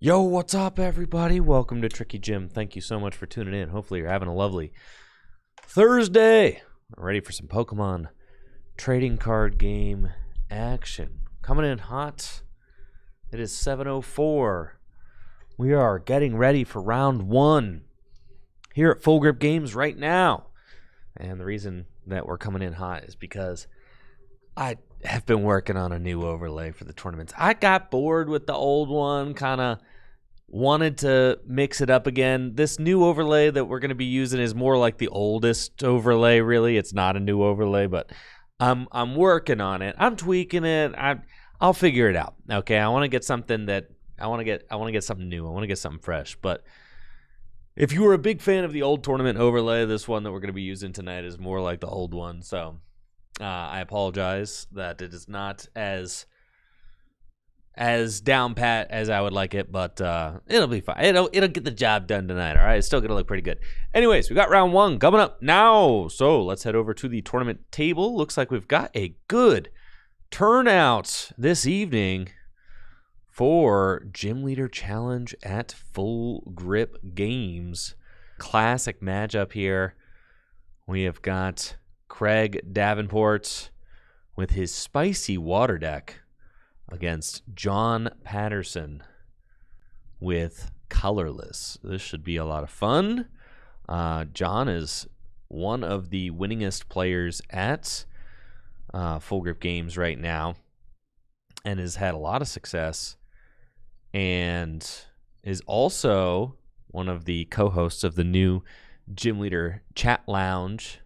Yo, what's up, everybody? Welcome to Tricky Jim. Thank you so much for tuning in. Hopefully, you're having a lovely Thursday. Ready for some Pokemon trading card game action. Coming in hot. It is 7:04. We are getting ready for round one here at Full Grip Games right now. And the reason that we're coming in hot is because I have been working on a new overlay for the tournaments. I got bored with the old one, kind of wanted to mix it up again. This new overlay that we're going to be using is more like the oldest overlay, really. It's not a new overlay, but I'm working on it. I'm tweaking it. I'll figure it out. Okay, I want to get something that I want to get something new. I want to get something fresh. But if you were a big fan of the old tournament overlay, this one that we're going to be using tonight is more like the old one. So I apologize that it is not as down pat as I would like it, but it'll be fine. It'll get the job done tonight. All right, it's still gonna look pretty good. Anyways, we got round one coming up now, so let's head over to the tournament table. Looks like we've got a good turnout this evening for Gym Leader Challenge at Full Grip Games. Classic matchup here. We have got Craig Davenport with his spicy water deck against John Patterson with colorless. This should be a lot of fun. John is one of the winningest players at Full Grip Games right now and has had a lot of success and is also one of the co-hosts of the new Gym Leader Chat Lounge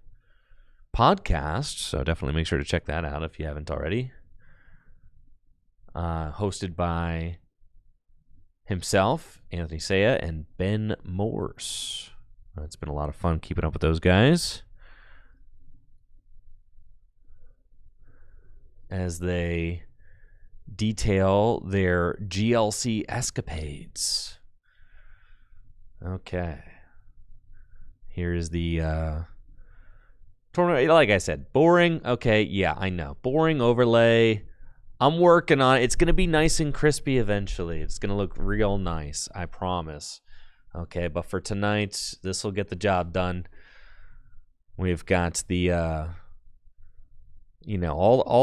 podcast, so definitely make sure to check that out if you haven't already. Hosted by himself, Anthony Saya, and Ben Morse. It's been a lot of fun keeping up with those guys as they detail their GLC escapades. Okay. Here's the tournament. Like I said, boring. Okay, yeah, I know. Boring overlay. I'm working on it. It's going to be nice and crispy eventually. It's going to look real nice, I promise. Okay, but for tonight, this will get the job done. We've got the, all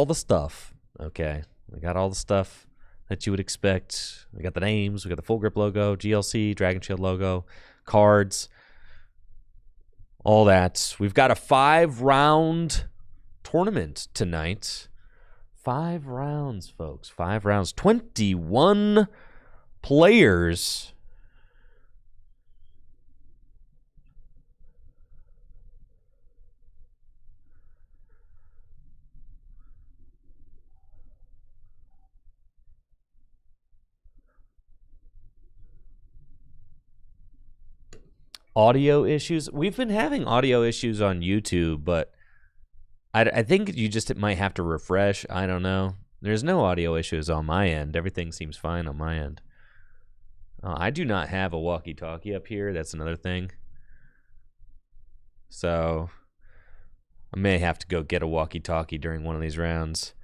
the stuff. Okay, we got all the stuff that you would expect. We got the names. We got the Full Grip logo, GLC, Dragon Shield logo, cards, all that. We've got a 5-round tournament tonight. 5 rounds, folks. 5 rounds. 21 players. Audio issues. We've been having audio issues on YouTube, but I think you just might have to refresh. I don't know. There's no audio issues on my end. Everything seems fine on my end. I do not have a walkie-talkie up here. That's another thing. So I may have to go get a walkie-talkie during one of these rounds.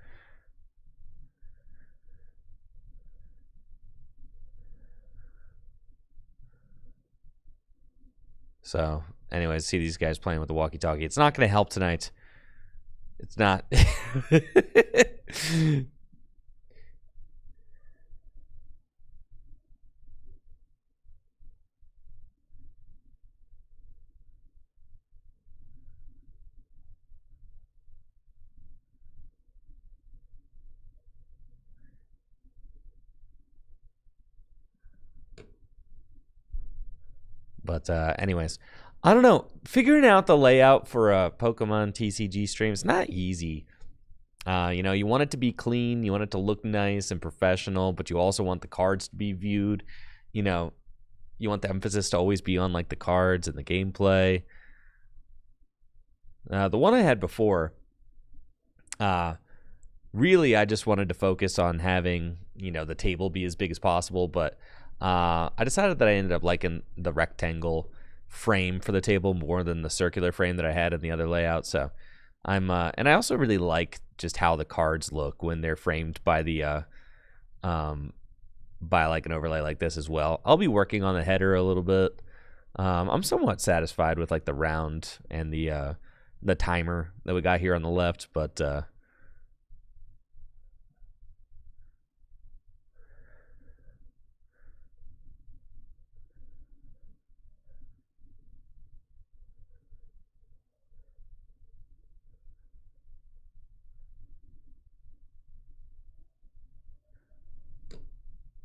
So anyways, see these guys playing with the walkie-talkie. It's not going to help tonight. It's not. But anyways, I don't know. Figuring out the layout for a Pokemon TCG stream is not easy. You want it to be clean. You want it to look nice and professional, but you also want the cards to be viewed. You want the emphasis to always be on like the cards and the gameplay. The one I had before, really, I just wanted to focus on having, the table be as big as possible, but I decided that I ended up liking the rectangle frame for the table more than the circular frame that I had in the other layout. So and I also really like just how the cards look when they're framed by the by like an overlay like this as well. I'll be working on the header a little bit. I'm somewhat satisfied with like the round and the timer that we got here on the left, but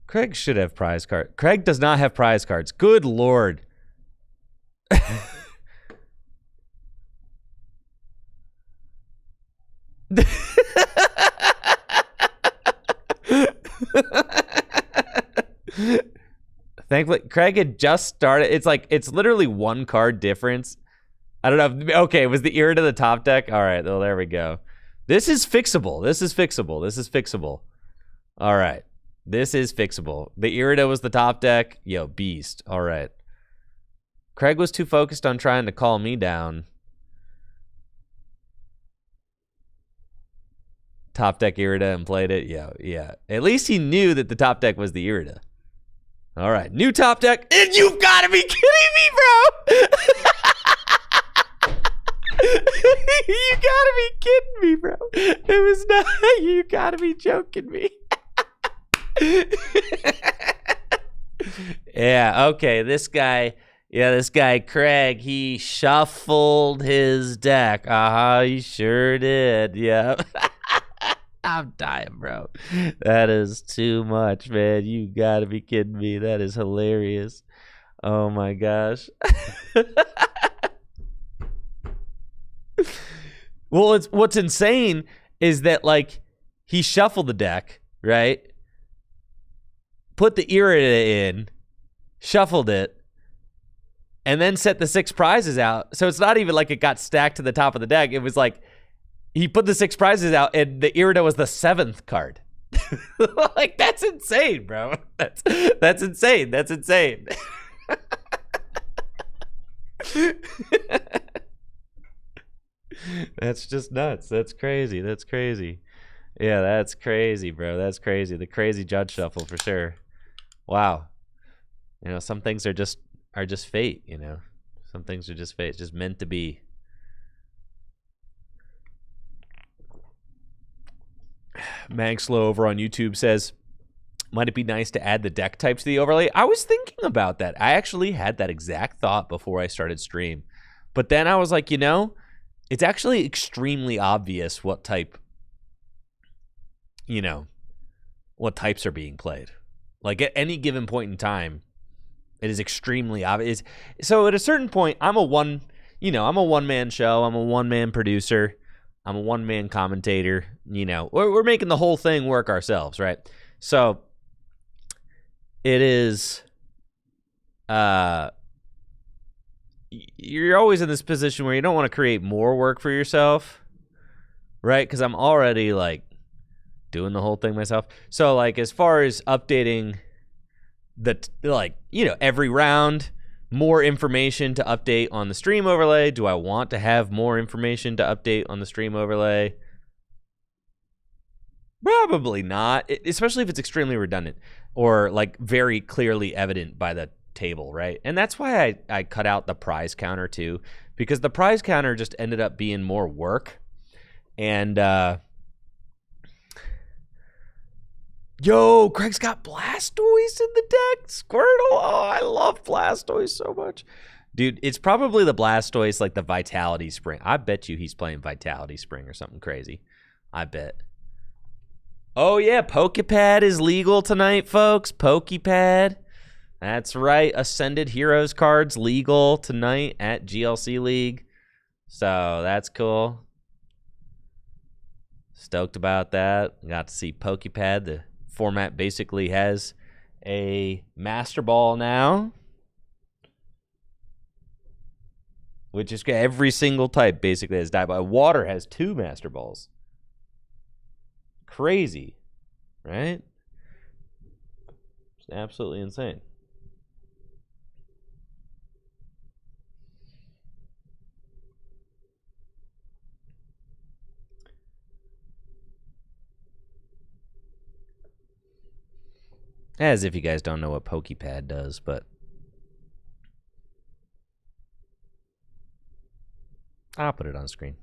Craig should have prize cards. Craig does not have prize cards. Good Lord. Thankfully, Craig had just started. It's literally one card difference. I don't know. Okay, it was the ear to the top deck. All right, well, there we go. This is fixable. This is fixable. All right. This is fixable. The Irida was the top deck. Yo, beast. All right. Craig was too focused on trying to call me down. Top deck Irida and played it. Yeah. At least he knew that the top deck was the Irida. All right. New top deck. And you've got to be kidding me, bro. You got to be kidding me, bro. It was not. You got to be joking me. Yeah, okay, this guy Craig, he shuffled his deck. He sure did. Yeah. I'm dying, bro. That is too much, man. You gotta be kidding me. That is hilarious. Oh my gosh. Well, what's insane is that like he shuffled the deck, right? Put the Irida in, shuffled it, and then set the 6 prizes out. So it's not even like it got stacked to the top of the deck. It was like he put the 6 prizes out, and the Irida was the 7th card. Like, that's insane, bro. That's insane. That's insane. That's just nuts. That's crazy. That's crazy. Yeah, that's crazy, bro. That's crazy. The crazy judge shuffle for sure. Wow. You know, some things are just fate, you know. Some things are just fate. It's just meant to be. Manxlow over on YouTube says, might it be nice to add the deck type to the overlay? I was thinking about that. I actually had that exact thought before I started stream. But then I was like, you know, it's actually extremely obvious what type, you know, what types are being played. Like at any given point in time, it is extremely obvious. So at a certain point, I'm a one-man show. I'm a one-man producer. I'm a one-man commentator. You know, we're making the whole thing work ourselves, right? So it is, you're always in this position where you don't want to create more work for yourself, right? Because I'm already like doing the whole thing myself. So like as far as updating every round, more information to update on the stream overlay. Do I want to have more information to update on the stream overlay? Probably not, especially if it's extremely redundant or like very clearly evident by the table, right? And that's why I cut out the prize counter too, because the prize counter just ended up being more work. And yo, Craig's got Blastoise in the deck. Squirtle. Oh, I love Blastoise so much. Dude, it's probably the Blastoise, like the Vitality Spring. I bet you he's playing Vitality Spring or something crazy. I bet. Oh, yeah, Pokepad is legal tonight, folks. Pokepad. That's right. Ascended Heroes cards legal tonight at GLC League. So that's cool. Stoked about that. Got to see Pokepad. The format basically has a Master Ball now, which is every single type basically has died by. Water has 2 Master Balls. Crazy, right? It's absolutely insane. As if you guys don't know what Pokepad does, but I'll put it on screen.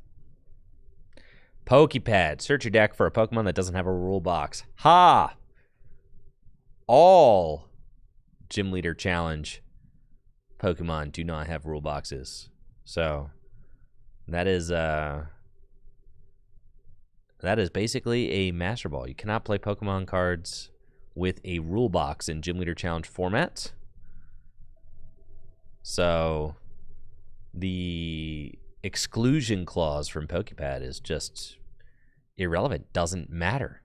Pokepad. Search your deck for a Pokemon that doesn't have a rule box. Ha! All Gym Leader Challenge Pokemon do not have rule boxes. So that is basically a Master Ball. You cannot play Pokemon cards with a rule box in Gym Leader Challenge format. So the exclusion clause from Pokepad is just irrelevant. Doesn't matter.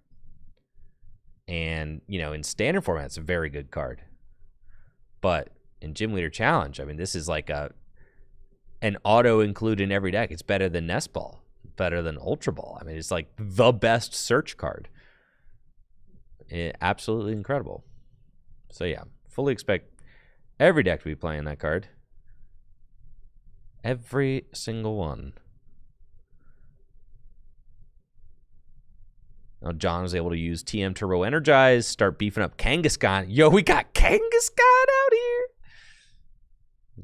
And, you know, in standard format, it's a very good card. But in Gym Leader Challenge, I mean, this is like an auto include in every deck. It's better than Nest Ball, better than Ultra Ball. I mean, it's like the best search card. Absolutely incredible. So yeah, fully expect every deck to be playing that card. Every single one. Now John was able to use TM Turbo Energize, start beefing up Kangaskhan. Yo, we got Kangaskhan out here.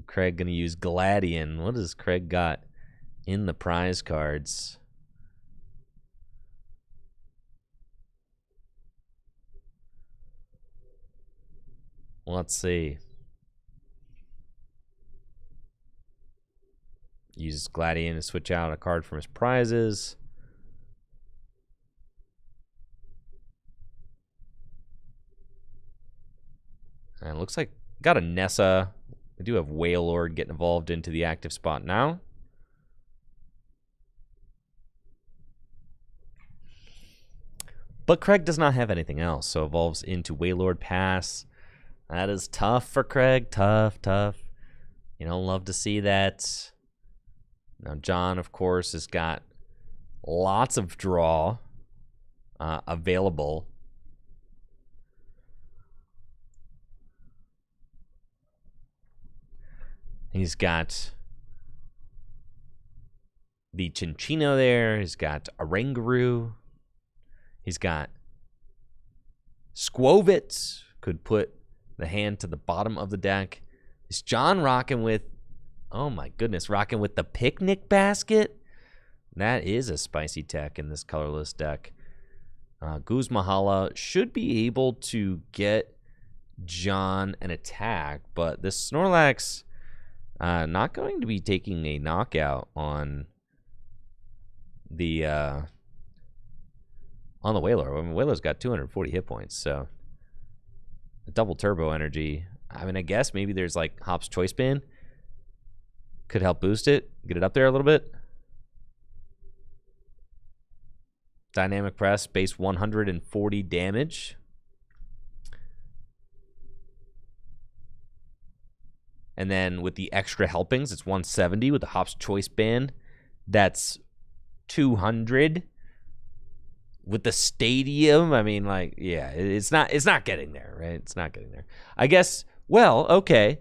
Craig gonna use Gladian. What does Craig got in the prize cards? Let's see. Uses Gladian to switch out a card from his prizes. And it looks like got a Nessa. We do have Wailord getting evolved into the active spot now. But Craig does not have anything else, so evolves into Wailord pass. That is tough for Craig. Tough, tough. You know, love to see that. Now, John, of course, has got lots of draw available. He's got the Chinchino there. He's got Oranguru. He's got Squovitz. Could put the hand to the bottom of the deck. Is John rocking with, oh my goodness, rocking with the Picnic Basket? That is a spicy tech in this colorless deck. Guzmahala should be able to get John an attack, but this Snorlax not going to be taking a knockout on the Wailord. I mean, Wailord's got 240 hit points, so a double turbo energy. I mean, I guess maybe there's like Hop's Choice Band could help boost it, get it up there a little bit. Dynamic Press, base 140 damage. And then with the extra helpings, it's 170 with the Hop's Choice Band. That's 200. With the stadium, I mean, like, yeah, it's not getting there, right? It's not getting there. I guess, well, okay.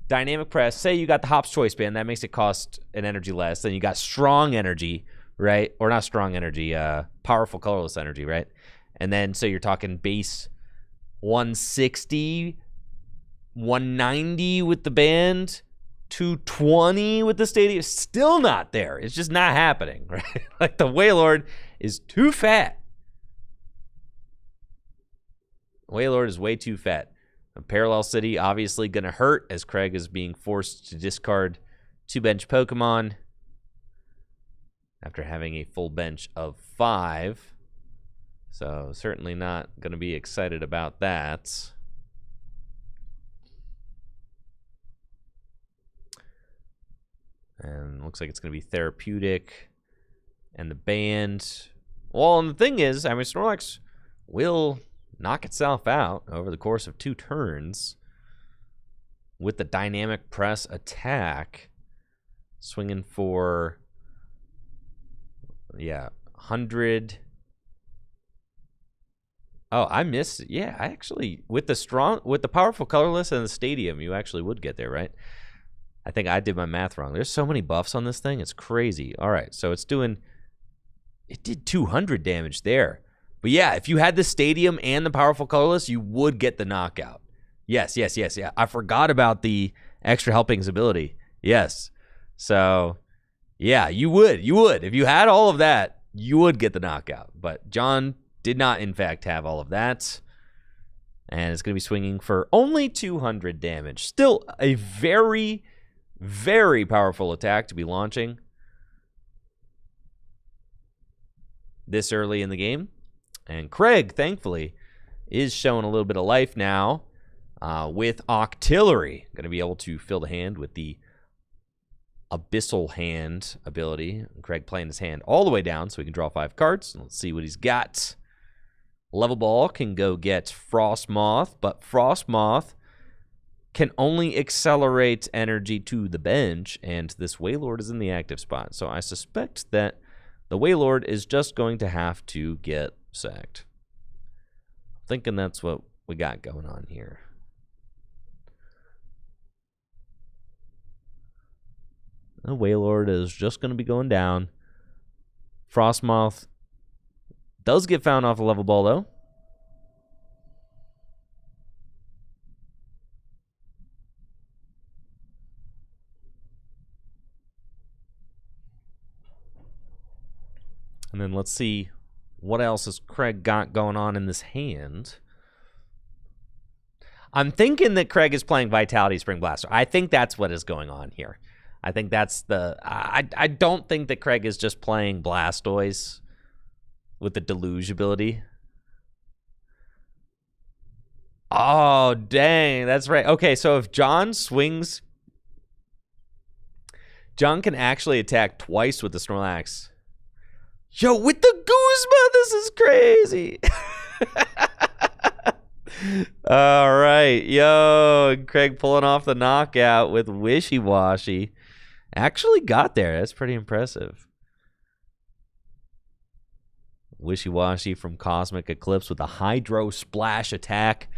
Dynamic Press, say you got the Hop's Choice Band, that makes it cost an energy less. Then you got Strong Energy, right? Or not Strong Energy, Powerful Colorless Energy, right? And then, so you're talking base 160, 190 with the band, 220 with the stadium. Still not there. It's just not happening, right? Like, the Wailord is too fat. Wailord is way too fat. A Parallel City obviously going to hurt as Craig is being forced to discard 2 bench Pokemon after having a full bench of 5. So certainly not going to be excited about that. And looks like it's going to be Therapeutic and the band. Well, and the thing is, I mean, Snorlax will knock itself out over the course of 2 turns with the Dynamic Press attack, swinging for, yeah, 100. Oh, I missed. Yeah, I actually, with the Powerful Colorless and the Stadium, you actually would get there, right? I think I did my math wrong. There's so many buffs on this thing. It's crazy. All right, so it did 200 damage there. But yeah, if you had the stadium and the powerful colorless, you would get the knockout. Yes. Yeah. I forgot about the extra helpings ability. Yes. So, yeah, you would. If you had all of that, you would get the knockout. But John did not, in fact, have all of that. And it's going to be swinging for only 200 damage. Still a very, very powerful attack to be launching this early in the game. And Craig, thankfully, is showing a little bit of life now with Octillery. Going to be able to fill the hand with the Abyssal Hand ability. Craig playing his hand all the way down so he can draw 5 cards. Let's see what he's got. Level Ball can go get Frost Moth, but Frost Moth can only accelerate energy to the bench, and this Wailord is in the active spot. So I suspect that the Wailord is just going to have to get sacked. I'm thinking that's what we got going on here. The Wailord is just going to be going down. Frostmoth does get found off a level ball, though. And then let's see what else has Craig got going on in this hand. I'm thinking that Craig is playing Vitality Spring Blaster. I think that's what is going on here. I think that's the... I don't think that Craig is just playing Blastoise with the Deluge ability. Oh, dang. That's right. Okay, so if John swings... John can actually attack twice with the Snorlax. Yo, with the Guzma, this is crazy. All right. Yo, Craig pulling off the knockout with Wishy Washy. Actually got there. That's pretty impressive. Wishy Washy from Cosmic Eclipse with a Hydro Splash attack.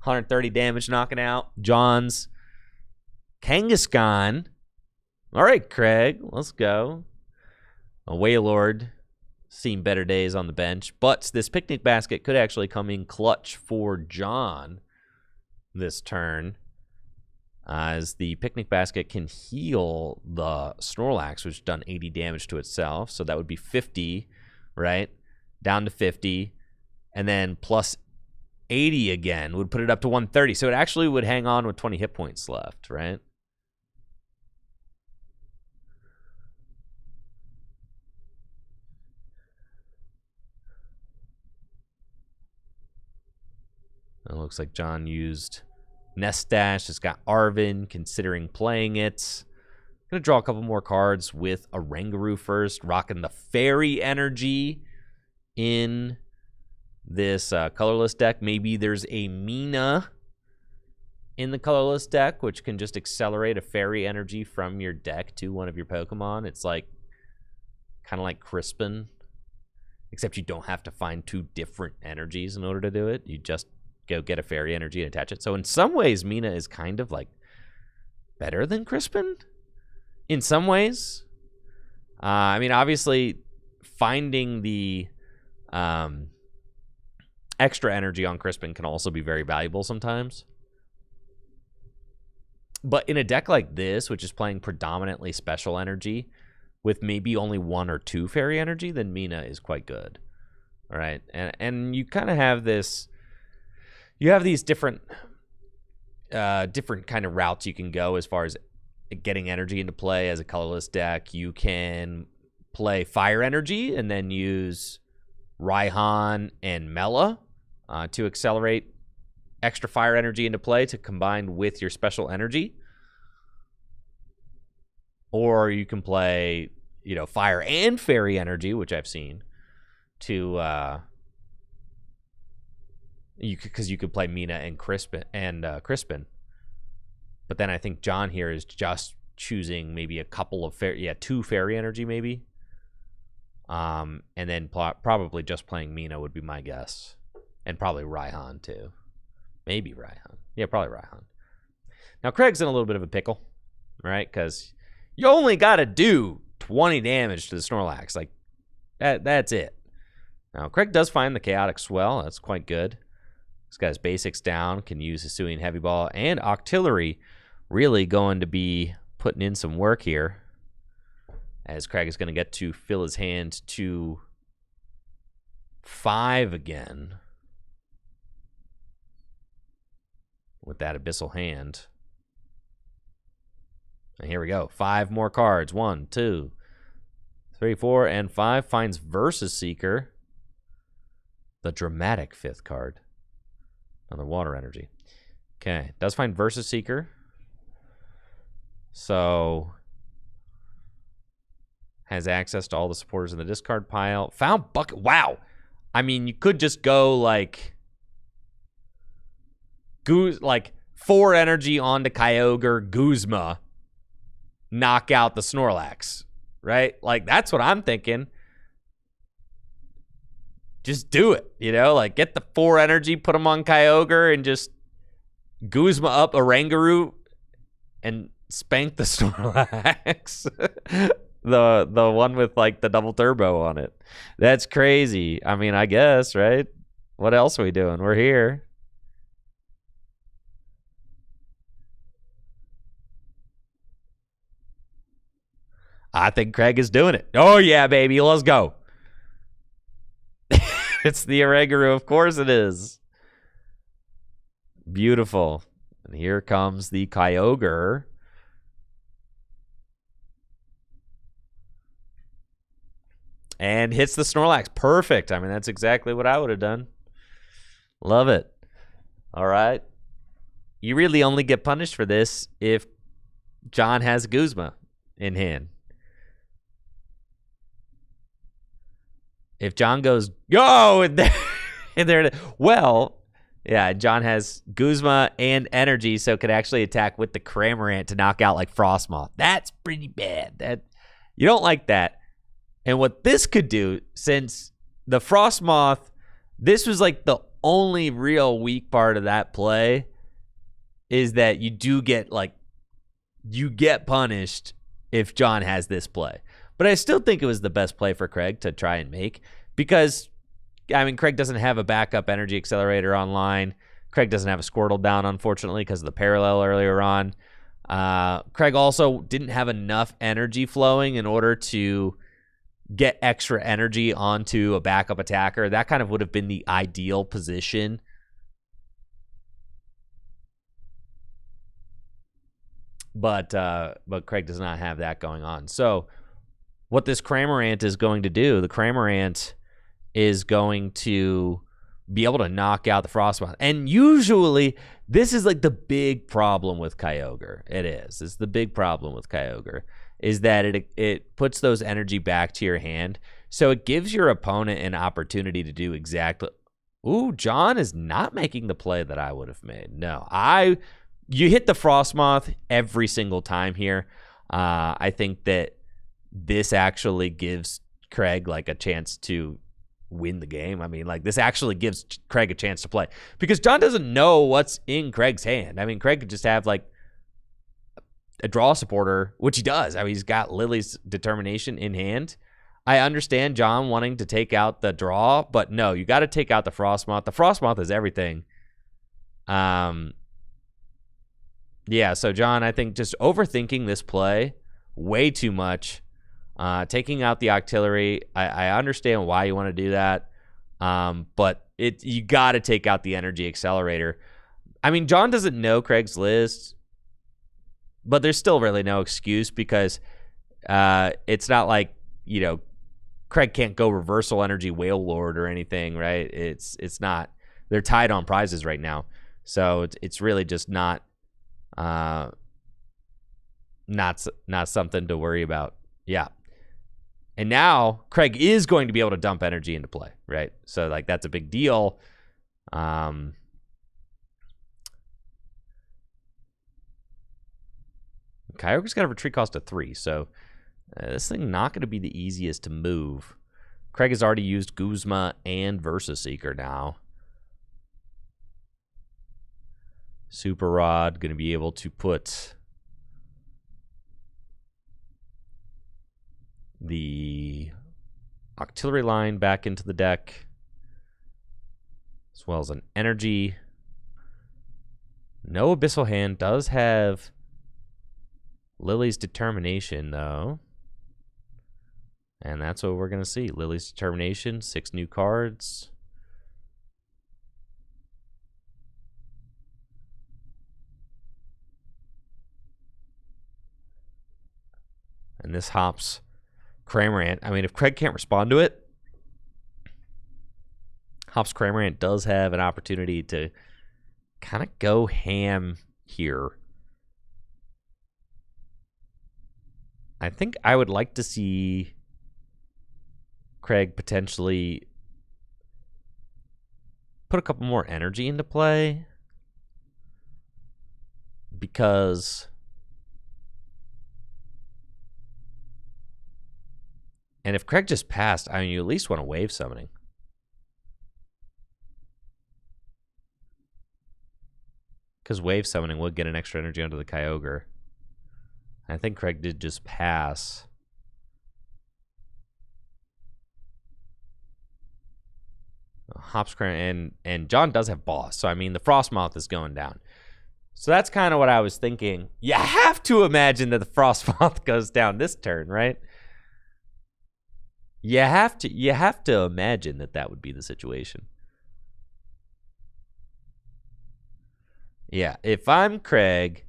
130 damage knocking out John's Kangaskhan. All right, Craig. Let's go. A Wailord. Seen better days on the bench, but this Picnic Basket could actually come in clutch for John this turn, as the Picnic Basket can heal the Snorlax, which has done 80 damage to itself, so that would be 50, right? Down to 50, and then plus 80 again would put it up to 130, so it actually would hang on with 20 hit points left, right? It looks like John used Nest Dash. It's got Arven, considering playing it. Going to draw a couple more cards with a Rangaroo first, rocking the Fairy Energy in this colorless deck. Maybe there's a Mina in the colorless deck, which can just accelerate a Fairy Energy from your deck to one of your Pokemon. It's like kind of like Crispin, except you don't have to find 2 different energies in order to do it. You just go get a Fairy Energy and attach it. So in some ways, Mina is kind of like better than Crispin. In some ways. I mean, obviously, finding the extra energy on Crispin can also be very valuable sometimes. But in a deck like this, which is playing predominantly special energy, with maybe only 1 or 2 Fairy Energy, then Mina is quite good. All right, and you kind of have this... You have these different kind of routes you can go as far as getting energy into play as a colorless deck. You can play Fire Energy and then use Raihan and Mela to accelerate extra Fire Energy into play to combine with your special energy. Or you can play, Fire and Fairy Energy, which I've seen, to... because you could play Mina and Crispin, but then I think John here is just choosing maybe a couple of 2 Fairy Energy maybe, and then probably just playing Mina would be my guess, and probably Raihan too, probably Raihan. Now Craig's in a little bit of a pickle, right? Because you only got to do 20 damage to the Snorlax, like that's it. Now, Craig does find the Chaotic Swell. That's quite good. He's got his basics down, can use Hisuian Heavy Ball, and Octillery really going to be putting in some work here, as Craig is going to get to fill his hand to 5 again with that Abyssal Hand. And here we go. 5 more cards. 1, 2, 3, 4, and 5. Finds Versus Seeker. The dramatic 5th card. Another water energy. Okay. Does find Versus Seeker. So has access to all the supporters in the discard pile. Found Bucket. Wow. I mean, you could just go like 4 energy onto Kyogre, Guzma, knock out the Snorlax, right? Like, that's what I'm thinking. Just do it, you know? Like, get the 4 energy, put them on Kyogre, and just Guzma up Oranguru and spank the Snorlax. the one with, like, the double turbo on it. That's crazy. I mean, I guess, right? What else are we doing? We're here. I think Craig is doing it. Oh, yeah, baby. Let's go. It's the Oranguru. Of course it is. Beautiful. And here comes the Kyogre. And hits the Snorlax. Perfect. I mean, that's exactly what I would have done. Love it. All right. You really only get punished for this if John has Guzma in hand. If John goes, go, and there, well, yeah, John has Guzma and energy, so could actually attack with the Cramorant to knock out like Frostmoth. That's pretty bad. You don't like that. And what this could do, since the Frostmoth, this was like the only real weak part of that play, is that you do get you get punished if John has this play. But I still think it was the best play for Craig to try and make because, I mean, Craig doesn't have a backup energy accelerator online. Craig doesn't have a Squirtle down, unfortunately, because of the parallel earlier on. Craig also didn't have enough energy flowing in order to get extra energy onto a backup attacker. That kind of would have been the ideal position. But Craig does not have that going on. So what this Cramorant is going to do, the Cramorant is going to be able to knock out the Frostmoth. And usually, this is like the big problem with Kyogre. It is. It's the big problem with Kyogre, is that it puts those energy back to your hand. So it gives your opponent an opportunity to do exactly... Ooh, John is not making the play that I would have made. No, you hit the Frostmoth every single time here. I think that this actually gives Craig like a chance to win the game. I mean, like, this actually gives Craig a chance to play because John doesn't know what's in Craig's hand. I mean, Craig could just have like a draw supporter, which he does. I mean, he's got Lily's Determination in hand. I understand John wanting to take out the draw, but no, you got to take out the Frostmoth. The Frostmoth is everything. Yeah, so John, I think just overthinking this play way too much. Taking out the Octillery, I understand why you want to do that, but you got to take out the Energy Accelerator. I mean, John doesn't know Craig's list, but there's still really no excuse because it's not like, you know, Craig can't go Reversal Energy Whale Lord or anything, right? It's not. They're tied on prizes right now, so it's really just not something to worry about. Yeah. And now Craig is going to be able to dump energy into play, right? So, like, that's a big deal. Kyogre's got a retreat cost of 3, so this thing not going to be the easiest to move. Craig has already used Guzma and Versus Seeker now. Super Rod going to be able to put the Octillery line back into the deck. as well as an energy. No Abyssal Hand. Does have Lily's Determination, though. And that's what we're going to see. Lily's Determination, 6 new cards. And this hops Cramorant. I mean, if Craig can't respond to it, Hops Cramorant does have an opportunity to kind of go ham here. I think I would like to see Craig potentially put a couple more energy into play, because and if Craig just passed, I mean, you at least want to wave summoning. Because wave summoning would get an extra energy onto the Kyogre. I think Craig did just pass. Hops and John does have Boss. So, I mean, the Frostmoth is going down. So that's kind of what I was thinking. You have to imagine that the Frostmoth goes down this turn, right? You have to imagine that that would be the situation. Yeah, if I'm Craig,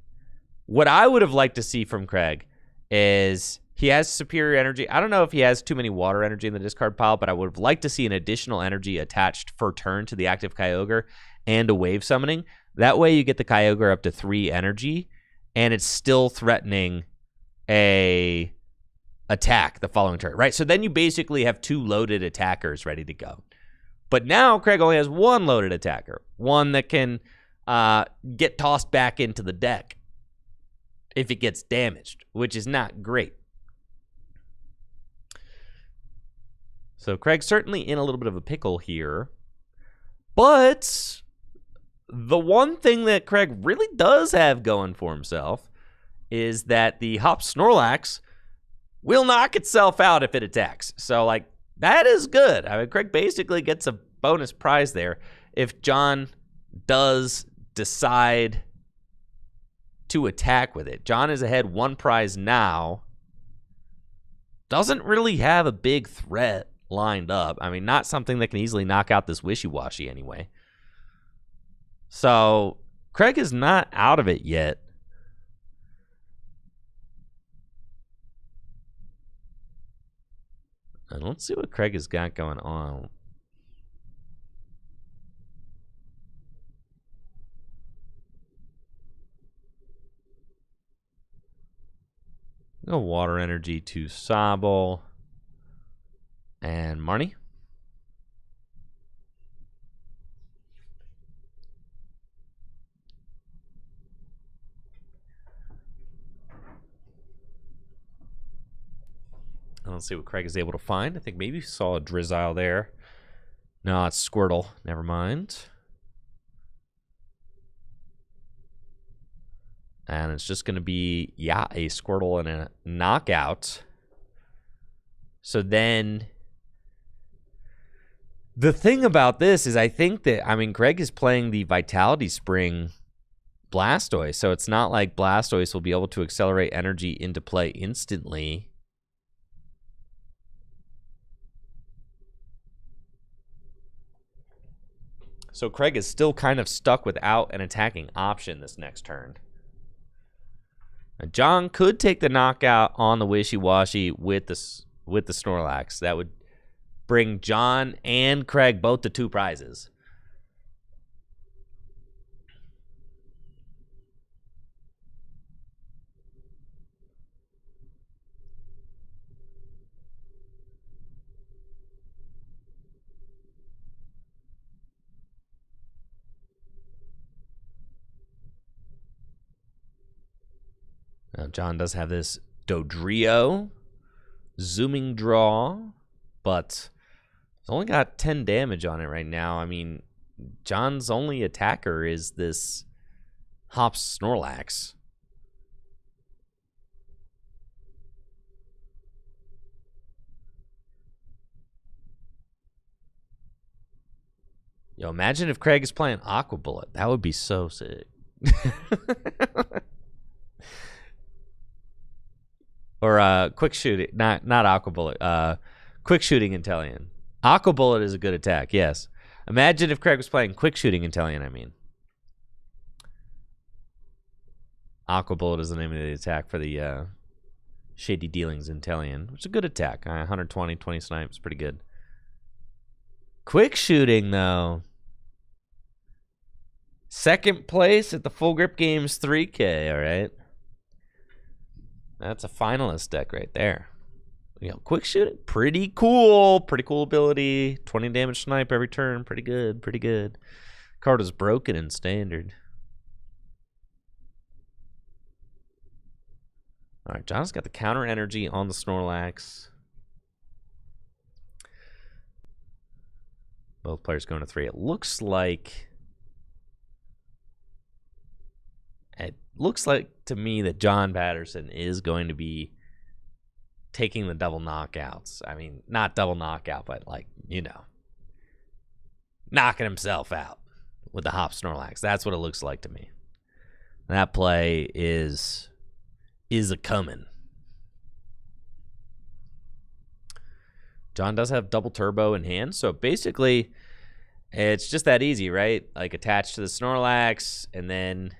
what I would have liked to see from Craig is he has superior energy. I don't know if he has too many water energy in the discard pile, but I would have liked to see an additional energy attached for turn to the active Kyogre and a wave summoning. That way you get the Kyogre up to 3 energy, and it's still threatening a attack the following turn, right? So then you basically have 2 loaded attackers ready to go. But now Craig only has 1 loaded attacker, one that can get tossed back into the deck if it gets damaged, which is not great. So Craig's certainly in a little bit of a pickle here. But the one thing that Craig really does have going for himself is that the Hop Snorlax will knock itself out if it attacks. So, like, that is good. I mean, Craig basically gets a bonus prize there if John does decide to attack with it. John is ahead 1 prize now. Doesn't really have a big threat lined up. I mean, not something that can easily knock out this Wishy-Washy anyway. So, Craig is not out of it yet. And let's see what Craig has got going on. Go water energy to Sobble and Marnie. Let's see what Craig is able to find. I think maybe saw a Drizzile there. No, it's Squirtle. Never mind. And it's just going to be, yeah, a Squirtle and a Knockout. So then, the thing about this is I think that, I mean, Craig is playing the Vitality Spring Blastoise. So it's not like Blastoise will be able to accelerate energy into play instantly. So Craig is still kind of stuck without an attacking option this next turn. Now John could take the knockout on the Wishy-Washy with the Snorlax. That would bring John and Craig both to 2 prizes. Now, John does have this Dodrio, Zooming Draw, but it's only got 10 damage on it right now. I mean, John's only attacker is this Hops Snorlax. Yo, imagine if Craig is playing Aqua Bullet. That would be so sick. Or quick shooting, not Aqua Bullet. Quick shooting Intellion. Aqua Bullet is a good attack, yes. Imagine if Craig was playing quick shooting Intellion, I mean. Aqua Bullet is the name of the attack for the Shady Dealings Intellion, which is a good attack. 120, 20 snipes, pretty good. Quick shooting, though. Second place at the Full Grip Games 3K, all right? That's a finalist deck right there. You know, quick shooting, pretty cool. Pretty cool ability. 20 damage snipe every turn. Pretty good, pretty good. Card is broken in standard. All right, John's got the counter energy on the Snorlax. Both players going to 3. It looks like to me that John Patterson is going to be taking the double knockouts. I mean, not double knockout, but like, you know, knocking himself out with the Hop Snorlax. That's what it looks like to me. That play is a coming. John does have double turbo in hand, so basically it's just that easy, right? Like attached to the Snorlax, and then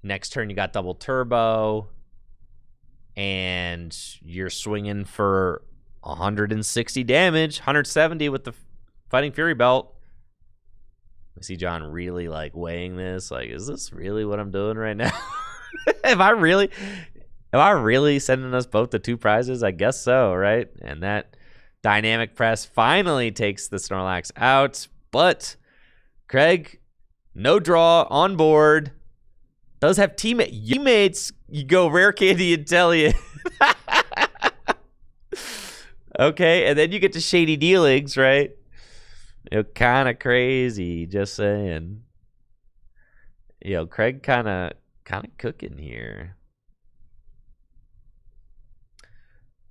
next turn you got double turbo, and you're swinging for 160 damage, 170 with the Fighting Fury Belt. I see John really like weighing this. Like, is this really what I'm doing right now? Am I really sending us both the 2 prizes? I guess so, right? And that dynamic press finally takes the Snorlax out. But Craig, no draw on board. Does have teammates. You go Rare Candy Intellion. Okay, and then you get to Shady Dealings, right? Kind of crazy, just saying. Craig kind of cooking here.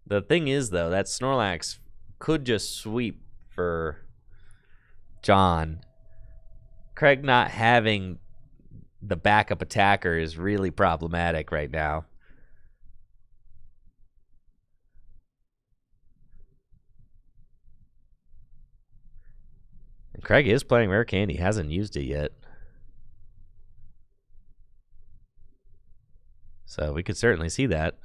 The thing is, though, that Snorlax could just sweep for John. Craig not having the backup attacker is really problematic right now. And Craig is playing Rare Candy. Hasn't used it yet. So we could certainly see that.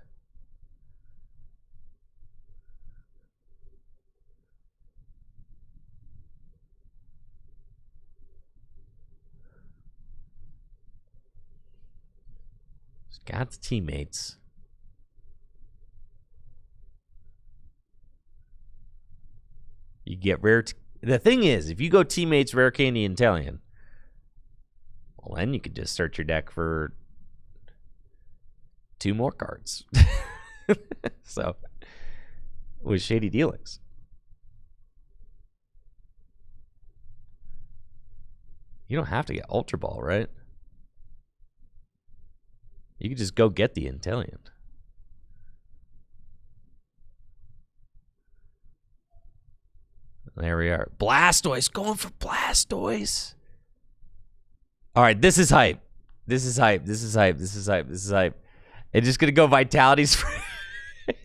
He's got the teammates. You get rare. The thing is, if you go teammates, Rare Candy, Intellion, well, then you could just search your deck for 2 more cards. So, with Shady Dealings. You don't have to get Ultra Ball, right? You could just go get the Intellion. There we are. Blastoise. Going for Blastoise. All right, this is hype. This is hype. This is hype. This is hype. This is hype. It's just going to go Vitality Spring.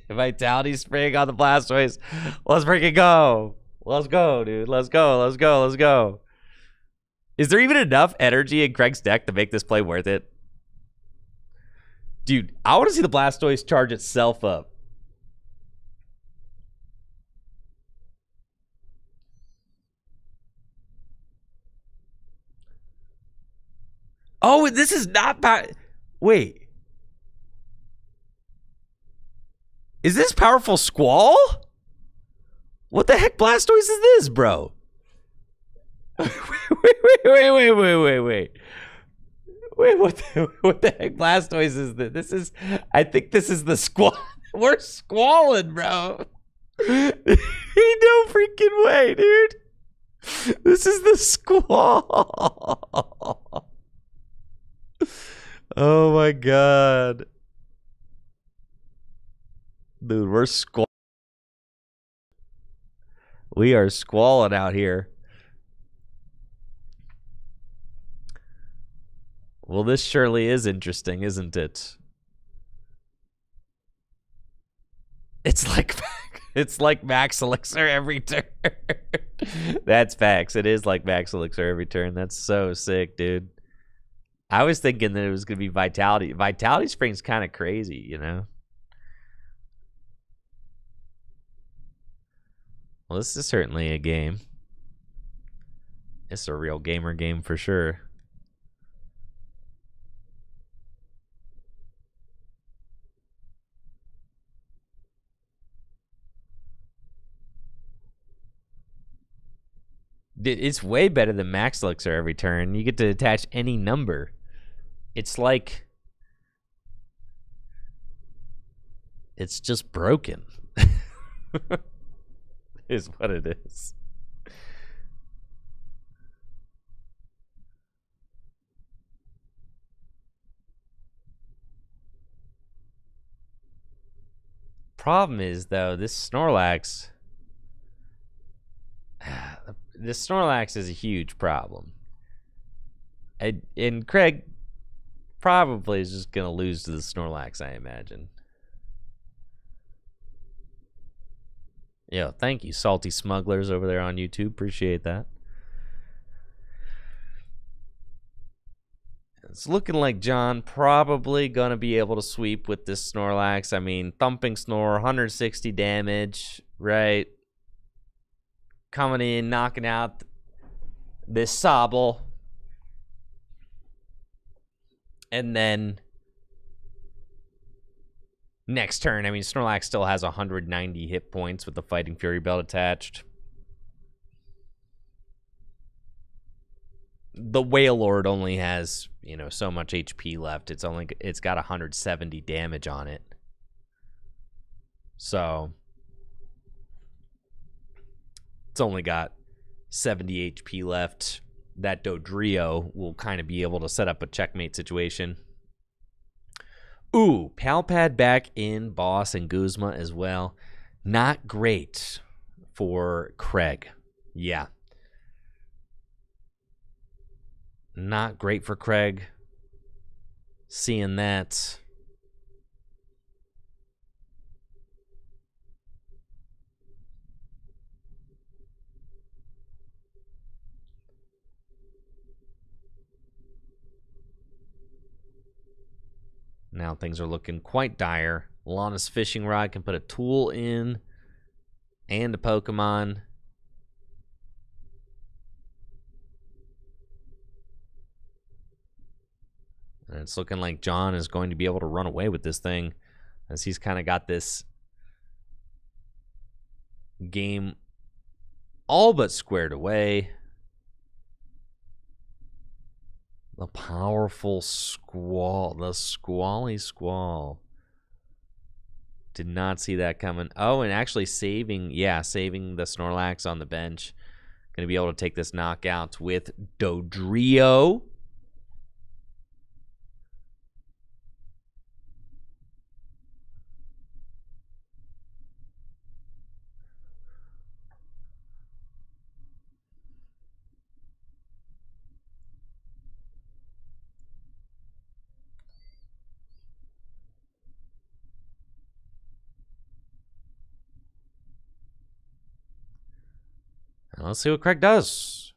Vitality Spring on the Blastoise. Let's freaking go. Let's go, dude. Let's go. Let's go. Let's go. Is there even enough energy in Craig's deck to make this play worth it? Dude, I want to see the Blastoise charge itself up. Oh, this is not wait. Is this Powerful Squall? What the heck Blastoise is this, bro? Wait, what the heck Blastoise is this? I think this is the Squall. We're squalling, bro. Ain't no freaking way, dude. This is the Squall. Oh my god. Dude, we're squall. We are squalling out here. Well, this surely is interesting, isn't it? It's like Max Elixir every turn. That's facts. It is like Max Elixir every turn. That's so sick, dude. I was thinking that it was gonna be Vitality. Vitality Spring's kind of crazy, you know. Well, this is certainly a game. It's a real gamer game for sure. It's way better than Max Elixir every turn. You get to attach any number. It's like... It's just broken. Is what it is. Problem is, though, this Snorlax... This Snorlax is a huge problem. And Craig probably is just going to lose to the Snorlax, I imagine. Yeah, thank you, Salty Smugglers over there on YouTube. Appreciate that. It's looking like John probably going to be able to sweep with this Snorlax. I mean, Thumping Snore, 160 damage, right? Coming in, knocking out this Sobble. And then next turn, I mean, Snorlax still has 190 hit points with the Fighting Fury belt attached. The Wailord only has, you know, so much HP left. It's got 170 damage on it. So it's only got 70 HP left. That Dodrio will kind of be able to set up a checkmate situation. Ooh, Palpad back in Boss and Guzma as well. Not great for Craig. Yeah. Not great for Craig. Seeing that. Now things are looking quite dire. Lana's Fishing Rod can put a tool in and a Pokemon. And it's looking like John is going to be able to run away with this thing, as he's kind of got this game all but squared away. The powerful Squall. The Squally Squall. Did not see that coming. Oh, and actually saving the Snorlax on the bench. Going to be able to take this knockout with Dodrio. Let's see what Craig does.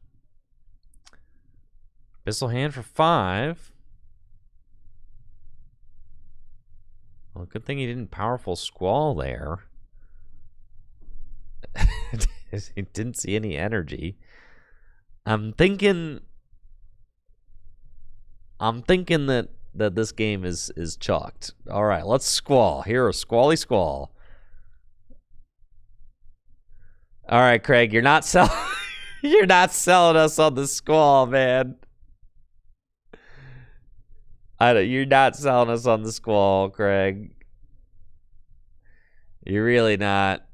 Abyssal Hand for 5. Well, good thing he didn't Powerful Squall there. He didn't see any energy. I'm thinking that this game is chalked. All right, let's Squall. Here, a Squally Squall. All right, Craig, you're not selling us on the Squall, man. You're not selling us on the Squall, Craig. You're really not.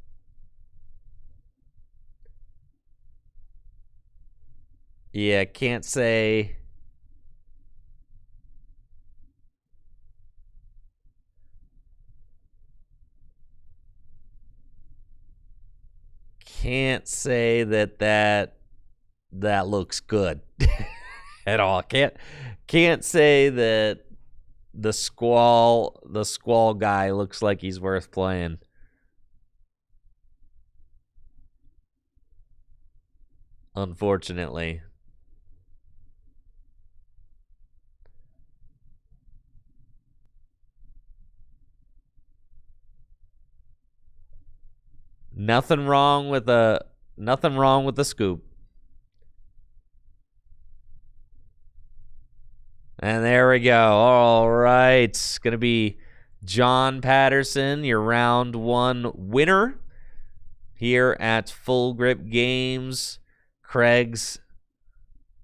Yeah, can't say. can't say that looks good at all. Can't say that the squall guy looks like he's worth playing. Unfortunately. Nothing wrong with the scoop. And there we go. All right. It's going to be John Patterson, your round 1 winner here at Full Grip Games. Craig's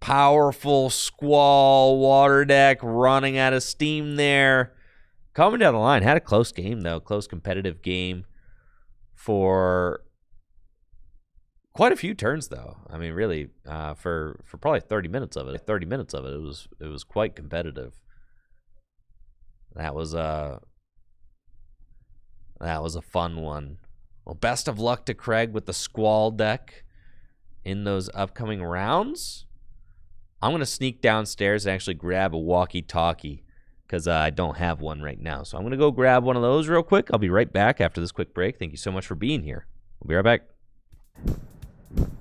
powerful squall water deck running out of steam there. Coming down the line. Had a close game, though. Close competitive game for quite a few turns, though. I mean, really, for probably 30 minutes of it. It was quite competitive. That was a fun one. Well, best of luck to Craig with the Squall deck in those upcoming rounds. I'm going to sneak downstairs and actually grab a walkie-talkie because I don't have one right now. So I'm going to go grab one of those real quick. I'll be right back after this quick break. Thank you so much for being here. We'll be right back.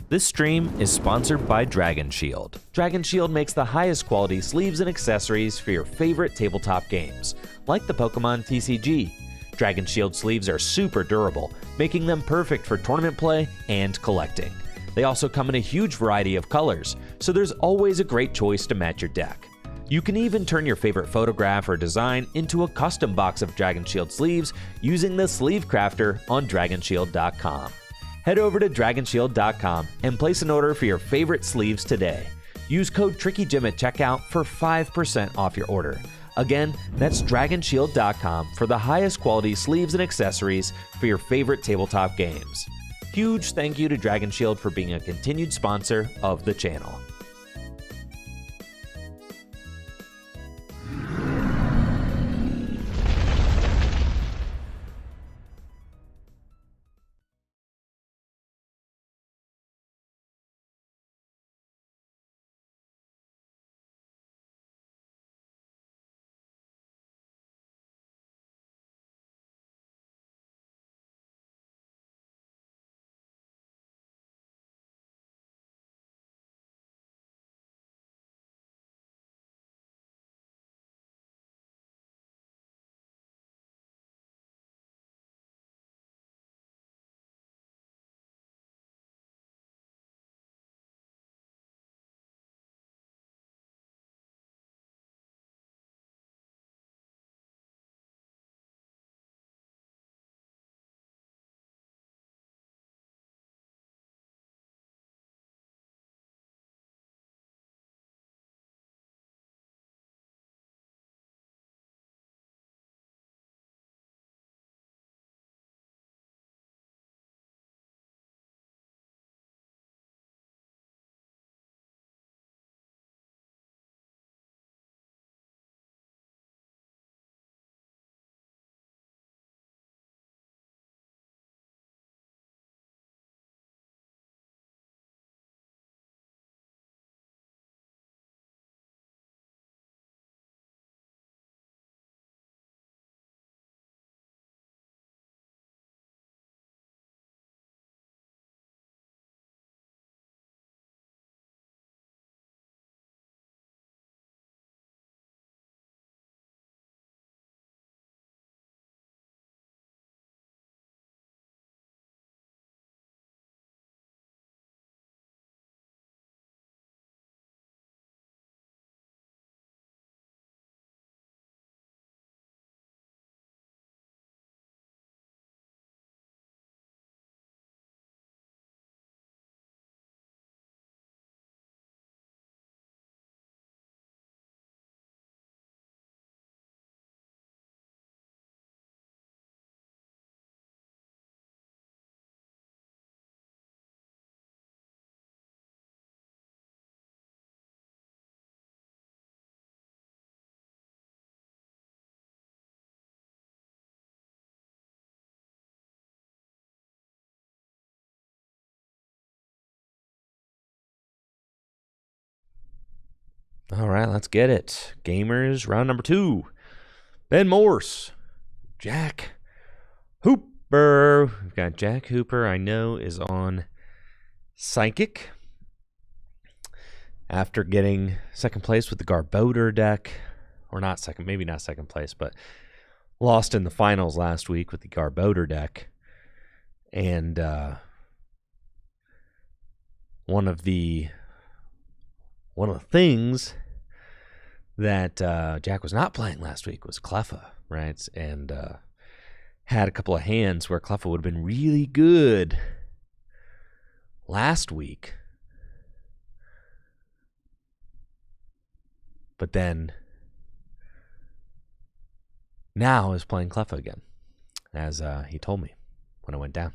This stream is sponsored by Dragon Shield. Dragon Shield makes the highest quality sleeves and accessories for your favorite tabletop games, like the Pokémon TCG. Dragon Shield sleeves are super durable, making them perfect for tournament play and collecting. They also come in a huge variety of colors, so there's always a great choice to match your deck. You can even turn your favorite photograph or design into a custom box of Dragon Shield sleeves using the Sleeve Crafter on DragonShield.com. Head over to DragonShield.com and place an order for your favorite sleeves today. Use code TrickyJim at checkout for 5% off your order. Again, that's DragonShield.com for the highest quality sleeves and accessories for your favorite tabletop games. Huge thank you to Dragon Shield for being a continued sponsor of the channel. All right, let's get it. Gamers, round number 2. Ben Morse, Jack Hooper. We've got Jack Hooper, I know, is on Psychic. After getting second place with the Garbodor deck, or not second, maybe not second place, but lost in the finals last week with the Garbodor deck. And one of the things that Jack was not playing last week was Cleffa, right? And had a couple of hands where Cleffa would have been really good last week. But then now is playing Cleffa again, as he told me when I went down.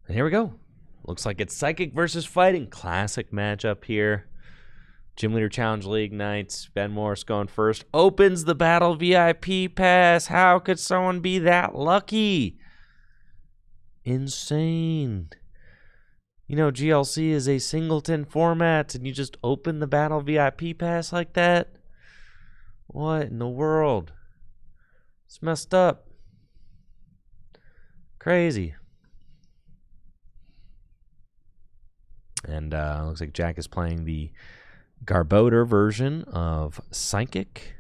And here we go. Looks like it's Psychic versus Fighting. Classic matchup here. Gym Leader Challenge League nights. Ben Morse going first. Opens the Battle VIP pass. How could someone be that lucky? Insane. You know, GLC is a singleton format, and you just open the Battle VIP pass like that? What in the world? It's messed up. Crazy. And looks like Jack is playing the Garbodor version of Psychic.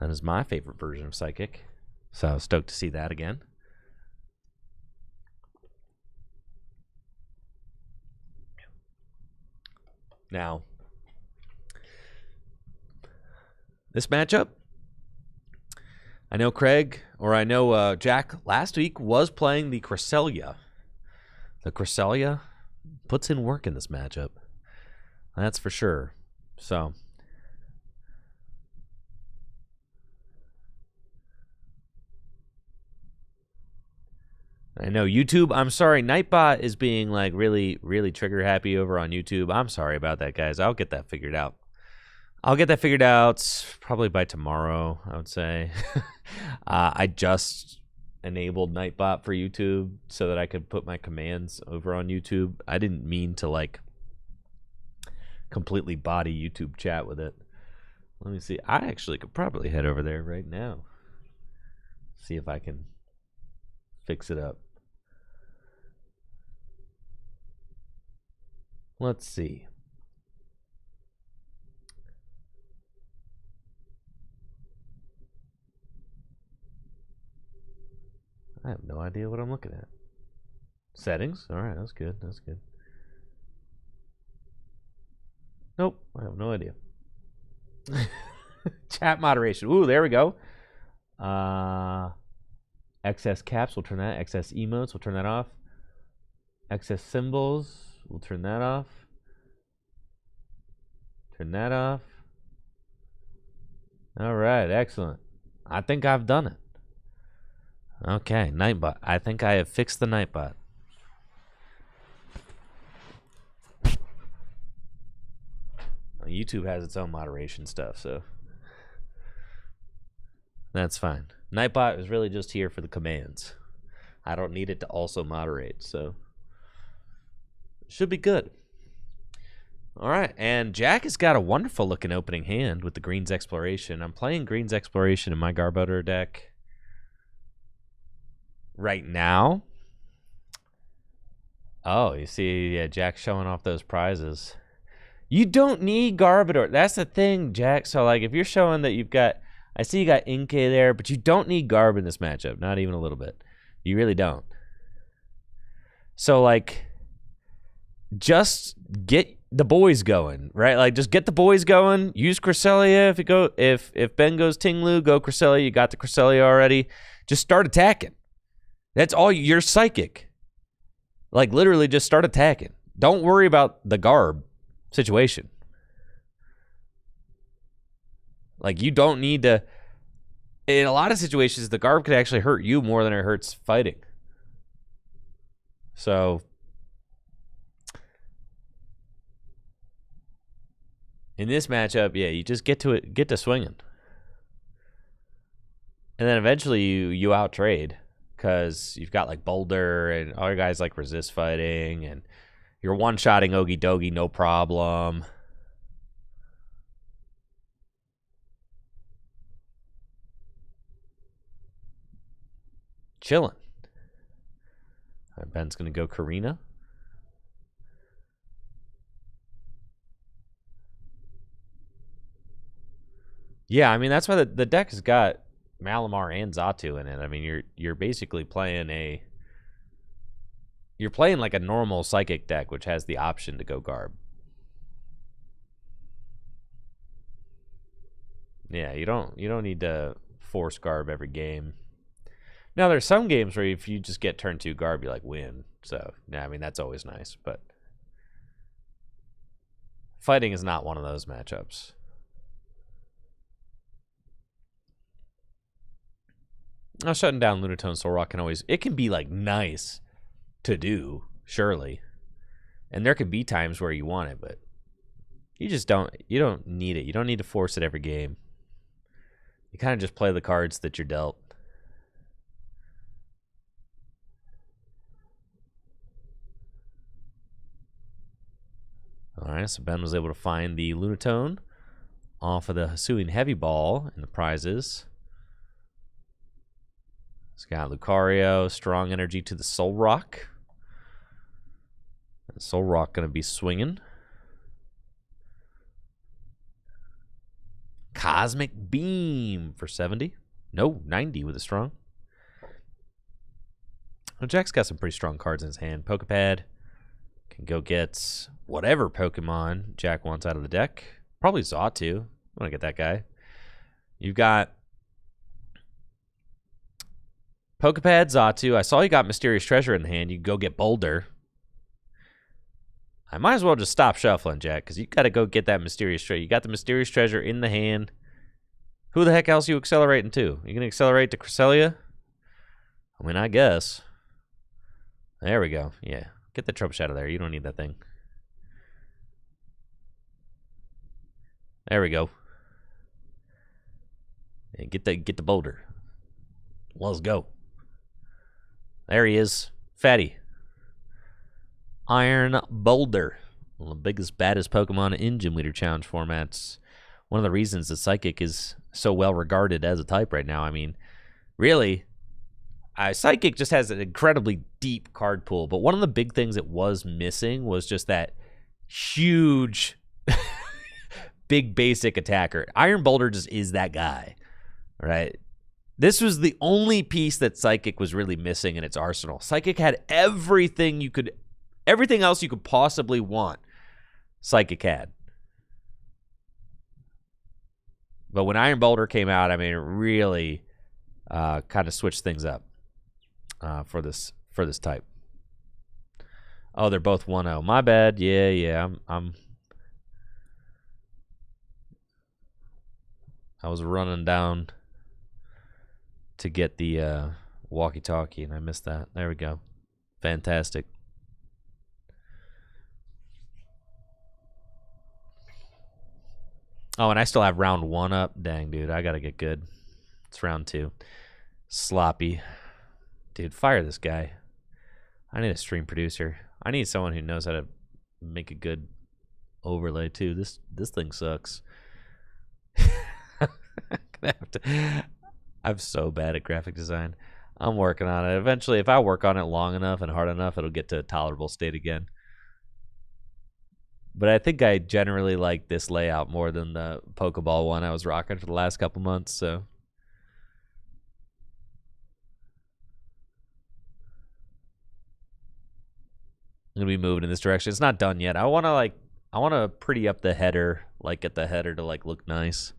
That is my favorite version of Psychic. So stoked to see that again. Now, this matchup, I know Craig, or I know Jack last week was playing the Cresselia. The Cresselia puts in work in this matchup. That's for sure. So, I know YouTube, I'm sorry, Nightbot is being like really, really trigger happy over on YouTube. I'm sorry about that, guys. I'll get that figured out. I'll get that figured out probably by tomorrow, I would say. I just enabled Nightbot for YouTube so that I could put my commands over on YouTube. I didn't mean to like completely body YouTube chat with it. Let me see. I actually could probably head over there right now. See if I can fix it up. Let's see. I have no idea what I'm looking at. Settings? All right, that's good. That's good. Nope, I have no idea. Chat moderation. Ooh, there we go. Excess caps, we'll turn that. Excess emotes, we'll turn that off. Excess symbols, we'll turn that off. Turn that off. All right, excellent. I think I've done it. Okay, Nightbot. I think I have fixed the Nightbot. YouTube has its own moderation stuff, so that's fine. Nightbot is really just here for the commands. I don't need it to also moderate, so it should be good. All right, and Jack has got a wonderful looking opening hand with the Green's Exploration. I'm playing Green's Exploration in my Garbodor deck right now. Oh, you see, yeah, Jack showing off those prizes. You don't need Garbodor. That's the thing, Jack. So, like, if you're showing that you've got, I see you got Inkay there, but you don't need Garb in this matchup. Not even a little bit. You really don't. So, like, just get the boys going, right? Like, just get the boys going. Use Cresselia. If Ben goes Tinglu, go Cresselia. You got the Cresselia already. Just start attacking. That's all. You're Psychic. Like, literally, just start attacking. Don't worry about the Garb situation. Like, you don't need to. In a lot of situations, the Garb could actually hurt you more than it hurts fighting. So, in this matchup, yeah, you just get to swinging, and then eventually you out trade. because you've got like Boulder and all your guys like resist fighting, and you're one-shotting Ogie Dogie, no problem. Chilling. Ben's going to go Karina. Yeah, I mean, that's why the deck has got Malamar and Xatu in it. I mean, you're basically playing you're playing like a normal Psychic deck, which has the option to go Garb. Yeah, you don't need to force Garb every game. Now, there's some games where if you just get turn 2 Garb, you like win. So, yeah, I mean, that's always nice, but fighting is not one of those matchups. Now, shutting down Lunatone Solrock can always, it can be like nice to do, surely. And there could be times where you want it, but you don't need it. You don't need to force it every game. You kind of just play the cards that you're dealt. All right, so Ben was able to find the Lunatone off of the Hisuian Heavy Ball in the prizes. He's got Lucario, strong energy to the Solrock. And Solrock going to be swinging. Cosmic Beam for 70. No, 90 with a strong. Well, Jack's got some pretty strong cards in his hand. Pokepad can go get whatever Pokemon Jack wants out of the deck. Probably Xatu. I want to get that guy. You've got Pokepad, Xatu. I saw you got Mysterious Treasure in the hand. You can go get Boulder. I might as well just stop shuffling, Jack, because you got to go get that Mysterious Treasure. You got the Mysterious Treasure in the hand. Who the heck else are you accelerating to? You going to accelerate to Cresselia? I mean, I guess. There we go. Yeah. Get the Trubbish out of there. You don't need that thing. There we go. And get the Boulder. Let's go. There he is. Fatty. Iron Boulder. One of the biggest, baddest Pokemon in Gym Leader Challenge formats. One of the reasons that Psychic is so well regarded as a type right now. I mean, really, Psychic just has an incredibly deep card pool, but one of the big things it was missing was just that huge, big basic attacker. Iron Boulder just is that guy, right? This was the only piece that Psychic was really missing in its arsenal. Psychic had everything else you could possibly want. Psychic had. But when Iron Boulder came out, I mean, it really kind of switched things up for this type. Oh, they're both 1-0. My bad. Yeah. I was running down to get the walkie-talkie, and I missed that. There we go. Fantastic. Oh, and I still have round 1 up. Dang, dude, I gotta get good. It's round 2. Sloppy. Dude, fire this guy. I need a stream producer. I need someone who knows how to make a good overlay, too. This thing sucks. I'm so bad at graphic design. I'm working on it. Eventually, if I work on it long enough and hard enough, it'll get to a tolerable state again. But I think I generally like this layout more than the Pokeball one I was rocking for the last couple months, so. I'm gonna be moving in this direction. It's not done yet. I wanna pretty up the header, like get the header to like look nice.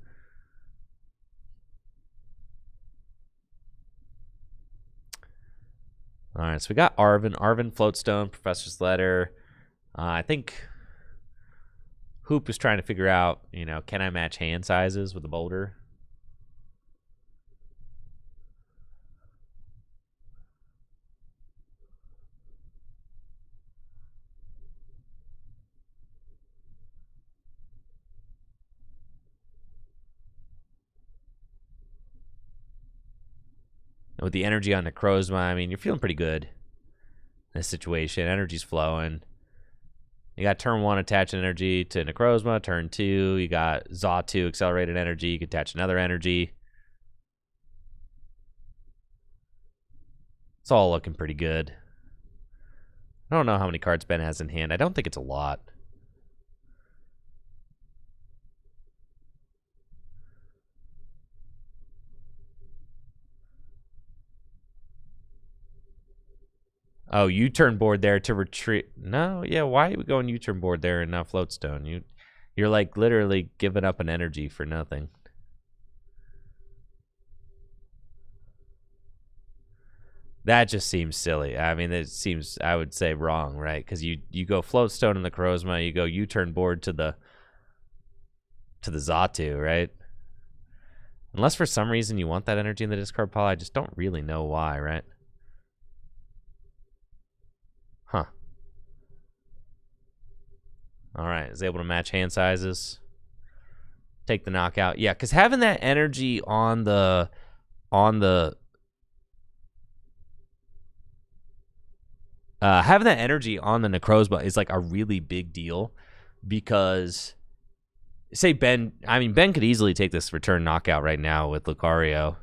All right, so we got Arvin, Floatstone, Professor's Letter. I think Hoop is trying to figure out, can I match hand sizes with the Boulder? And with the energy on Necrozma, I mean, you're feeling pretty good in this situation. Energy's flowing. You got turn 1 attach energy to Necrozma. Turn 2, you got Xatu accelerated energy. You can attach another energy. It's all looking pretty good. I don't know how many cards Ben has in hand. I don't think it's a lot. Oh, U-turn board there to retreat. No, yeah, why are we going U-turn board there and not Floatstone? You're like literally giving up an energy for nothing. That just seems silly. I mean, it seems, I would say, wrong, right? Because you go Floatstone in the Necrozma, you go U-turn board to the Xatu, right? Unless for some reason you want that energy in the discard pile, I just don't really know why, right? Huh. All right, is able to match hand sizes. Take the knockout. Yeah, because having that energy on the having that energy on the Necrozma is like a really big deal, because say Ben could easily take this return knockout right now with Lucario.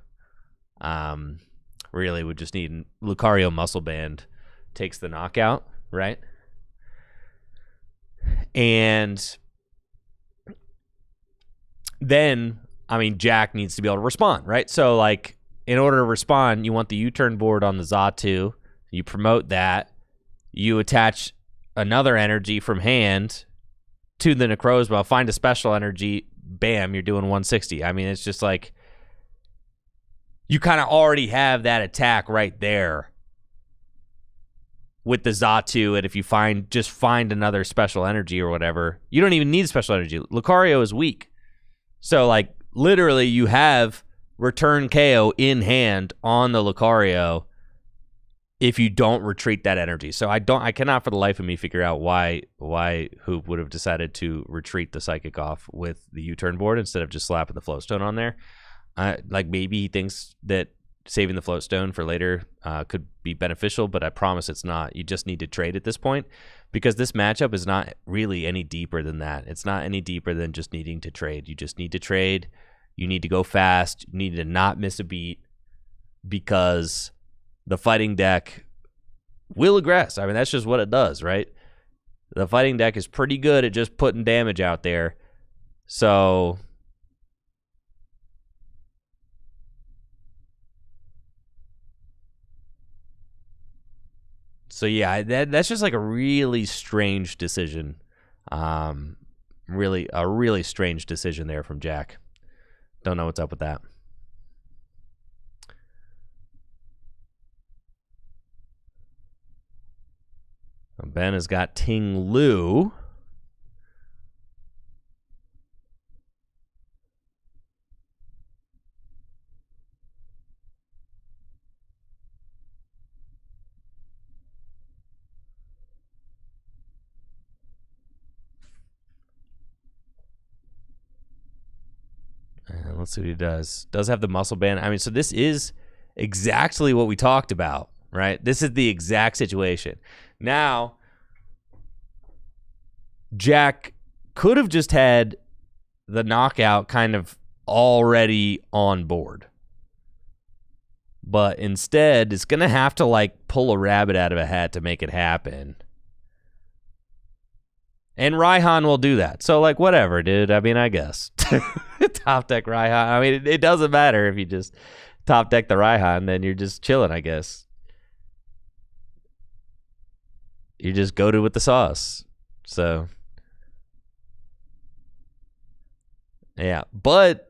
Really would just need Lucario Muscle Band takes the knockout, right? And then, I mean, Jack needs to be able to respond, right? So, like, in order to respond, you want the U-turn board on the Xatu. You promote that. You attach another energy from hand to the Necrozma. Find a special energy. Bam, you're doing 160. I mean, it's just like you kind of already have that attack right there with the Xatu, and if you find another special energy or whatever, you don't even need special energy. Lucario is weak. So, like, literally you have return KO in hand on the Lucario if you don't retreat that energy. So I cannot for the life of me figure out why Hoop would have decided to retreat the Psychic off with the U-turn board instead of just slapping the Floatstone on there. Like, maybe he thinks that saving the Floatstone for later could be beneficial, but I promise it's not. You just need to trade at this point, because this matchup is not really any deeper than that. It's not any deeper than just needing to trade. You just need to trade. You need to go fast. You need to not miss a beat, because the fighting deck will aggress. I mean, that's just what it does, right? The fighting deck is pretty good at just putting damage out there. So yeah, that's just like a really strange decision. Really strange decision there from Jack. Don't know what's up with that. Ben has got Ting Lu. And let's see what he does. Does have the muscle band. I mean, so this is exactly what we talked about, right? This is the exact situation. Now, Jack could have just had the knockout kind of already on board. But instead, it's going to have to, like, pull a rabbit out of a hat to make it happen. And Raihan will do that. So, like, whatever, dude. I mean, I guess. Top deck Raihan. I mean, it doesn't matter if you just top deck the Raihan, then you're just chilling, I guess. You just goaded with the sauce. So, yeah. But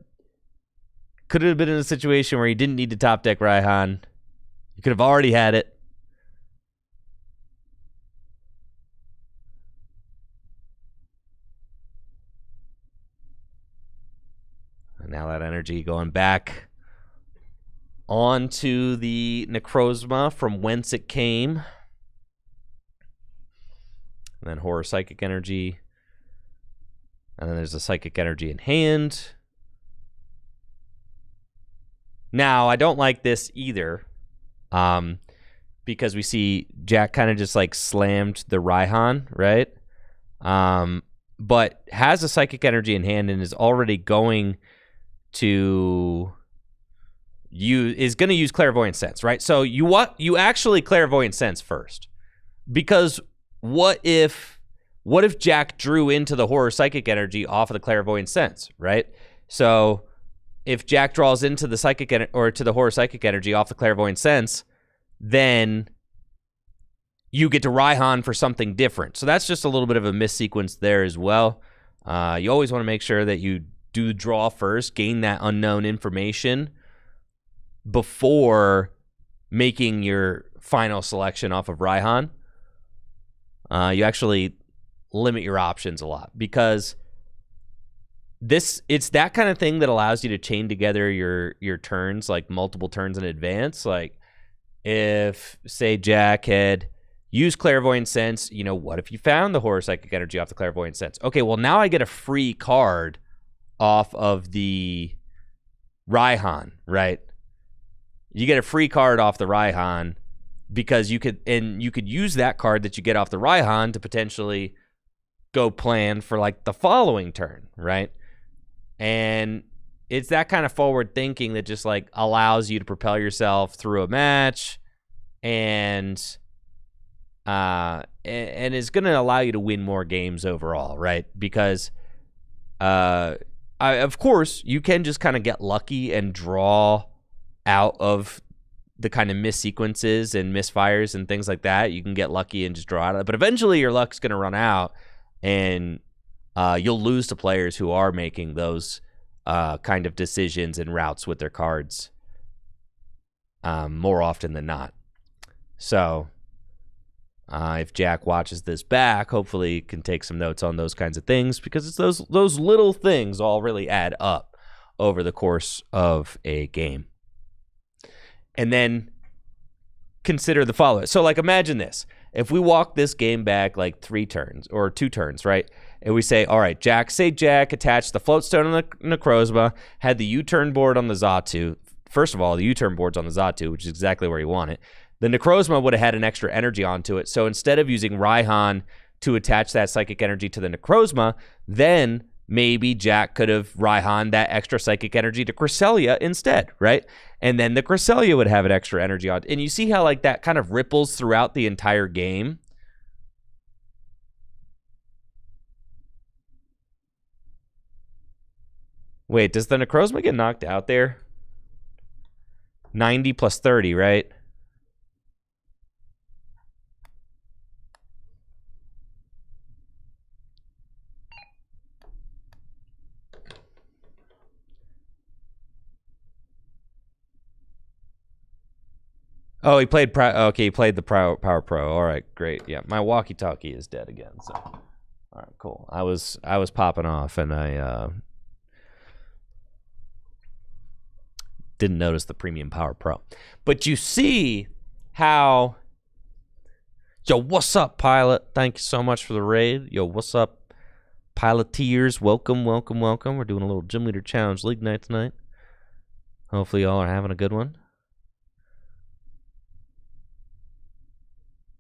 could have been in a situation where he didn't need to top deck Raihan. You could have already had it. And now that energy going back onto the Necrozma from whence it came. And then Horror Psychic Energy. And then there's a Psychic Energy in hand. Now, I don't like this either, Because we see Jack kind of just like slammed the Raihan, right? But has a psychic energy in hand and is already going to use clairvoyant sense, right? So you actually clairvoyant sense first, because what if Jack drew into the horror psychic energy off of the clairvoyant sense, right? So if Jack draws into the psychic or to the horror psychic energy off the clairvoyant sense, then you get to Raihan for something different. So that's just a little bit of a missequence there as well. You always want to make sure that you do draw first, gain that unknown information before making your final selection off of Raihan. You actually limit your options a lot, because it's that kind of thing that allows you to chain together your turns, like multiple turns in advance. Like if, say, Jack had used clairvoyant sense, what if you found the horror psychic energy off the clairvoyant sense? Okay, well, now I get a free card off of the Raihan, right? You get a free card off the Raihan because you could use that card that you get off the Raihan to potentially go plan for like the following turn, right? And it's that kind of forward thinking that just like allows you to propel yourself through a match, and is going to allow you to win more games overall, right? Because of course you can just kind of get lucky and draw out of the kind of missequences and misfires and things like that. You can get lucky and just draw out of it, but eventually your luck's going to run out, and you'll lose to players who are making those kind of decisions and routes with their cards more often than not. So if Jack watches this back, hopefully he can take some notes on those kinds of things, because it's those little things all really add up over the course of a game. And then consider the following. So like imagine this. If we walk this game back like 3 turns or 2 turns, right? And we say, all right, Jack attached the floatstone on the Necrozma, had the U-turn board on the Xatu. First of all, the U-turn board's on the Xatu, which is exactly where you want it. The Necrozma would have had an extra energy onto it. So instead of using Raihan to attach that psychic energy to the Necrozma, then maybe Jack could have Raihan that extra psychic energy to Cresselia instead, right? And then the Cresselia would have an extra energy on. And you see how like that kind of ripples throughout the entire game? Wait, does the Necrozma get knocked out there? 90 plus 30, right? Oh, he played he played the Power Pro. All right, great. Yeah, my walkie-talkie is dead again. So, all right, cool. I was popping off, and I didn't notice the Premium Power Pro. But you see how, yo, what's up, Pilot? Thank you so much for the raid. Yo, what's up, Piloteers? Welcome, welcome, welcome. We're doing a little Gym Leader Challenge League night tonight. Hopefully y'all are having a good one.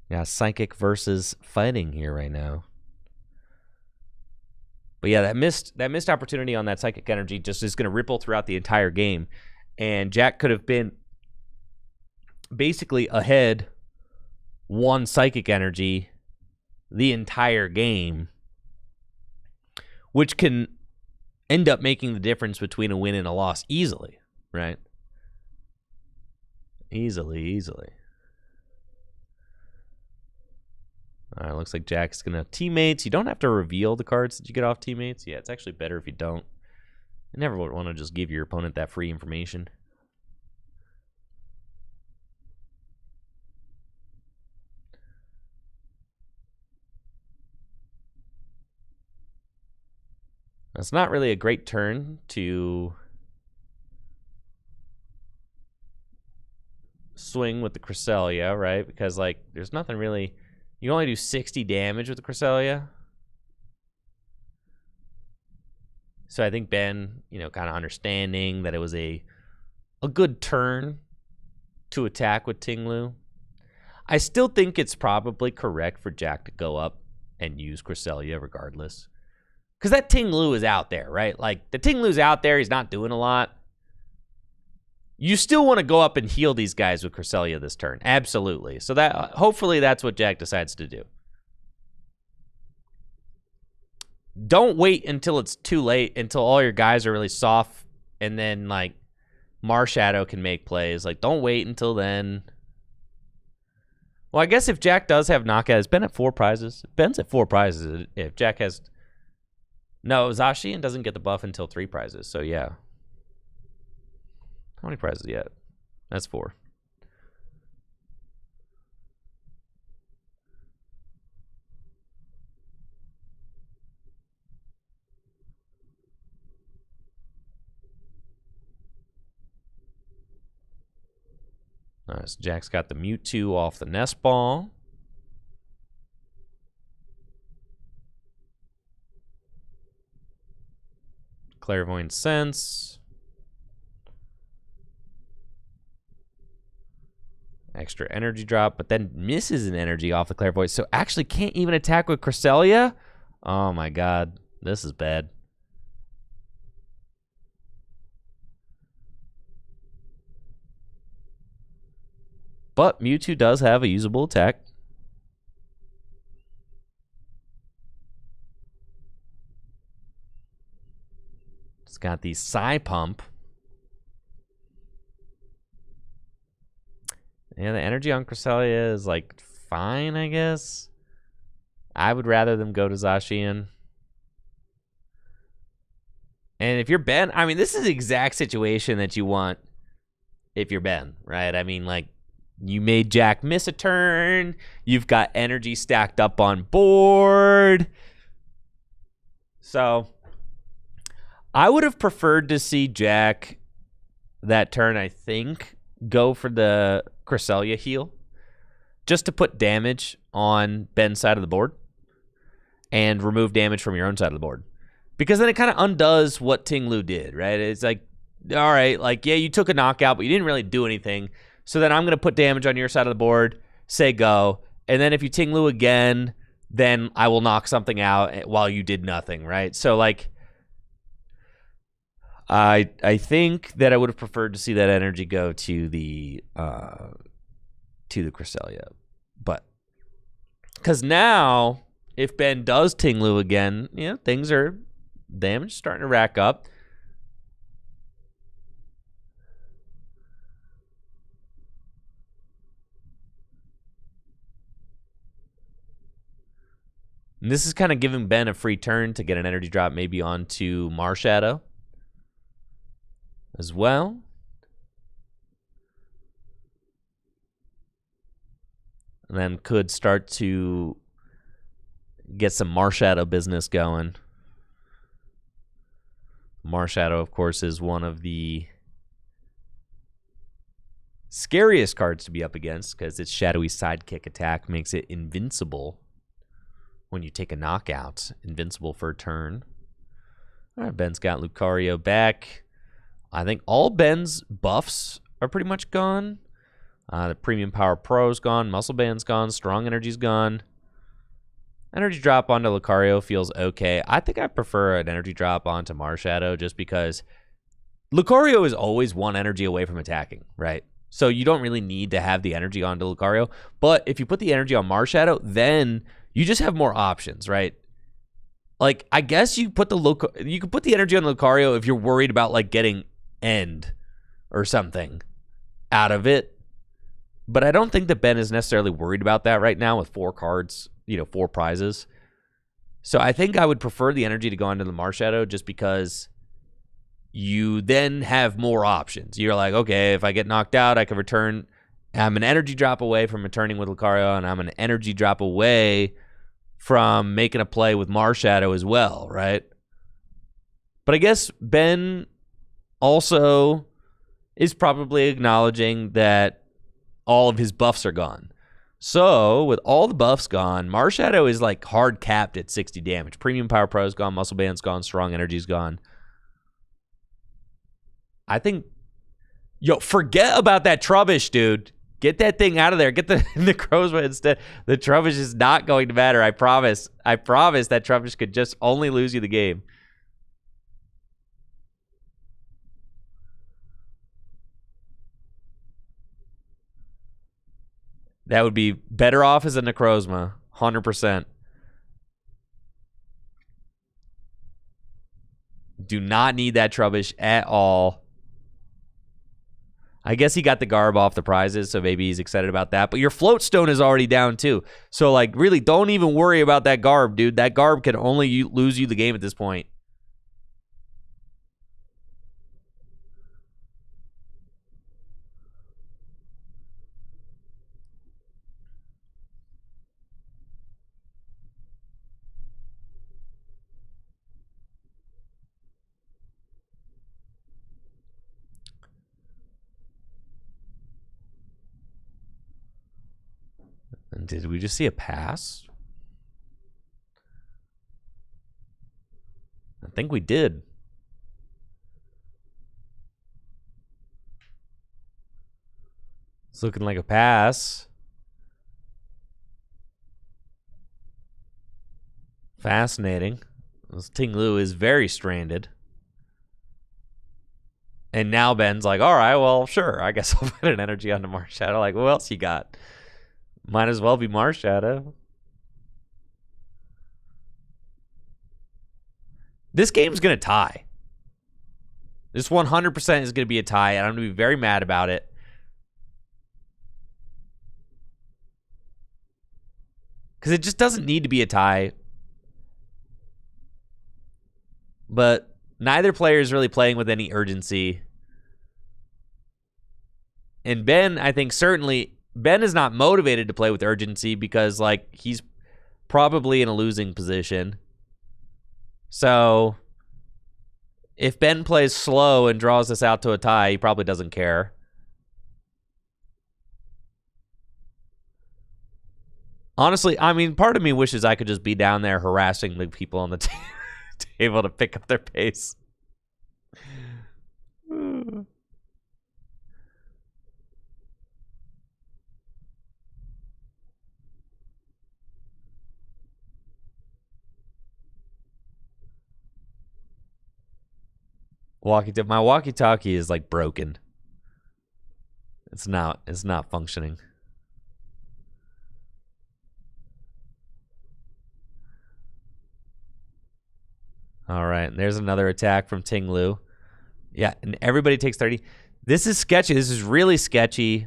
Yeah, psychic versus fighting here right now. But yeah, that missed opportunity on that psychic energy just is going to ripple throughout the entire game. And Jack could have been basically ahead 1 psychic energy the entire game, which can end up making the difference between a win and a loss easily, right? Easily. All right, looks like Jack's going to have teammates. You don't have to reveal the cards that you get off teammates. Yeah, it's actually better if you don't. You never would want to just give your opponent that free information. It's not really a great turn to swing with the Cresselia, right? Because, like, there's nothing really... You only do 60 damage with the Cresselia. So I think Ben, kind of understanding that it was a good turn to attack with Ting Lu. I still think it's probably correct for Jack to go up and use Cresselia regardless. Because that Ting Lu is out there, right? Like, the Ting Lu's out there. He's not doing a lot. You still want to go up and heal these guys with Cresselia this turn. Absolutely. So that hopefully that's what Jack decides to do. Don't wait until it's too late, until all your guys are really soft, and then, like, Marshadow can make plays. Like, don't wait until then. Well, I guess if Jack does have knockout, is Ben at 4 prizes? Ben's at 4 prizes. If Jack has... No, Zacian doesn't get the buff until 3 prizes, so yeah. How many prizes yet? That's 4. All right, so Jack's got the Mewtwo off the Nest Ball. Clairvoyant Sense. Extra energy drop, but then misses an energy off the Clairvoyant, so actually can't even attack with Cresselia? Oh my god, this is bad. But Mewtwo does have a usable attack. It's got the Psy Pump. Yeah, the energy on Cresselia is, like, fine, I guess. I would rather them go to Zacian. And if you're Ben, I mean, this is the exact situation that you want if you're Ben, right? I mean, like, you made Jack miss a turn. You've got energy stacked up on board. So, I would have preferred to see Jack that turn, I think, go for the Cresselia heal, just to put damage on Ben's side of the board and remove damage from your own side of the board. Because then it kind of undoes what Ting Lu did, right? It's like, all right, like, yeah, you took a knockout, but you didn't really do anything. So then I'm going to put damage on your side of the board, say go, and then if you Ting Lu again, then I will knock something out while you did nothing, right? So, like, I think that I would have preferred to see that energy go to the Cresselia. But because now, if Ben does Ting Lu again, you know, things are damage starting to rack up. And this is kind of giving Ben a free turn to get an energy drop maybe onto Marshadow as well. And then could start to get some Marshadow business going. Marshadow, of course, is one of the scariest cards to be up against because its shadowy sidekick attack makes it invincible when you take a knockout. Invincible for a turn. All right, Ben's got Lucario back. I think all Ben's buffs are pretty much gone. The Premium Power Pro's gone. Muscle Band's gone. Strong Energy's gone. Energy drop onto Lucario feels okay. I think I prefer an energy drop onto Marshadow just because Lucario is always 1 energy away from attacking, right? So you don't really need to have the energy onto Lucario. But if you put the energy on Marshadow, then you just have more options, right? Like, I guess you put you could put the energy on Lucario if you're worried about, like, getting End or something out of it. But I don't think that Ben is necessarily worried about that right now with 4 cards, 4 prizes. So I think I would prefer the energy to go into the Marshadow just because you then have more options. You're like, okay, if I get knocked out, I can return. I'm an energy drop away from returning with Lucario, and I'm an energy drop away from making a play with Marshadow as well, right? But I guess Ben also is probably acknowledging that all of his buffs are gone. So, with all the buffs gone, Marshadow is like hard capped at 60 damage. Premium Power Pro's gone, Muscle Band's gone, Strong Energy's gone. I think Yo, forget about that Trubbish, dude. Get that thing out of there. Get the Necrozma instead. The Trubbish is not going to matter. I promise. I promise that Trubbish could just only lose you the game. That would be better off as a Necrozma. 100%. Do not need that Trubbish at all. I guess he got the Garb off the prizes, so maybe he's excited about that. But your Float Stone is already down, too. So, like, really, don't even worry about that Garb, dude. That Garb can only lose you the game at this point. And did we just see a pass? I think we did. It's looking like a pass. Fascinating. This Ting Lu is very stranded. And now Ben's like, all right, well, sure. I guess I'll put an energy onto Marshadow. Like, what else you got? Might as well be Marshadow. This game's going to tie. This 100% is going to be a tie, and I'm going to be very mad about it. Because it just doesn't need to be a tie. But neither player is really playing with any urgency. And Ben, I think certainly... Ben is not motivated to play with urgency because, like, he's probably in a losing position. So, if Ben plays slow and draws us out to a tie, he probably doesn't care. Honestly, I mean, part of me wishes I could just be down there harassing the people on the table to pick up their pace. My walkie-talkie is like broken. It's not functioning. All right, there's another attack from Ting Lu. Yeah, and everybody takes 30. This is sketchy. This is really sketchy.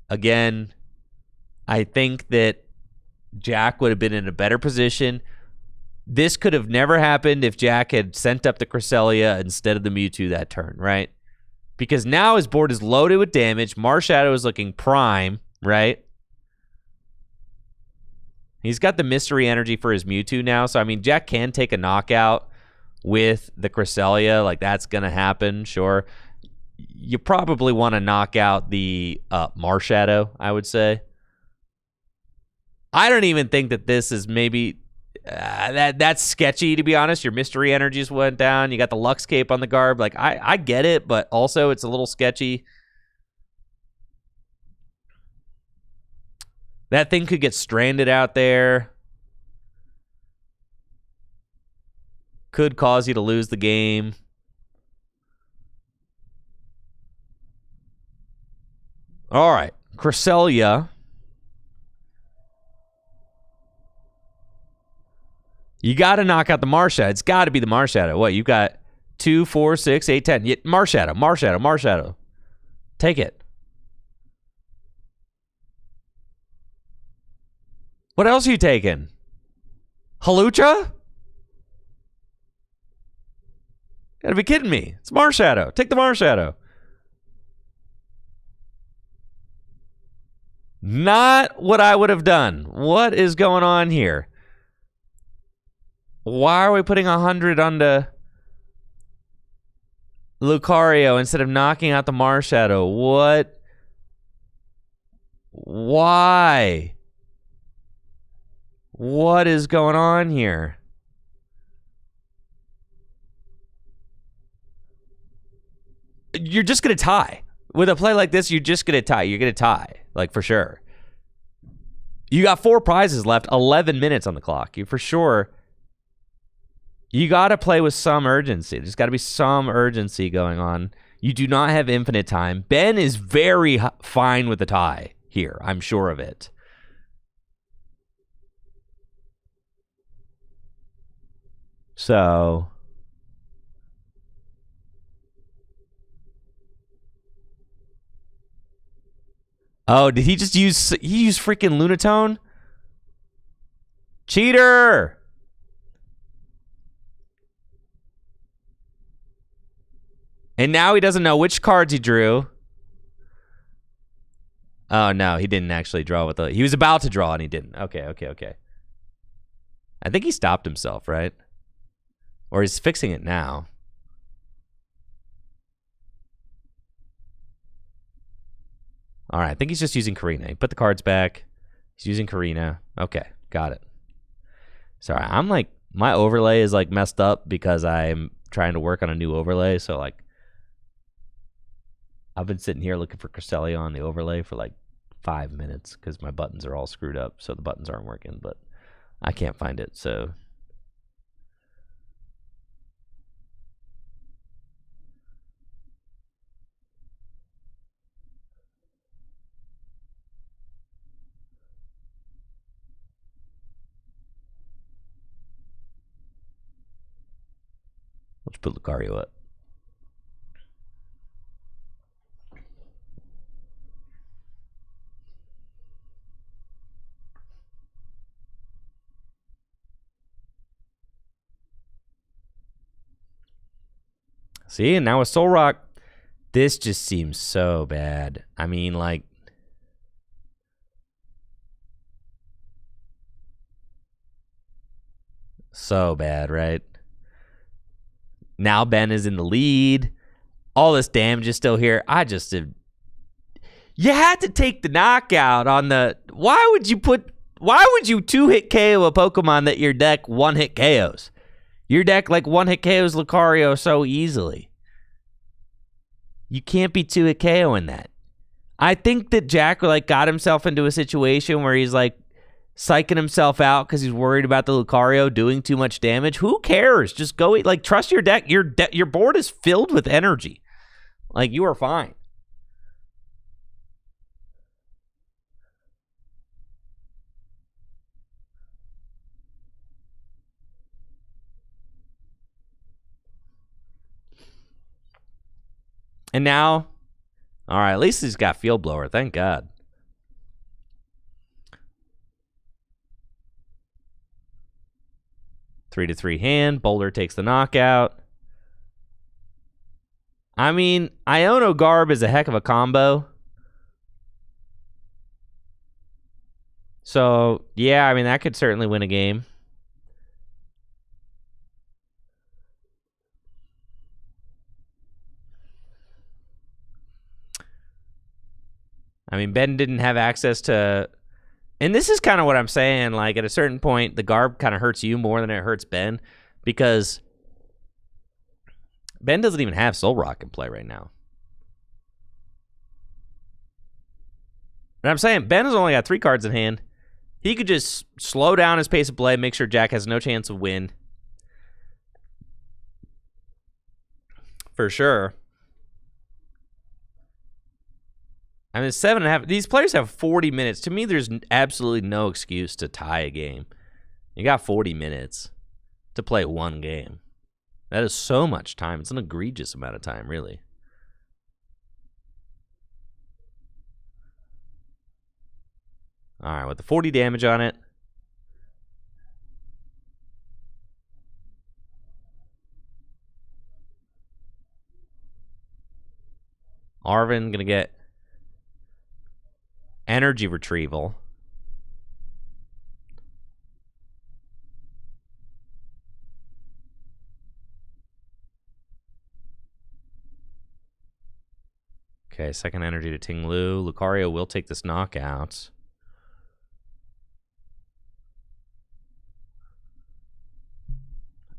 Again, I think that Jack would have been in a better position. This could have never happened if Jack had sent up the Cresselia instead of the Mewtwo that turn, right? Because now his board is loaded with damage. Marshadow is looking prime, right? He's got the mystery energy for his Mewtwo now. So, I mean, Jack can take a knockout with the Cresselia. Like, that's going to happen, sure. You probably want to knock out the Marshadow, I would say. I don't even think that this is maybe... that's sketchy, to be honest. Your mystery energies went down. You got the Lux Cape on the Garb. Like, I get it, but also it's a little sketchy. That thing could get stranded out there. Could cause you to lose the game. All right. Cresselia. You got to knock out the Marshadow. It's got to be the Marshadow. What, you got 2, 4, 6, 8, 10. Marshadow. Take it. What else are you taking? Halucha? Gotta be kidding me. It's Marshadow. Take the Marshadow. Not what I would have done. What is going on here? Why are we putting 100 onto Lucario instead of knocking out the Marshadow? What? Why? What is going on here? You're just going to tie. With a play like this, you're just going to tie. You're going to tie, like for sure. You got 4 prizes left, 11 minutes on the clock. You for sure. You got to play with some urgency. There's got to be some urgency going on. You do not have infinite time. Ben is very fine with the tie here. I'm sure of it. So... Oh, did he just use... He used freaking Lunatone? Cheater! And now he doesn't know which cards he drew. Oh, no, he didn't actually draw with the... He was about to draw and he didn't. Okay. I think he stopped himself, right? Or he's fixing it now. All right, I think he's just using Karina. He put the cards back. He's using Karina. Okay, got it. Sorry, I'm like, my overlay is like messed up because I'm trying to work on a new overlay. So like, I've been sitting here looking for Cresselia on the overlay for like 5 minutes because my buttons are all screwed up. So the buttons aren't working, but I can't find it. So let's put Lucario up. See, and now with Soul Rock, this just seems so bad. I mean, like, so bad, right? Now Ben is in the lead. All this damage is still here. I just did. You had to take the knockout on the. Why would you 2-hit KO a Pokemon that your deck 1-hit KOs? Your deck like 1-hit KOs Lucario so easily. You can't be 2-hit KOing that. I think that Jack like got himself into a situation where he's like psyching himself out because he's worried about the Lucario doing too much damage. Who cares? Just go like trust your deck. Your board is filled with energy. Like you are fine. And now, all right, at least he's got Field Blower. Thank God. Three to 3 hand. Boulder takes the knockout. I mean, Iono Garb is a heck of a combo. So, yeah, I mean, that could certainly win a game. I mean, Ben didn't have access to... And this is kind of what I'm saying. Like, at a certain point, the Garb kind of hurts you more than it hurts Ben. Because Ben doesn't even have Soul Rock in play right now. And I'm saying, Ben has only got 3 cards in hand. He could just slow down his pace of play, make sure Jack has no chance of win. For sure. I mean, 7.5. These players have 40 minutes. To me, there's absolutely no excuse to tie a game. You got 40 minutes to play one game. That is so much time. It's an egregious amount of time, really. All right, with the 40 damage on it. Arvin going to get energy retrieval. Okay, second energy to Ting Lu. Lucario will take this knockout.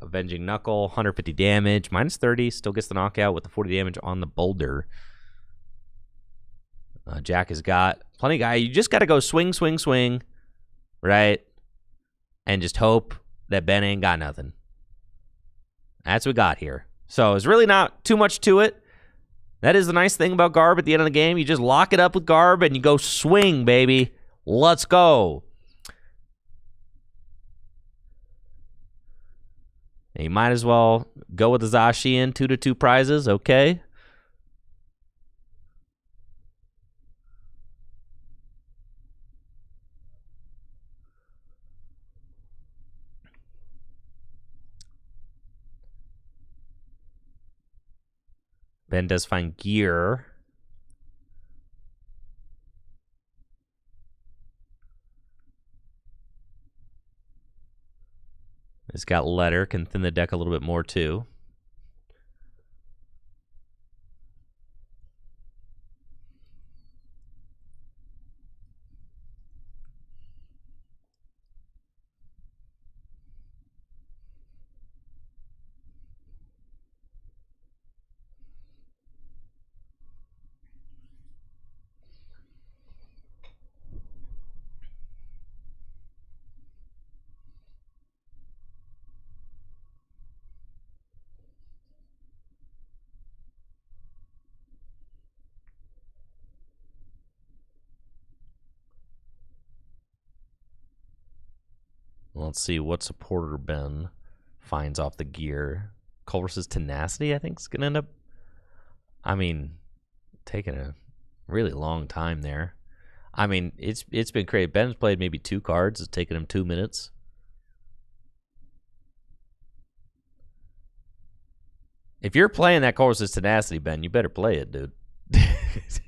A Avenging Knuckle, 150 damage, minus 30, still gets the knockout with the 40 damage on the boulder. Jack has got plenty of guy. You just got to go swing, swing, swing, right? And just hope that Ben ain't got nothing. That's what we got here. So it's really not too much to it. That is the nice thing about Garb at the end of the game. You just lock it up with Garb and you go swing, baby. Let's go. And you might as well go with the Zacian, 2-2 prizes, okay? Ben does find gear. It's got letter, can thin the deck a little bit more too. Let's see what supporter Ben finds off the gear. Culver's Tenacity, I think, is going to end up, I mean, taking a really long time there. I mean, it's been great. Ben's played maybe 2 cards. It's taken him 2 minutes. If you're playing that Culver's Tenacity, Ben, you better play it, dude.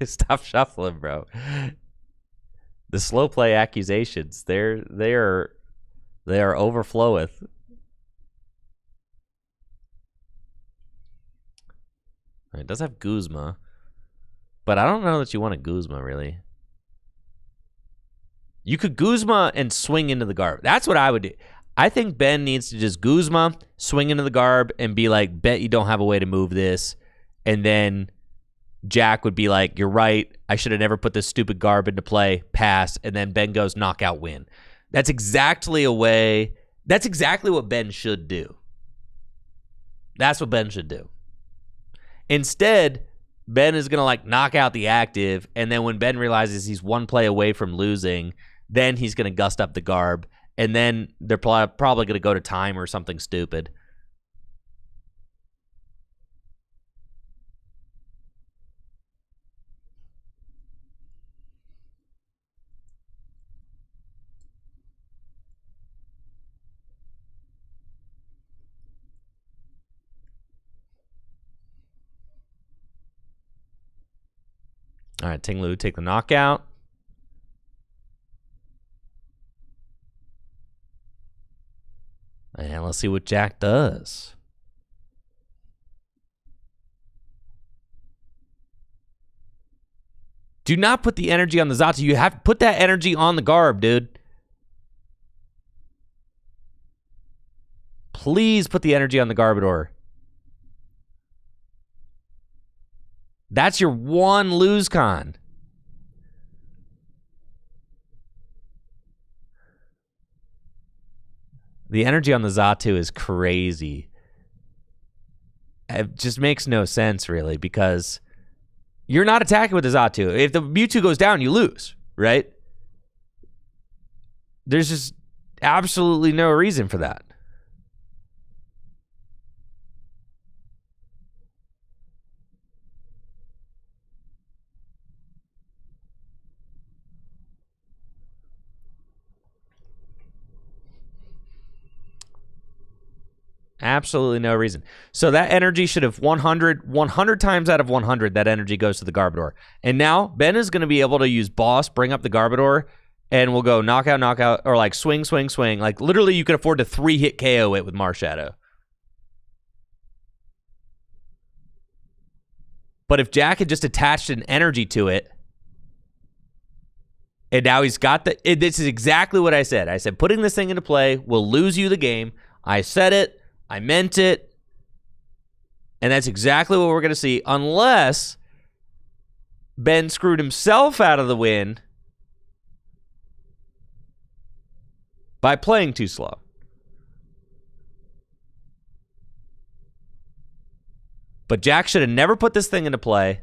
Stop shuffling, bro. The slow play accusations, they are overfloweth. It does have Guzma, but I don't know that you want a Guzma, really. You could Guzma and swing into the Garb. That's what I would do. I think Ben needs to just Guzma, swing into the Garb, and be like, bet you don't have a way to move this. And then Jack would be like, you're right. I should have never put this stupid Garb into play. Pass. And then Ben goes knockout win. That's exactly what Ben should do. That's what Ben should do. Instead, Ben is going to like knock out the active, and then when Ben realizes he's 1 play away from losing, then he's going to gust up the Garb, and then they're probably going to go to time or something stupid. All right, Ting Lu take the knockout. And let's see what Jack does. Do not put the energy on the Zatu. You have to put that energy on the Garb, dude. Please put the energy on the Garbodor. That's your one lose con. The energy on the Zatu is crazy. It just makes no sense, really, because you're not attacking with the Zatu. If the Mewtwo goes down, you lose, right? There's just absolutely no reason for that. Absolutely no reason. So that energy should have 100 times out of 100, that energy goes to the Garbodor. And now Ben is going to be able to use Boss, bring up the Garbodor, and we'll go knockout, knockout, or like swing, swing, swing. Like literally you could afford to 3-hit KO it with Marshadow. But if Jack had just attached an energy to it, and now he's got this is exactly what I said. I said, putting this thing into play will lose you the game. I said it. I meant it. And that's exactly what we're going to see, unless Ben screwed himself out of the win by playing too slow. But Jack should have never put this thing into play.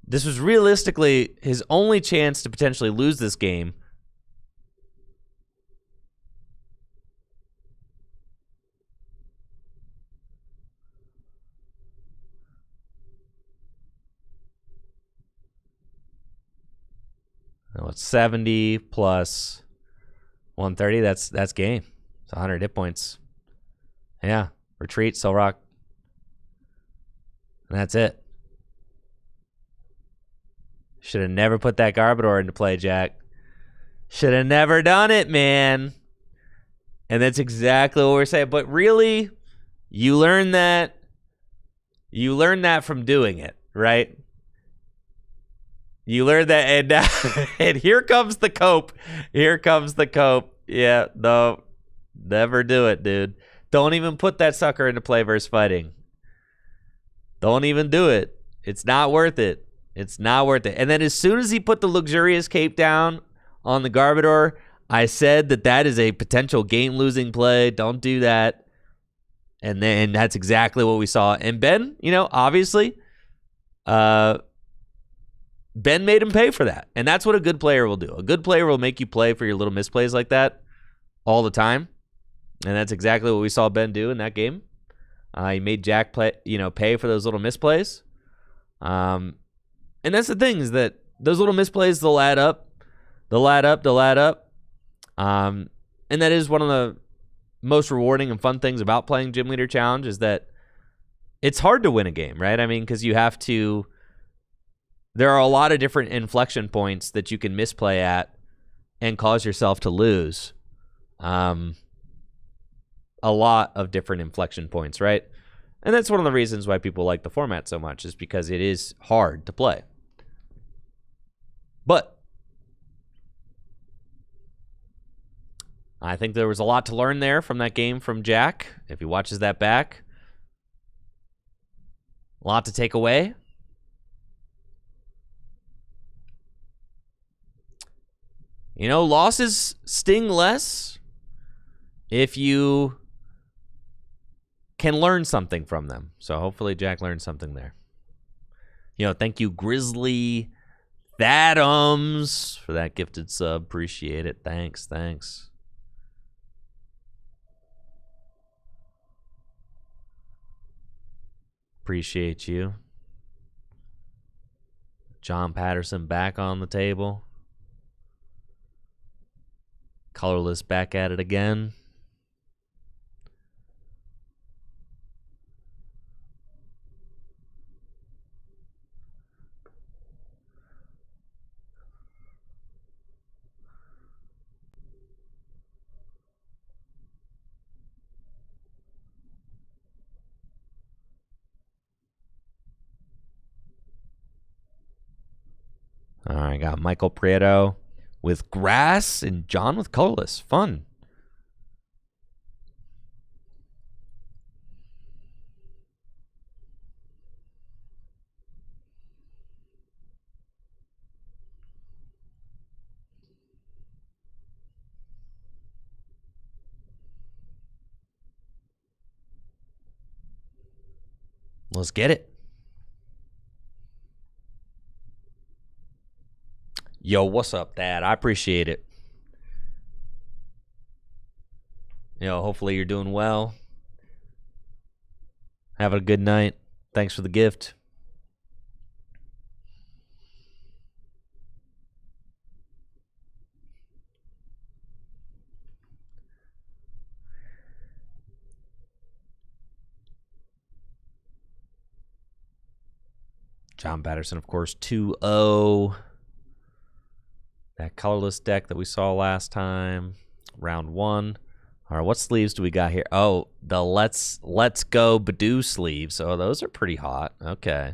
This was realistically his only chance to potentially lose this game. No, it's 70 plus 130. That's game. It's 100 hit points. Yeah. Retreat, Soul Rock. And that's it. Should have never put that Garbodor into play, Jack. Should have never done it, man. And that's exactly what we're saying. But really, you learn that. You learn that from doing it, right? You learn that, and, and here comes the cope. Here comes the cope. Yeah, no, never do it, dude. Don't even put that sucker into play versus fighting. Don't even do it. It's not worth it. It's not worth it. And then as soon as he put the luxurious cape down on the Garbodor, I said that is a potential game-losing play. Don't do that. And then that's exactly what we saw. And Ben, obviously, Ben made him pay for that. And that's what a good player will do. A good player will make you play for your little misplays like that all the time. And that's exactly what we saw Ben do in that game. He made Jack pay for those little misplays. And that's the thing, is that those little misplays, they'll add up. They'll add up. And that is one of the most rewarding and fun things about playing Gym Leader Challenge, is that it's hard to win a game, right? I mean, because there are a lot of different inflection points that you can misplay at and cause yourself to lose. A lot of different inflection points, right? And that's one of the reasons why people like the format so much, is because it is hard to play. But I think there was a lot to learn there from that game from Jack. If he watches that back, a lot to take away. Losses sting less if you can learn something from them. So hopefully Jack learned something there. Thank you, Grizzly Thatums, for that gifted sub. Appreciate it. Thanks. Appreciate you. John Patterson back on the table. Colorless back at it again. All right, got Michael Prieto with grass and John with colorless. Fun. Let's get it. Yo, what's up, Dad? I appreciate it. Hopefully you're doing well. Have a good night. Thanks for the gift. John Patterson, of course, 2-0. That colorless deck that we saw last time, round 1. All right, what sleeves do we got here? Oh, the Let's Go Badoo sleeves. Oh, those are pretty hot. Okay.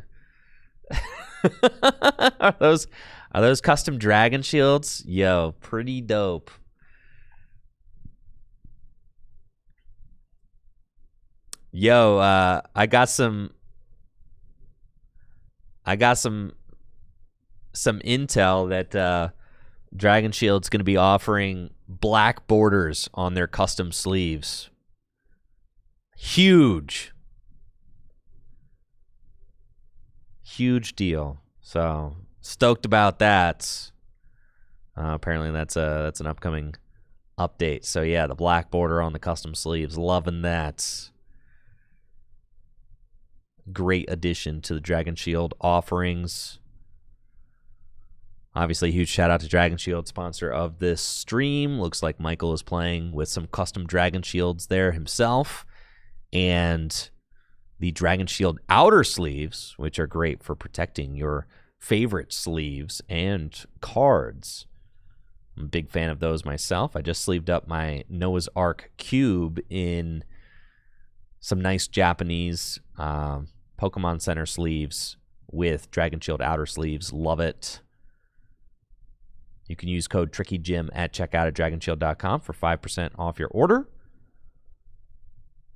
Are those custom dragon shields? Yo, pretty dope. Yo, I got some intel that Dragon Shield's going to be offering black borders on their custom sleeves. Huge deal. So stoked about that. Apparently that's an upcoming update. So yeah, the black border on the custom sleeves, loving that. Great addition to the Dragon Shield offerings. Obviously, huge shout out to Dragon Shield, sponsor of this stream. Looks like Michael is playing with some custom Dragon Shields there himself. And the Dragon Shield outer sleeves, which are great for protecting your favorite sleeves and cards. I'm a big fan of those myself. I just sleeved up my Noah's Ark cube in some nice Japanese Pokemon Center sleeves with Dragon Shield outer sleeves. Love it. You can use code TrickyJim at checkout at dragonshield.com for 5% off your order.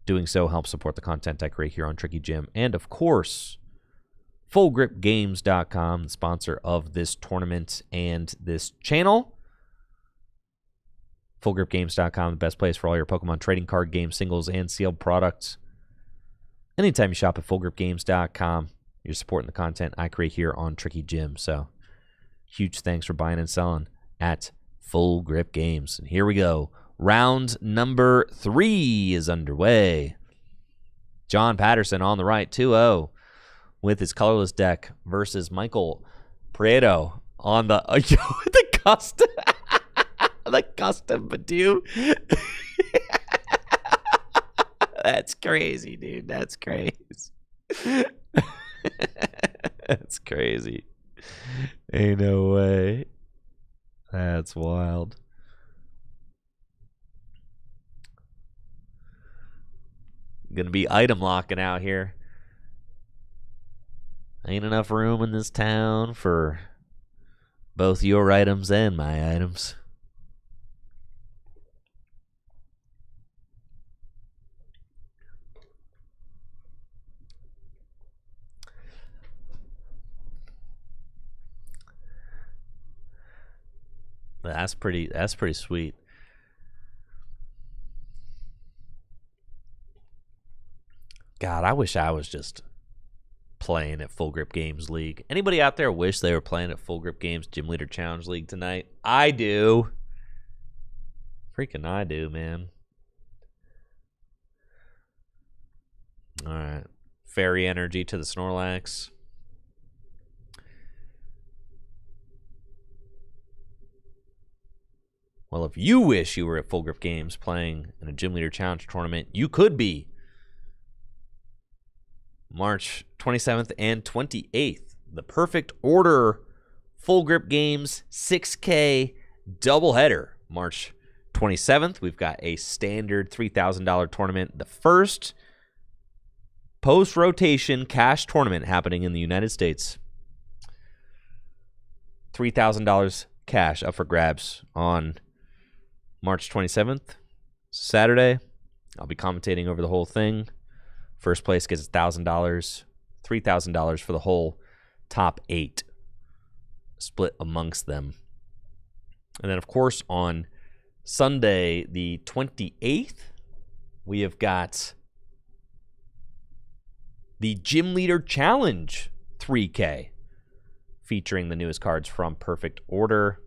Doing so helps support the content I create here on Tricky Jim. And, of course, FullGripGames.com, the sponsor of this tournament and this channel. FullGripGames.com, the best place for all your Pokemon trading card games, singles, and sealed products. Anytime you shop at FullGripGames.com, you're supporting the content I create here on Tricky Jim. So, huge thanks for buying and selling at Full Grip Games. And here we go. Round number 3 is underway. John Patterson on the right, 2-0, with his colorless deck versus Michael Prieto on the the custom the custom Badoo. That's crazy, dude. That's crazy. That's crazy. Ain't no way. That's wild. Gonna be item locking out here. Ain't enough room in this town for both your items and my items. That's pretty sweet. God, I wish I was just playing at Full Grip Games League. Anybody out there wish they were playing at Full Grip Games Gym Leader Challenge League tonight? I do. Freaking I do, man. All right. Fairy energy to the Snorlax. Well, if you wish you were at Full Grip Games playing in a Gym Leader Challenge tournament, you could be. March 27th and 28th. The Perfect Order Full Grip Games 6K doubleheader. March 27th, we've got a standard $3,000 tournament. The first post-rotation cash tournament happening in the United States. $3,000 cash up for grabs on March 27th, Saturday. I'll be commentating over the whole thing. First place gets $1,000, $3,000 for the whole top 8, split amongst them. And then, of course, on Sunday, the 28th, we have got the Gym Leader Challenge 3K, featuring the newest cards from Perfect Order.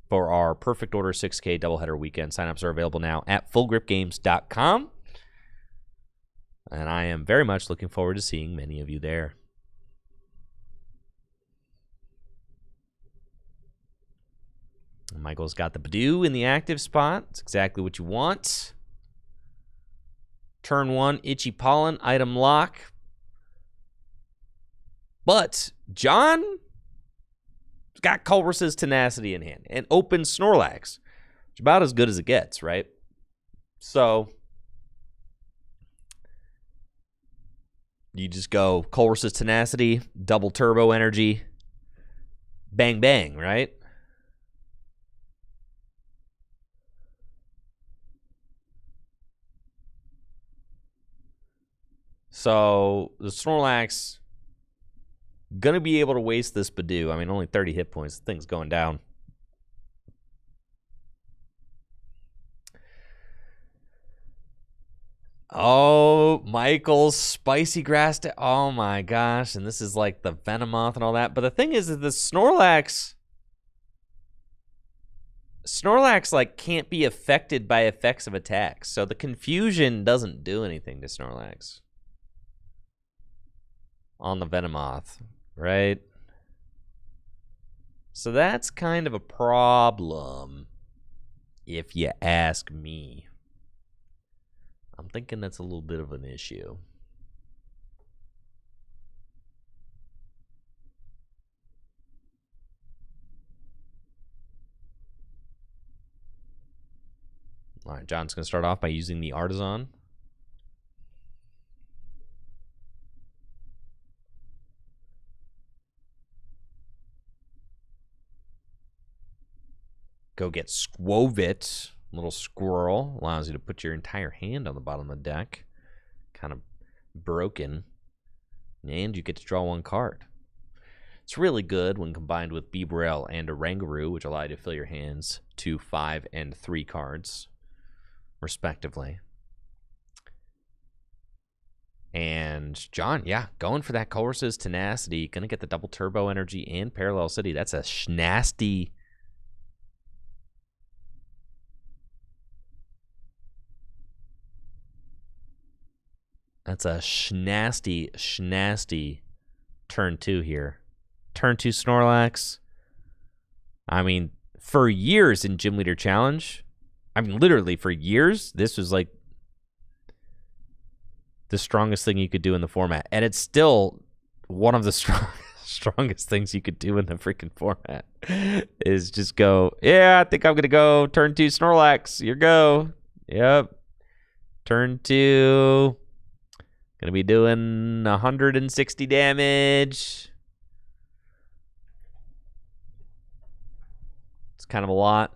For our Perfect Order 6K doubleheader weekend, signups are available now at fullgripgames.com. And I am very much looking forward to seeing many of you there. Michael's got the Badoo in the active spot. It's exactly what you want. Turn 1, Itchy Pollen, item lock. But John got Culver's Tenacity in hand and open Snorlax. Which is about as good as it gets, right? So You just go Colress's Tenacity, double turbo energy, bang, bang, right? So the Snorlax gonna be able to waste this Badoo. I mean, only 30 hit points. The thing's going down. Oh, Michael's spicy grass. Oh my gosh. And this is like the Venomoth and all that. But the thing is that the Snorlax like can't be affected by effects of attacks. So the confusion doesn't do anything to Snorlax on the Venomoth, right? So that's kind of a problem, if you ask me. I'm thinking that's a little bit of an issue. All right, John's going to start off by using the Artisan. Go get Squovit. Little squirrel. Allows you to put your entire hand on the bottom of the deck. Kind of broken. And you get to draw one card. It's really good when combined with Beebrel and a Rangaroo, which allow you to fill your hands to 5 and 3 cards, respectively. And John, yeah, going for that Colress's Tenacity. Gonna get the double turbo energy and Parallel City. That's a schnasty. That's a schnasty turn 2 here. Turn 2 Snorlax. I mean, for years in Gym Leader Challenge, I mean, literally for years, this was like the strongest thing you could do in the format. And it's still one of the strongest things you could do in the freaking format is just go, yeah, I think I'm going to go turn 2 Snorlax. Here go. Yep. Turn 2. Going to be doing 160 damage. It's kind of a lot.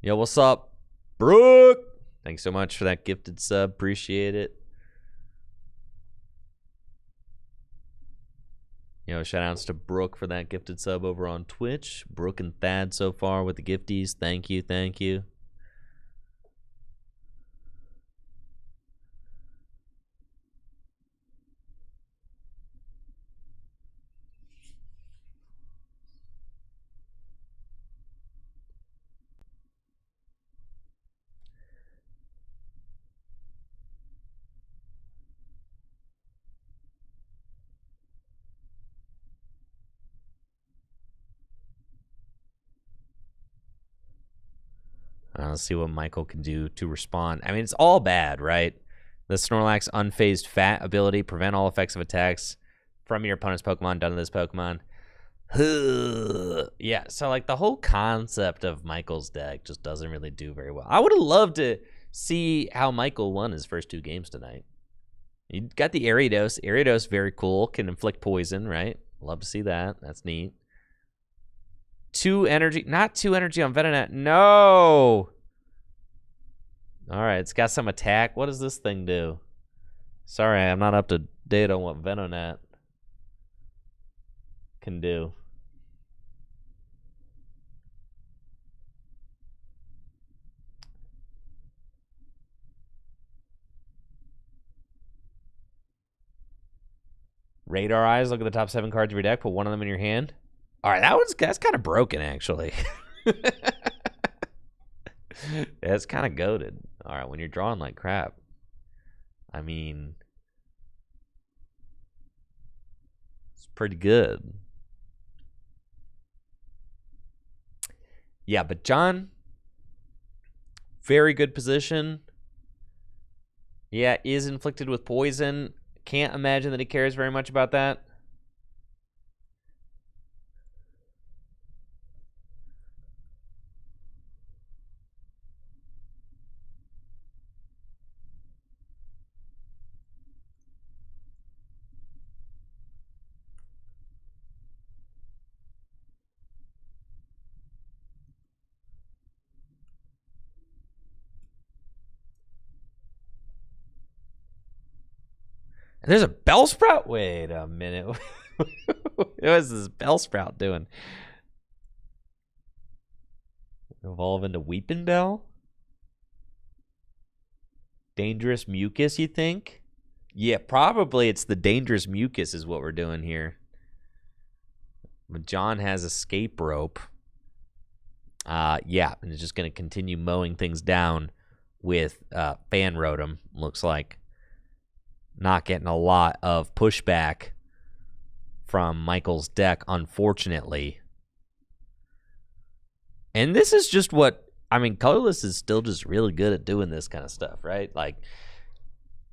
Yo, what's up, Brooke? Thanks so much for that gifted sub. Appreciate it. Yo, shout outs to Brooke for that gifted sub over on Twitch. Brooke and Thad so far with the gifties. Thank you, thank you. Let's see what Michael can do to respond. I mean, it's all bad, right? The Snorlax unfazed fat ability, prevent all effects of attacks from your opponent's Pokemon done to this Pokemon. Yeah, so like the whole concept of Michael's deck just doesn't really do very well. I would have loved to see how Michael won his first 2 games tonight. You got the Ariados. Ariados, very cool. Can inflict poison, right? Love to see that. That's neat. 2 energy. Not 2 energy on Venonat. No! Alright, it's got some attack. What does this thing do? Sorry, I'm not up to date on what Venonat can do. Radar Eyes, look at the top 7 cards of your deck, put one of them in your hand. Alright, that's kind of broken, actually. That's kind of goated. Alright, when you're drawing like crap. I mean, it's pretty good. Yeah, but John, very good position. Yeah, is inflicted with poison. Can't imagine that he cares very much about that. There's a Bellsprout? Wait a minute. What is this Bellsprout doing? Evolve into Weeping Bell? Dangerous Mucus, you think? Yeah, probably it's the Dangerous Mucus is what we're doing here. But John has Escape Rope. Yeah, and it's just going to continue mowing things down with Fan Rotom, looks like. Not getting a lot of pushback from Michael's deck, unfortunately. And this is just what, I mean, Colorless is still just really good at doing this kind of stuff, right? Like,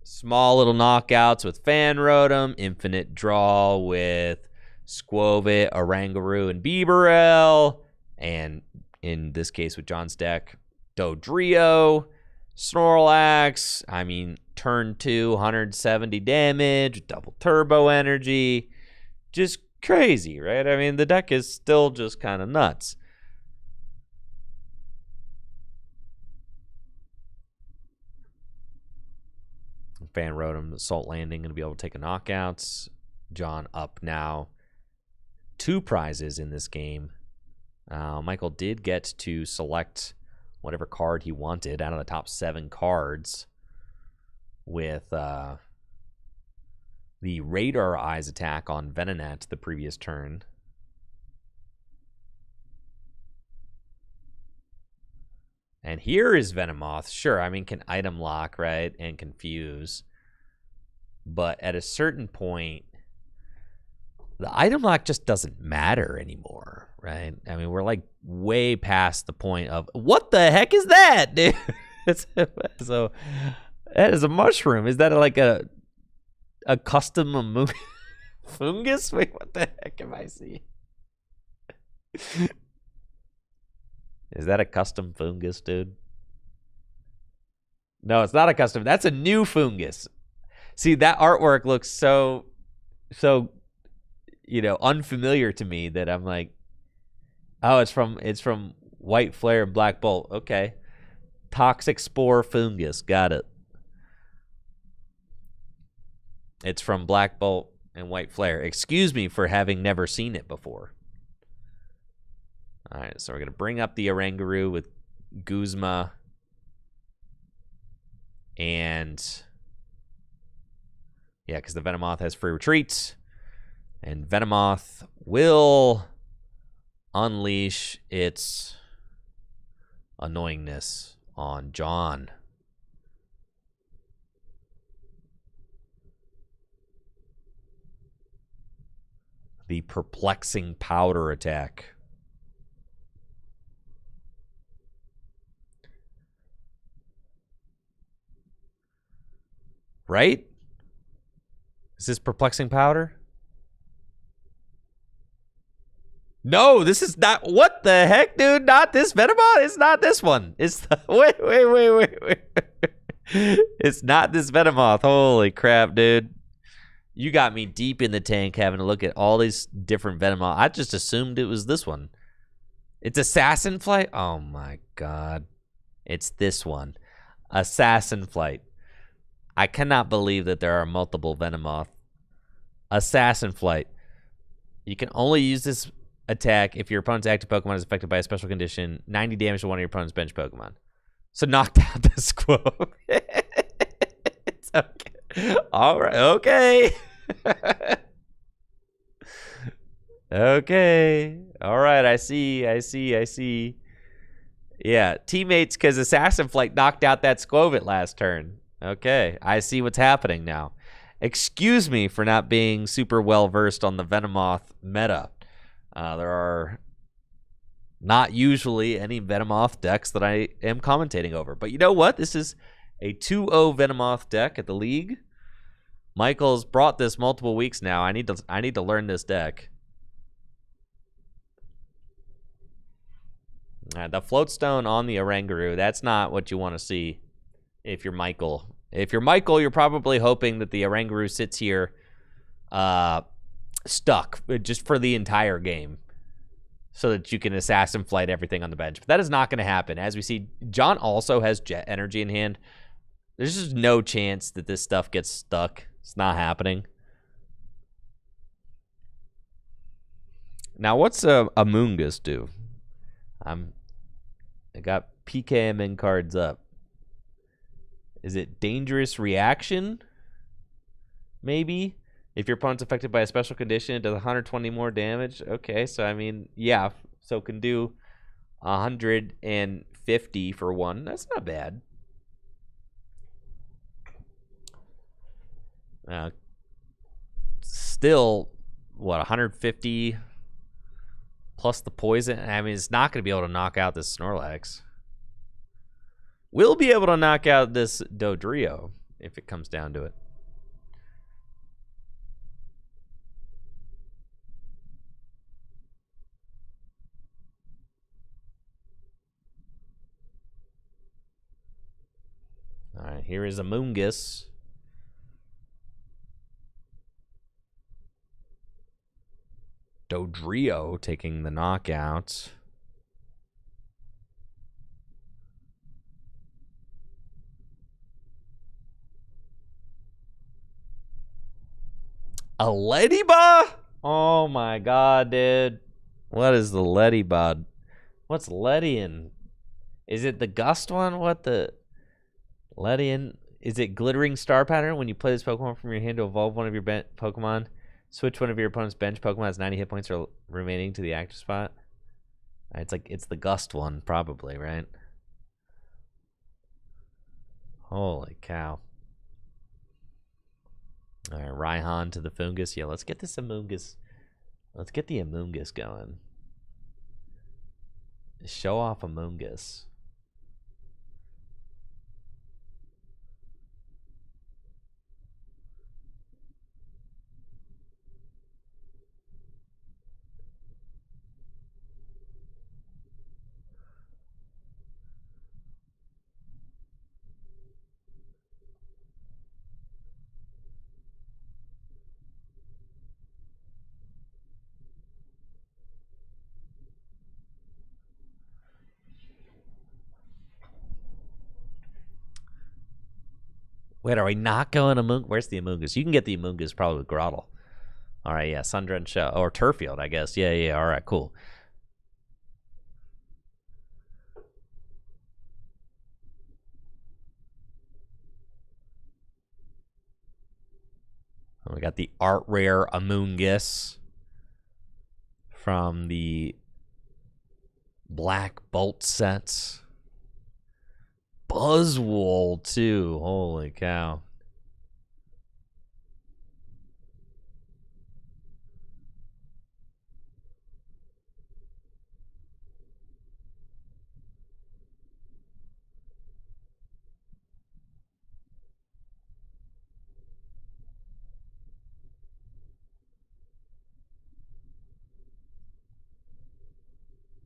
small little knockouts with Fan Rotom, infinite draw with Squovit, Oranguru, and Bibarel, and in this case with John's deck, Dodrio, Snorlax. I mean, turn 2, 170 damage, double turbo energy. Just crazy, right? I mean, the deck is still just kind of nuts. Fan Rotom, Assault Landing, going to be able to take a knockouts. John up now. 2 prizes in this game. Michael did get to select whatever card he wanted out of the top 7 cards with the Radar Eyes attack on Venonat the previous turn. And here is Venomoth. Sure, I mean, can item lock, right, and confuse. But at a certain point, the item lock just doesn't matter anymore, right? I mean, we're like way past the point of, what the heck is that, dude? So that is a mushroom. Is that like a custom fungus? Wait, what the heck am I seeing? Is that a custom fungus, dude? No, it's not a custom. That's a new fungus. See, that artwork looks so you know, unfamiliar to me that I'm like, oh, it's from White Flare and Black Bolt. Okay. Toxic Spore Fungus. Got it. It's from Black Bolt and White Flare. Excuse me for having never seen it before. All right, so we're going to bring up the Oranguru with Guzma. And yeah, because the Venomoth has free retreats. And Venomoth will unleash its annoyingness on John. The Perplexing Powder attack. Right? Is this Perplexing Powder? No, this is not. What the heck, dude? Not this Venomoth? It's not this one. It's the, wait. It's not this Venomoth. Holy crap, dude. You got me deep in the tank having to look at all these different Venomoth. I just assumed it was this one. It's Assassin Flight? Oh my god. It's this one. Assassin Flight. I cannot believe that there are multiple Venomoth. Assassin Flight. You can only use this attack if your opponent's active Pokemon is affected by a special condition. 90 damage to one of your opponent's bench Pokemon. So knocked out the Squirrel. It's okay. All right. Okay. Okay. All right. I see. Yeah. Teammates, because Assassin Flight knocked out that Squovit last turn. Okay. I see what's happening now. Excuse me for not being super well versed on the Venomoth meta. There are not usually any Venomoth decks that I am commentating over. But you know what? This is a 2-0 Venomoth deck at the league. Michael's brought this multiple weeks now. I need to learn this deck. The Floatstone on the Oranguru, that's not what you want to see if you're Michael. If you're Michael, you're probably hoping that the Oranguru sits here stuck just for the entire game so that you can Assassin Flight everything on the bench. But that is not going to happen. As we see, John also has Jet Energy in hand. There's just no chance that this stuff gets stuck. It's not happening. Now, what's a Amoongus do? I got PKMN cards up. Is it dangerous reaction? Maybe? If your opponent's affected by a special condition, it does 120 more damage. Okay, so I mean, yeah. So can do 150 for one. That's not bad. Still, what, 150 plus the poison? I mean, it's not going to be able to knock out this Snorlax. We'll be able to knock out this Dodrio if it comes down to it. All right, here is Amoongus. Dodrio taking the knockout. A Ladybug? Oh my god, dude. What is the Ladybug? What's Ledian? Is it the Gust one? What the... Ledian? Is it Glittering Star Pattern? When you play this Pokemon from your hand to evolve one of your Pokemon, switch one of your opponent's bench Pokemon has 90 hit points remaining to the active spot. It's the Gust one, probably, right? Holy cow. All right, Raihan to the Fungus. Yeah, let's get this Amoongus. Let's get the Amoongus going. Show off Amoongus. Wait, are we not going Amoongus? Where's the Amoongus? You can get the Amoongus probably with Grottle. All right, yeah, Sundren Shell. Or Turfield, I guess. Yeah, all right, cool. We got the Art Rare Amoongus from the Black Bolt sets. Buzzwole, too. Holy cow.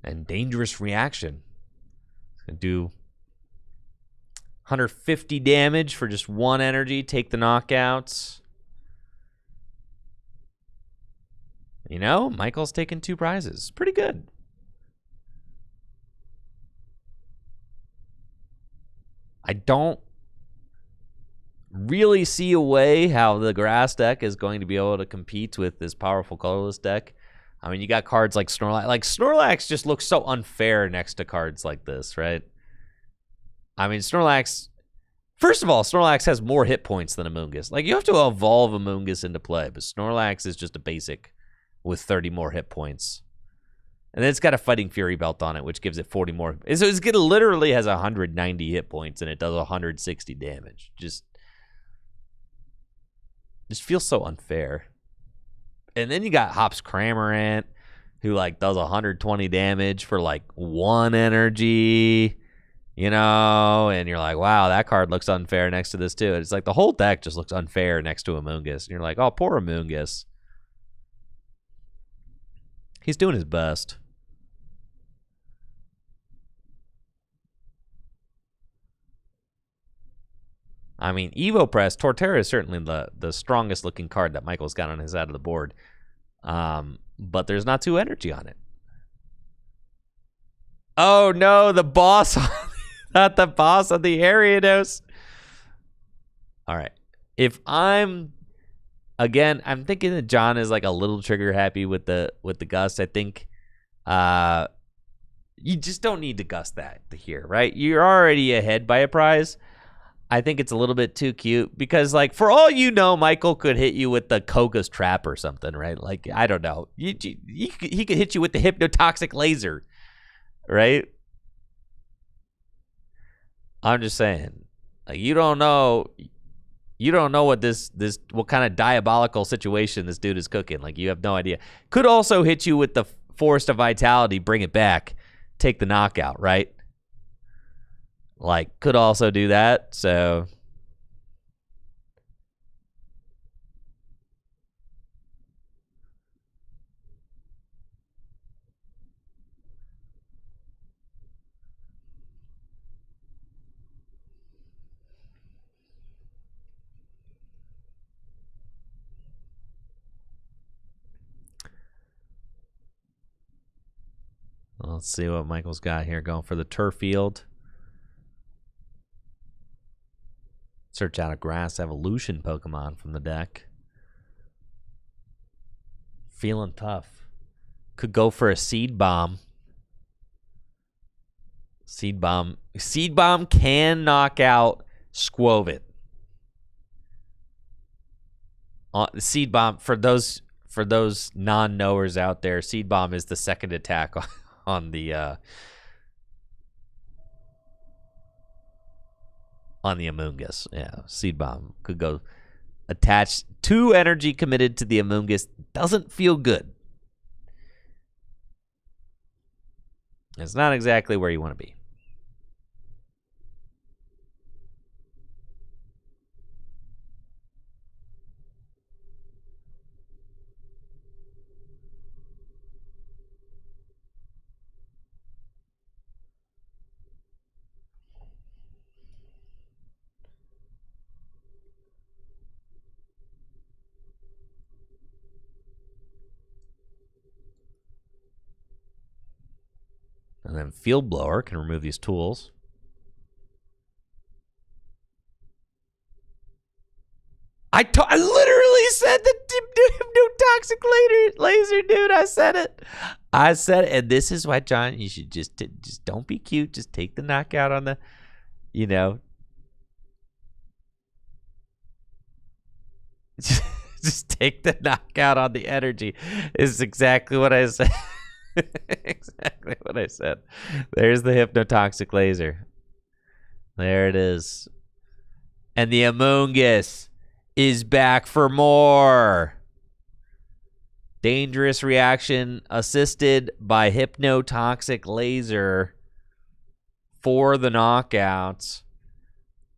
And Dangerous Reaction. It's going to do 150 damage for just one energy. Take the knockouts. You know, Michael's taken 2 prizes. Pretty good. I don't really see a way how the grass deck is going to be able to compete with this powerful colorless deck. I mean, you got cards like Snorlax. Like, Snorlax just looks so unfair next to cards like this, right? I mean, Snorlax... First of all, Snorlax has more hit points than Amoongus. Like, you have to evolve Amoongus into play, but Snorlax is just a basic with 30 more hit points. And then it's got a Fighting Fury belt on it, which gives it 40 more. So it literally has 190 hit points, and it does 160 damage. Just feels so unfair. And then you got Hops Cramorant, who, like, does 120 damage for, like, 1 energy, you know? And you're like, wow, that card looks unfair next to this, too. It's like the whole deck just looks unfair next to Amoongus. And you're like, oh, poor Amoongus. He's doing his best. I mean, EvoPress, Torterra is certainly the strongest looking card that Michael's got on his side of the board. But there's not 2 energy on it. Oh no, the boss, not the boss of the Ariados. All right. If I'm Again, I'm thinking that John is like a little trigger happy with the gust. I think you just don't need to gust that here, right? You're already ahead by a prize. I think it's a little bit too cute because, like, for all you know, Michael could hit you with the Koga's trap or something, right? Like, I don't know. He could hit you with the hypnotoxic laser, right? I'm just saying, like, you don't know what what kind of diabolical situation this dude is cooking. Like, you have no idea. Could also hit you with the Forest of Vitality, bring it back, take the knockout, right? Like, could also do that. So let's see what Michael's got here. Going for the turf field. Search out a grass evolution Pokemon from the deck. Feeling tough. Could go for a seed bomb. Seed bomb can knock out Squovit. Seed bomb, for those non-knowers out there, seed bomb is the second attack on the Amoonguss. Yeah, seed bomb could go attach 2 energy committed to the Amoonguss. Doesn't feel good. It's not exactly where you want to be. And then Field Blower can remove these tools. I literally said the hypnotoxic laser, dude. I said it. And this is why, John, you should just don't be cute. Just take the knockout on the, just take the knockout on the energy. Is exactly what I said. Exactly what I said. There's the hypnotoxic laser. There it is. And the Amoonguss is back for more. Dangerous reaction assisted by hypnotoxic laser for the knockouts.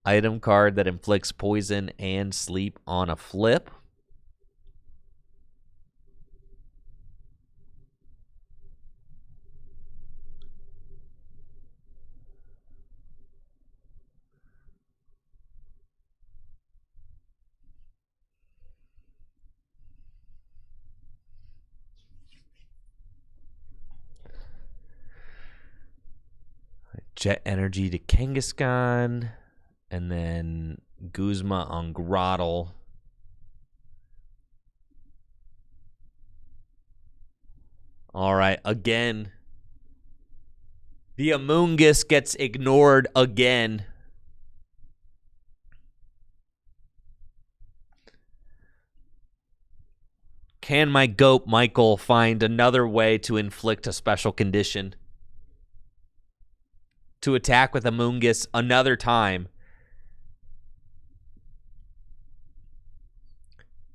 Item card that inflicts poison and sleep on a flip. Jet Energy to Kangaskhan. And then Guzma on Grottle. All right, again. The Amoonguss gets ignored again. Can my goat Michael find another way to inflict a special condition? To attack with Amoonguss another time.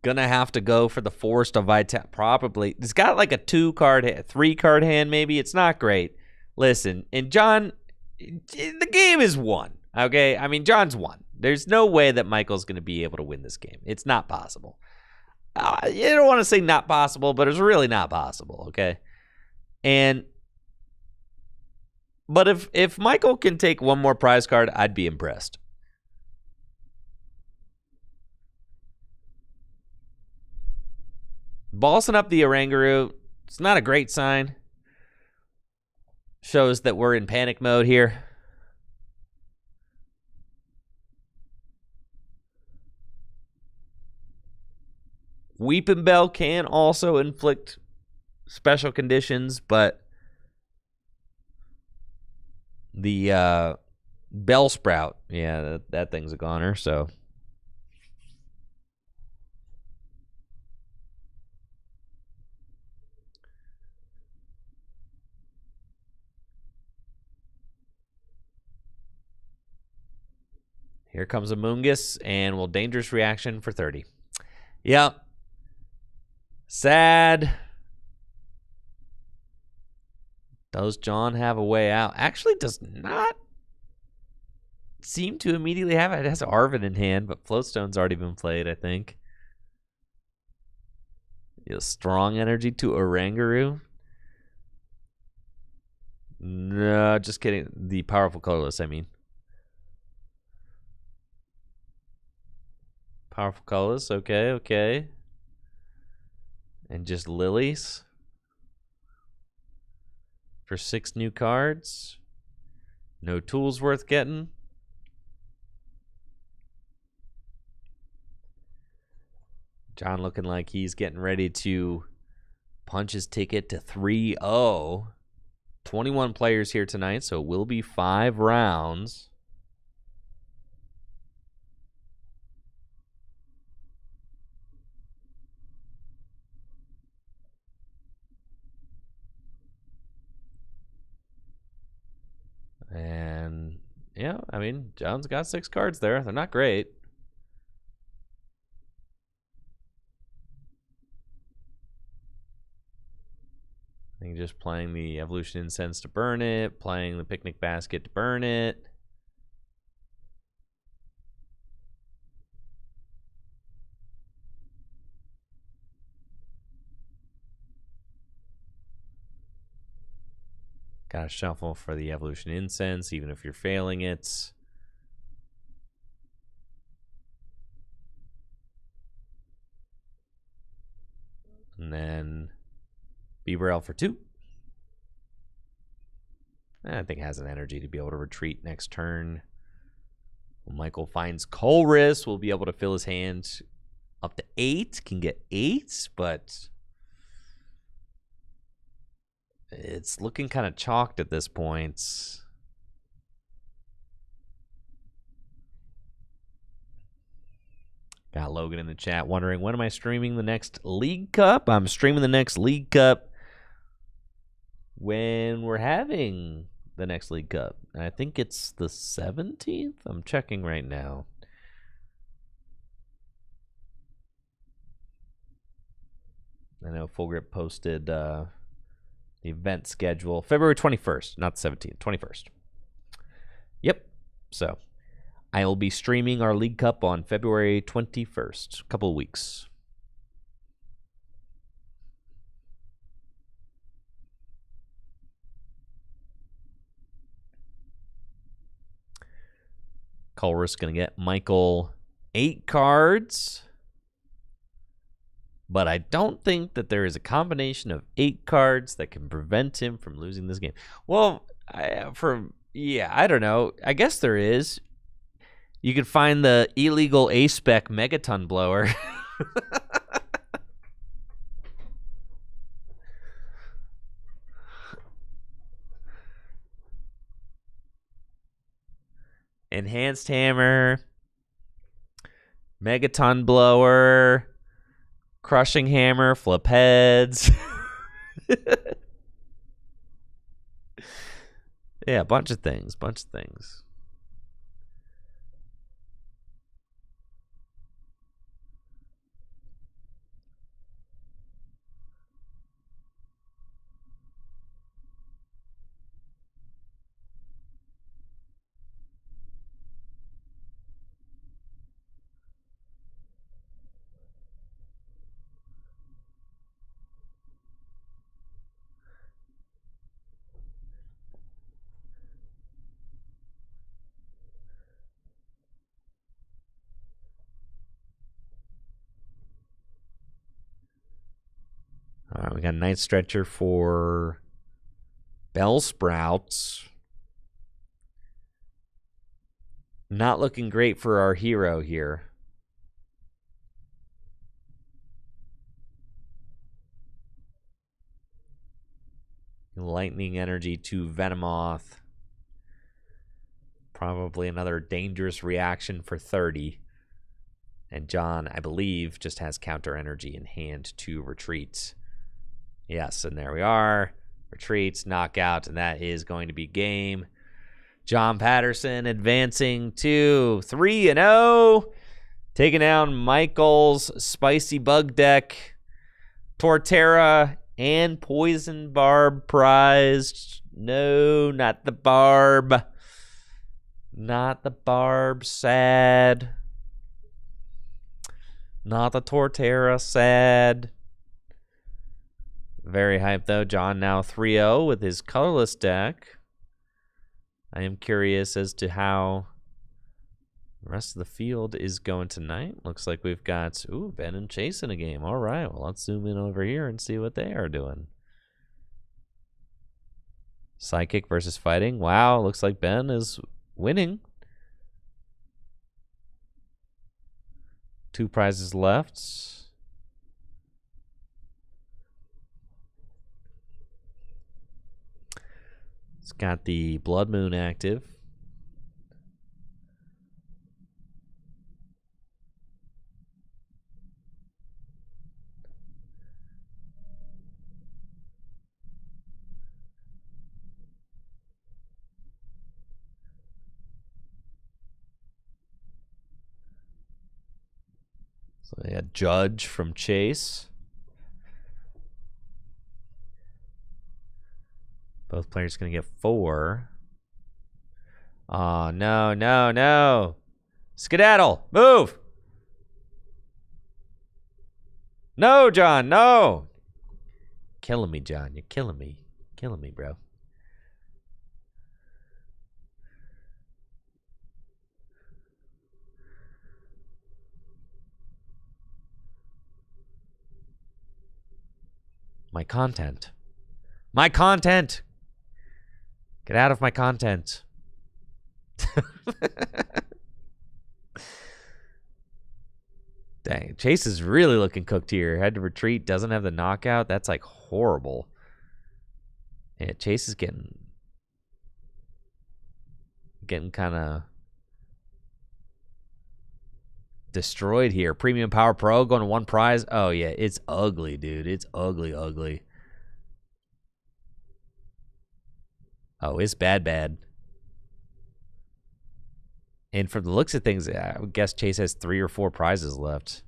Gonna have to go for the Forest of Vitality. Probably. It's got like a 3-card hand maybe. It's not great. Listen, and John, the game is won. Okay? I mean, John's won. There's no way that Michael's going to be able to win this game. It's not possible. You don't want to say not possible, but it's really not possible, okay? But if Michael can take one more prize card, I'd be impressed. Bossing up the Oranguru, it's not a great sign. Shows that we're in panic mode here. Weeping Bell can also inflict special conditions, but the Bell Sprout, yeah, that thing's a goner, so. Here comes a Moongus, and will Dangerous Reaction for 30. Yep. Sad. Does John have a way out? Actually, does not seem to immediately have it. It has Arvin in hand, but Floatstone's already been played, I think. Strong Energy to Oranguru. No, just kidding. The Powerful Colorless, I mean. Powerful Colorless, okay. And just Lilies. For 6 new cards. No tools worth getting. John looking like he's getting ready to punch his ticket to 3-0. 21 players here tonight, so it will be 5 rounds. And, yeah, I mean, John's got 6 cards there. They're not great. I think just playing the Evolution Incense to burn it, playing the Picnic Basket to burn it. Gotta shuffle for the Evolution Incense, even if you're failing it. And then Beaverell for 2. I think it has an energy to be able to retreat next turn. When Michael finds Colress, we'll be able to fill his hand up to 8. Can get 8, but it's looking kind of chalked at this point. Got Logan in the chat wondering, when am I streaming the next League Cup? I'm streaming the next League Cup when we're having the next League Cup. And I think it's the 17th. I'm checking right now. I know Full Grip posted the event schedule. February 21st, not the 17th, 21st. Yep. So I will be streaming our League Cup on February 21st, a couple of weeks. Colress going to get Michael 8 cards. But I don't think that there is a combination of 8 cards that can prevent him from losing this game. Well, I don't know. I guess there is. You could find the illegal A-Spec Megaton Blower. Enhanced Hammer. Megaton Blower. Crushing Hammer. Flip Heads. Yeah, a bunch of things. All right, we got a Night Stretcher for Bell Sprouts. Not looking great for our hero here. Lightning Energy to Venomoth. Probably another dangerous reaction for 30. And John, I believe, just has Counter Energy in hand to retreat. Yes, and there we are. Retreats, knockout, and that is going to be game. John Patterson advancing to 3-0. Taking down Michael's Spicy Bug deck. Torterra and Poison Barb prized. No, not the Barb. Not the Barb. Sad. Not the Torterra. Sad. Very hyped, though. John now 3-0 with his colorless deck. I am curious as to how the rest of the field is going tonight. Looks like we've got, Ben and Chase in a game. All right, well, let's zoom in over here and see what they are doing. Psychic versus fighting. Wow, looks like Ben is winning. 2 prizes left. It's got the Blood Moon active. So they had Judge from Chase. Both players going to get 4. Oh, no, no, no. Skedaddle. Move. No, John, no. Killing me, John. You're killing me. Killing me, bro. My content. My content. Get out of my content. Dang, Chase is really looking cooked here. Had to retreat, doesn't have the knockout. That's like horrible. Yeah, Chase is getting kind of destroyed here. Premium Power Pro going to 1 prize. Oh yeah, it's ugly, dude. It's ugly, ugly. Oh, it's bad. And from the looks of things, I would guess Chase has 3 or 4 prizes left.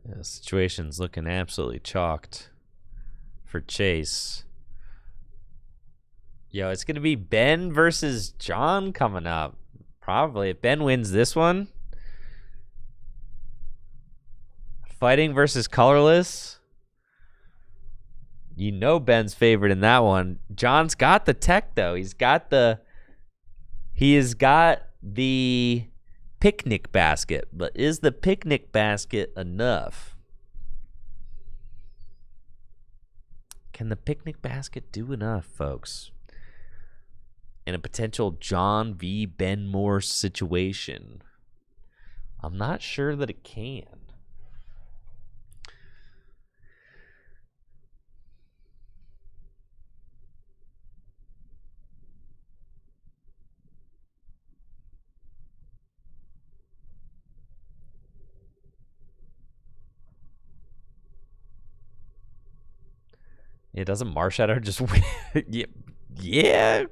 Yeah, situation's looking absolutely chalked for Chase. Yo, it's going to be Ben versus John coming up. Probably. If Ben wins this one. Fighting versus colorless. You know Ben's favorite in that one. John's got the tech, though. He has got the picnic basket, but is the picnic basket enough? Can the picnic basket do enough, folks? In a potential John v. Ben Morse situation, I'm not sure that it can. It doesn't Marshadow just win? Yeah.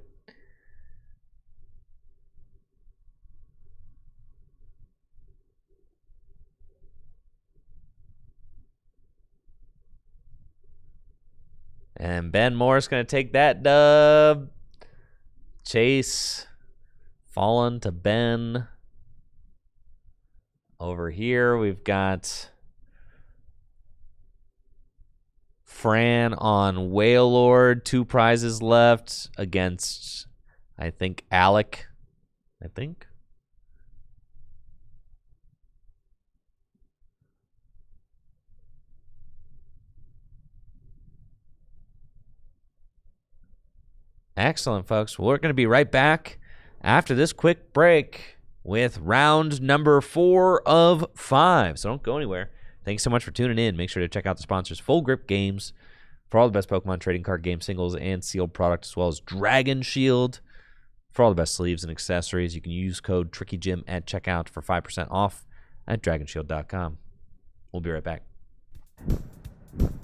And Ben Morris going to take that dub. Chase falling to Ben. Over here, we've got Fran on Wailord. 2 prizes left against, I think, Alec. I think. Excellent, folks. We're going to be right back after this quick break with round number 4 of 5. So don't go anywhere. Thanks so much for tuning in. Make sure to check out the sponsors, Full Grip Games, for all the best Pokemon trading card game singles and sealed products, as well as Dragon Shield for all the best sleeves and accessories. You can use code TrickyJim at checkout for 5% off at dragonshield.com. We'll be right back.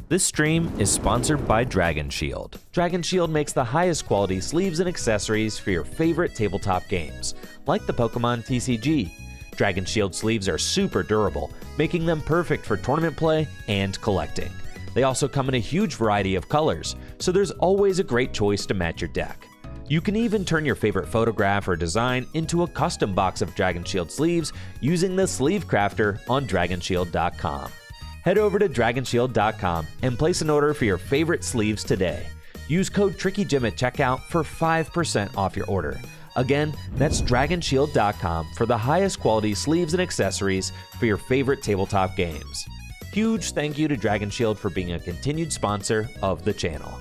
This stream is sponsored by Dragon Shield. Dragon Shield makes the highest quality sleeves and accessories for your favorite tabletop games, like the Pokémon TCG. Dragon Shield sleeves are super durable, making them perfect for tournament play and collecting. They also come in a huge variety of colors, so there's always a great choice to match your deck. You can even turn your favorite photograph or design into a custom box of Dragon Shield sleeves using the Sleeve Crafter on dragonshield.com. Head over to dragonshield.com and place an order for your favorite sleeves today. Use code TrickyJim at checkout for 5% off your order. Again, that's dragonshield.com for the highest quality sleeves and accessories for your favorite tabletop games. Huge thank you to Dragon Shield for being a continued sponsor of the channel.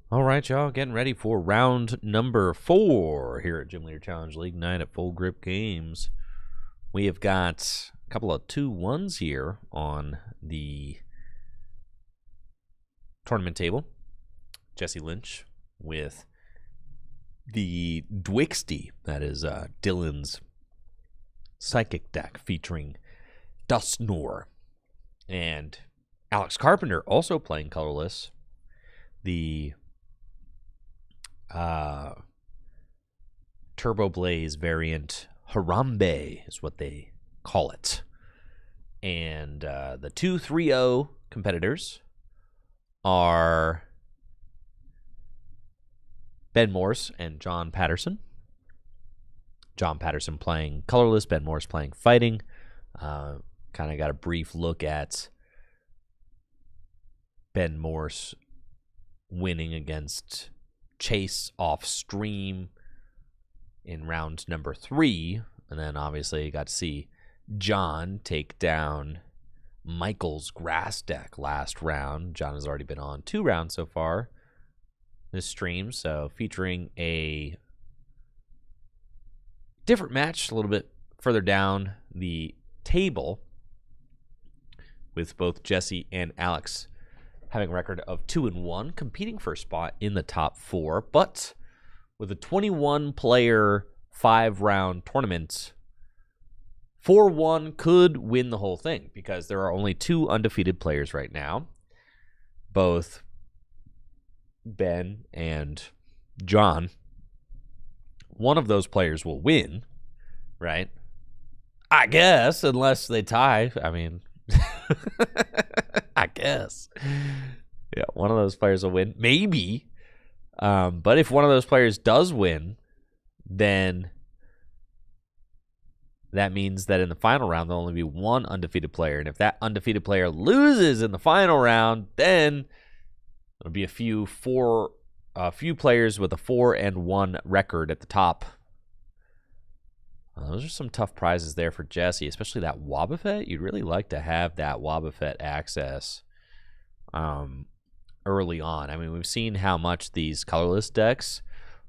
All right, y'all, getting ready for round number 4 here at Gym Leader Challenge League Night at Full Grip Games. We have got a couple of 2-1s here on the tournament table. Jesse Lynch with the Dwixty, that is Dylan's Psychic deck featuring Dustnor. And Alex Carpenter also playing colorless. The Turbo Blaze variant Harambe is what they call it. And the 2-3-0 competitors are Ben Morse and John Patterson. John Patterson playing colorless, Ben Morse playing fighting. Kind of got a brief look at Ben Morse winning against Chase off stream in round number 3. And then obviously you got to see John take down Michael's grass deck last round. John has already been on 2 rounds so far this stream, so featuring a different match a little bit further down the table with both Jesse and Alex having a record of 2-1, competing for a spot in the top 4. But with a 21-player 5-round tournament, 4-1 could win the whole thing because there are only 2 undefeated players right now. Both Ben and John. One of those players will win, right? I guess, unless they tie. I mean, I guess. Yeah, one of those players will win. Maybe. But if one of those players does win, then that means that in the final round, there'll only be 1 undefeated player. And if that undefeated player loses in the final round, then there'll be a few players with a 4-1 record at the top. Those are some tough prizes there for Jesse, especially that Wobbuffet. You'd really like to have that Wobbuffet access early on. I mean, we've seen how much these colorless decks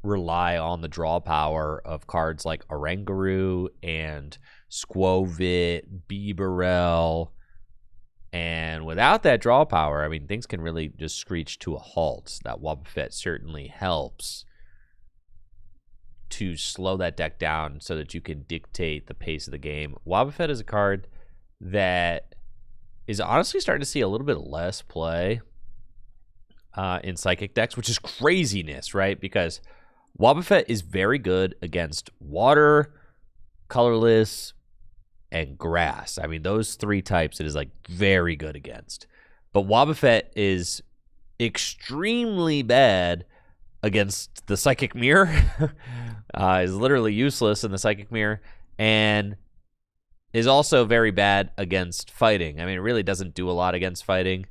rely on the draw power of cards like Oranguru and Squovit, Bibarel. And without that draw power, I mean, things can really just screech to a halt. That Wobbuffet certainly helps to slow that deck down so that you can dictate the pace of the game. Wobbuffet is a card that is honestly starting to see a little bit less play in Psychic decks, which is craziness, right? Because Wobbuffet is very good against water, colorless, and grass. I mean, those 3 types it is like very good against. But Wobbuffet is extremely bad against the Psychic Mirror. Is literally useless in the Psychic Mirror, and is also very bad against fighting. I mean, it really doesn't do a lot against fighting.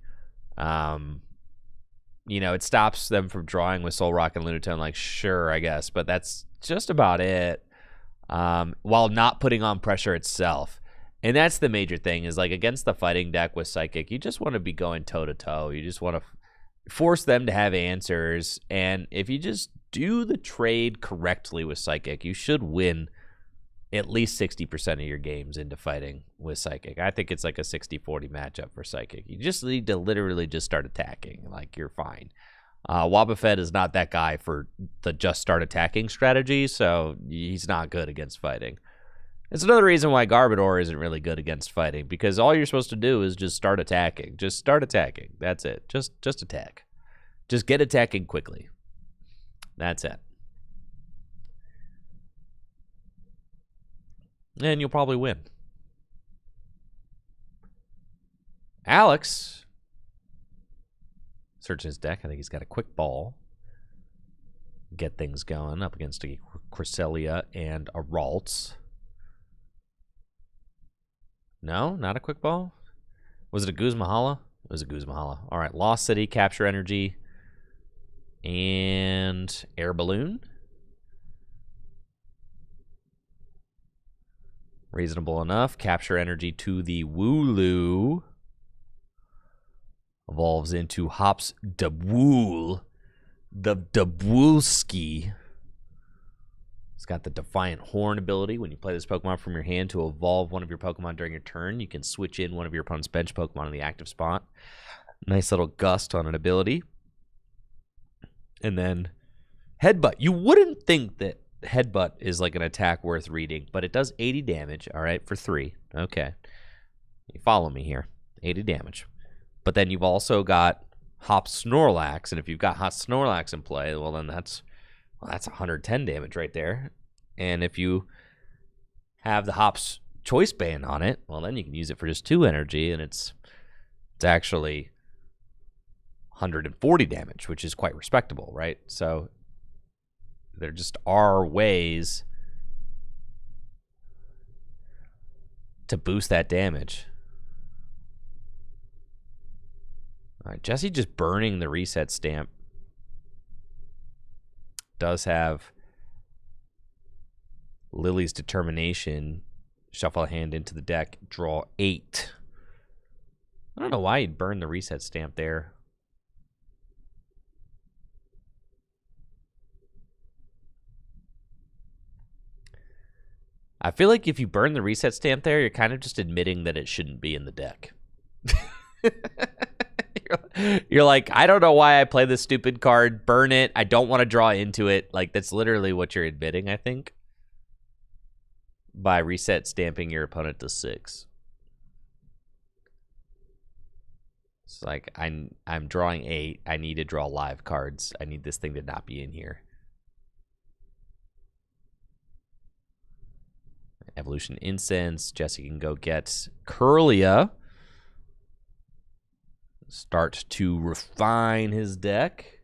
You know, it stops them from drawing with Soul Rock and Lunatone, like, sure, I guess, but that's just about it. While not putting on pressure itself. And that's the major thing, is like against the fighting deck with Psychic, you just want to be going toe-to-toe. You just want to force them to have answers. And if you just do the trade correctly with Psychic, you should win at least 60% of your games into fighting with Psychic. I think it's like a 60-40 matchup for Psychic. You just need to literally just start attacking. Like, you're fine. Wobbuffet is not that guy for the just start attacking strategy, so he's not good against fighting. It's another reason why Garbodor isn't really good against fighting, because all you're supposed to do is just start attacking. Just start attacking. That's it. Just attack. Just get attacking quickly. That's it. And you'll probably win. Alex, searching his deck. I think he's got a quick ball. Get things going up against a Cresselia and a Ralts. No, not a quick ball. Was it a Guzmahala? It was a Guzmahala. All right, Lost City, Capture Energy, and Air Balloon. Reasonable enough. Capture Energy to the Wooloo. Evolves into Hops Dawool. the Dabwooski. It's got the Defiant Horn ability. When you play this Pokemon from your hand to evolve one of your Pokemon during your turn, you can switch in one of your opponent's bench Pokemon in the active spot. Nice little gust on an ability. And then Headbutt. You wouldn't think that Headbutt is like an attack worth reading, but it does 80 damage, all right, for 3. Okay. You follow me here. 80 damage. But then you've also got Hop Snorlax, and if you've got Hot Snorlax in play, well, then that's 110 damage right there. And if you have the Hop's Choice Band on it, well, then you can use it for just 2 energy, and it's actually 140 damage, which is quite respectable, right? So there just are ways to boost that damage. All right, Jesse just burning the reset stamp. Does have Lily's Determination. Shuffle a hand into the deck. Draw 8. I don't know why he'd burn the reset stamp there. I feel like if you burn the reset stamp there, you're kind of just admitting that it shouldn't be in the deck. You're like, I don't know why I play this stupid card. Burn it. I don't want to draw into it. Like, that's literally what you're admitting, I think, by reset stamping your opponent to 6. It's like, I'm drawing 8. I need to draw live cards. I need this thing to not be in here. Evolution Incense. Jesse can go get Curlia. Start to refine his deck.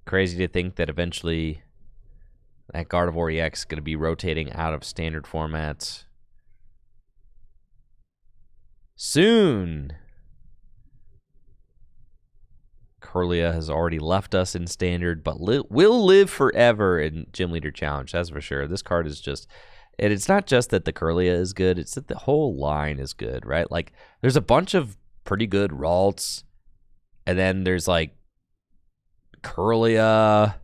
Crazy to think that eventually that Gardevoir EX is going to be rotating out of standard formats soon. Curlia has already left us in standard, but will live forever in Gym Leader Challenge, that's for sure. This card is just, and it's not just that the Curlia is good, it's that the whole line is good, right? Like, there's a bunch of pretty good Ralts, and then there's like Curlia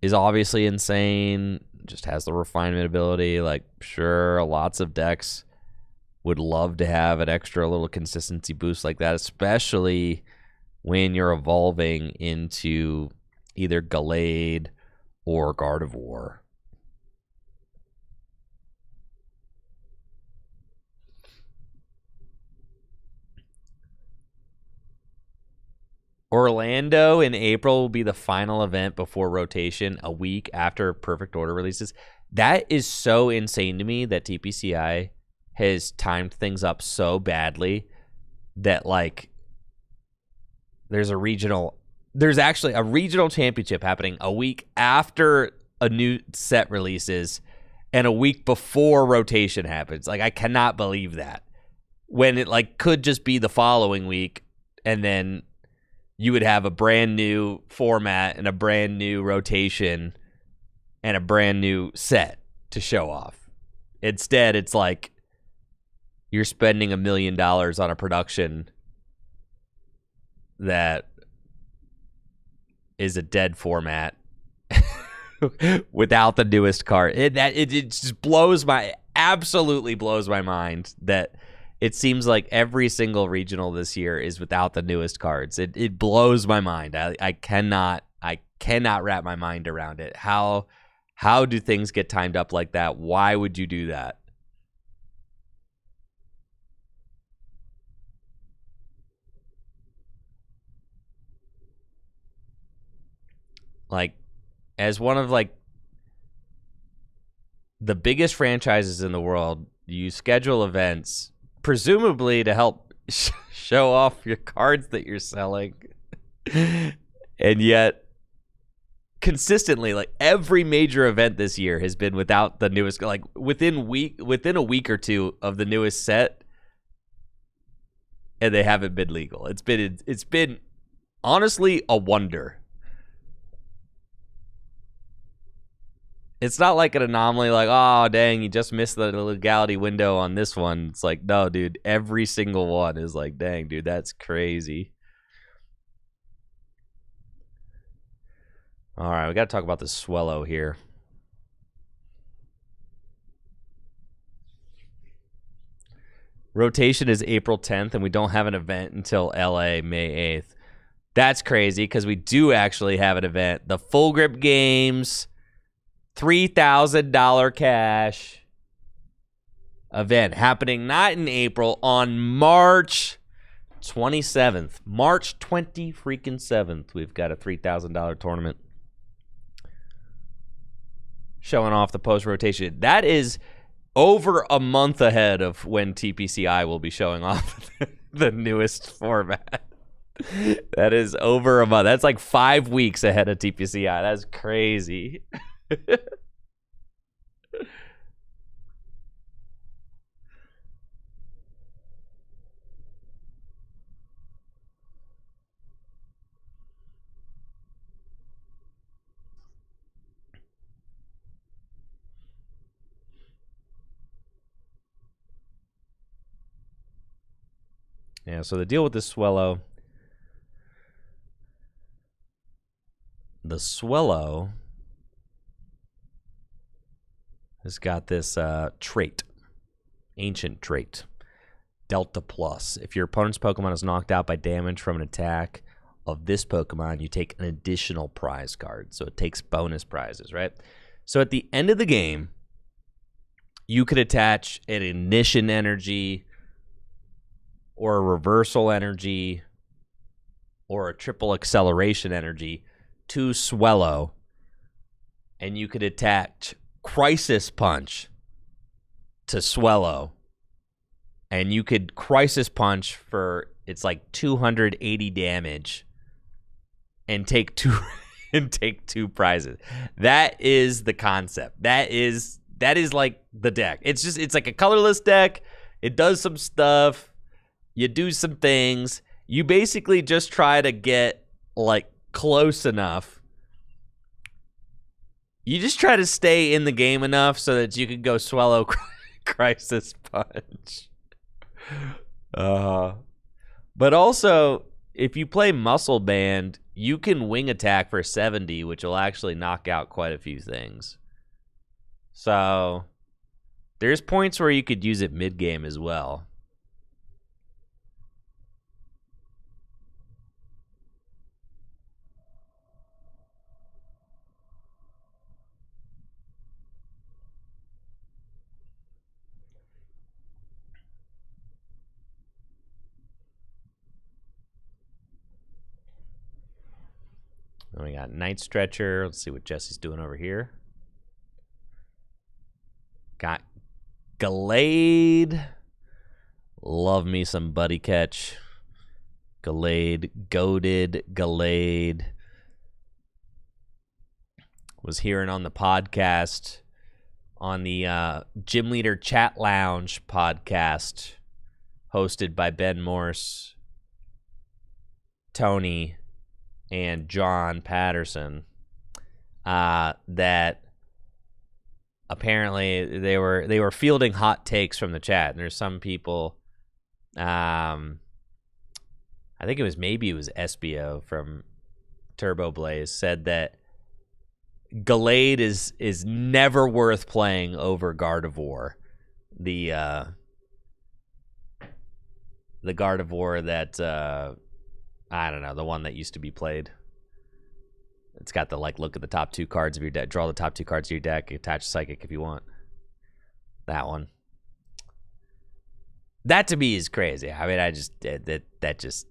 is obviously insane, just has the refinement ability. Like, sure, lots of decks would love to have an extra little consistency boost like that, especially when you're evolving into either Gallade or Gardevoir. Orlando in April will be the final event before rotation, a week after Perfect Order releases. That is so insane to me that TPCI has timed things up so badly that, like, there's actually a regional championship happening a week after a new set releases and a week before rotation happens. Like, I cannot believe that. When it, like, could just be the following week, and then you would have a brand new format and a brand new rotation and a brand new set to show off. Instead, it's like you're spending $1 million on a production that is a dead format without the newest card. It just absolutely blows my mind that it seems like every single regional this year is without the newest cards. It blows my mind. I cannot wrap my mind around it. How do things get timed up like that? Why would you do that? Like, as one of, like, the biggest franchises in the world, you schedule events presumably to help show off your cards that you're selling. And yet, consistently, like, every major event this year has been without the newest, like, within a week or two of the newest set, and they haven't been legal. It's been honestly a wonder. It's not like an anomaly like, oh, dang, you just missed the legality window on this one. It's like, no, dude, every single one is like, dang, dude, that's crazy. All right, we got to talk about the Swellow here. Rotation is April 10th, and we don't have an event until LA May 8th. That's crazy because we do actually have an event. The Full Grip Games $3,000 cash event happening not in April, on March 27th. March 20 freaking 7th. We've got a $3,000 tournament showing off the post rotation. That is over a month ahead of when TPCI will be showing off the newest format. That is over a month. That's like 5 weeks ahead of TPCI. That's crazy. Yeah, so the deal with the Swellow has got this trait, ancient trait, Delta Plus. If your opponent's Pokemon is knocked out by damage from an attack of this Pokemon, you take an additional prize card. So it takes bonus prizes, right? So at the end of the game, you could attach an Ignition Energy or a Reversal Energy or a Triple Acceleration Energy to Swellow, and you could attach Crisis Punch to Swellow, and you could Crisis Punch for, it's like 280 damage, and take two prizes. That is the concept. That is like the deck. It's like a colorless deck. It does some stuff. You do some things. You basically just try to get like close enough. You just try to stay in the game enough so that you can go Swellow Crisis Punch. But also, if you play Muscle Band, you can Wing Attack for 70, which will actually knock out quite a few things. So there's points where you could use it mid-game as well. And we got Night Stretcher. Let's see what Jesse's doing over here. Got Gallade. Love me some Buddy Catch. Gallade. Goated Gallade. Was hearing on the podcast, on the Gym Leader Chat Lounge podcast, hosted by Ben Morse, Tony, and John Patterson, that apparently they were fielding hot takes from the chat, and there's some people, I think it was SBO from Turbo Blaze, said that Gallade is never worth playing over Gardevoir, the Gardevoir that I don't know, the one that used to be played. It's got the, like, look at the top two cards of your deck, draw the top two cards of your deck, attach Psychic if you want. That one. That to me is crazy. I mean, I just, that just,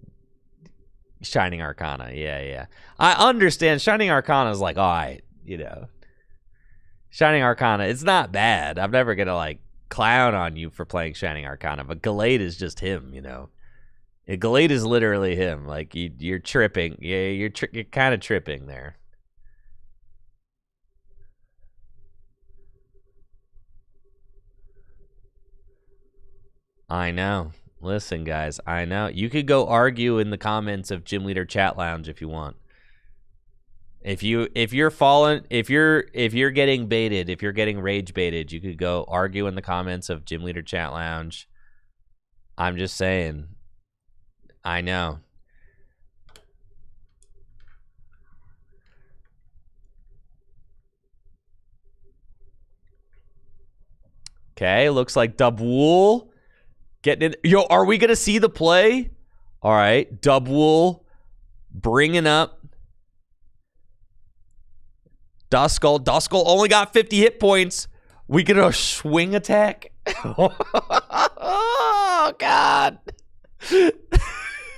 Shining Arcana, yeah. I understand Shining Arcana is like, all right, you know. Shining Arcana, it's not bad. I'm never going to, like, clown on you for playing Shining Arcana, but Gallade is just him, you know. Gallade is literally him. Like, you're tripping. Yeah, you're kind of tripping there. I know. Listen, guys, I know. You could go argue in the comments of Gym Leader Chat Lounge if you want. If you're getting baited, if you're getting rage baited, you could go argue in the comments of Gym Leader Chat Lounge. I'm just saying. I know. Okay, looks like Dubwool getting in. Yo, are we gonna see the play? All right, Dubwool bringing up Duskull. Duskull only got 50 hit points. We get a swing attack. Oh God! And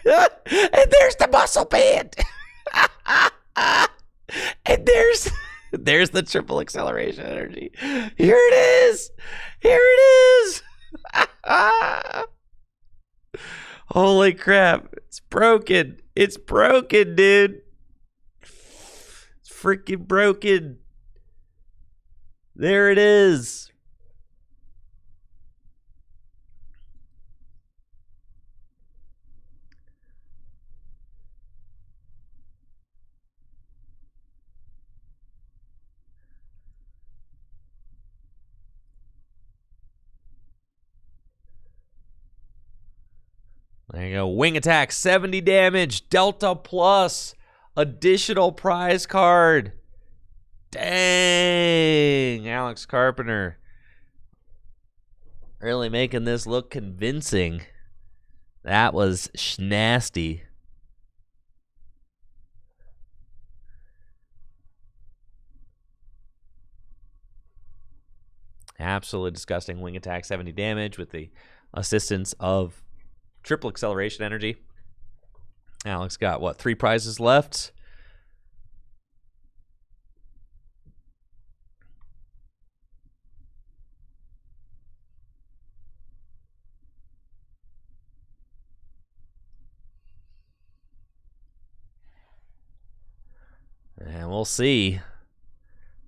there's the muscle band. And there's the triple acceleration energy. Here it is. Here it is. Holy crap. It's broken. It's broken, dude. It's freaking broken. There it is. There you go. Wing attack, 70 damage, Delta plus, additional prize card. Dang, Alex Carpenter. Really making this look convincing. That was nasty. Absolutely disgusting. Wing attack, 70 damage with the assistance of triple acceleration energy. Alex got, what, 3 prizes left? And we'll see.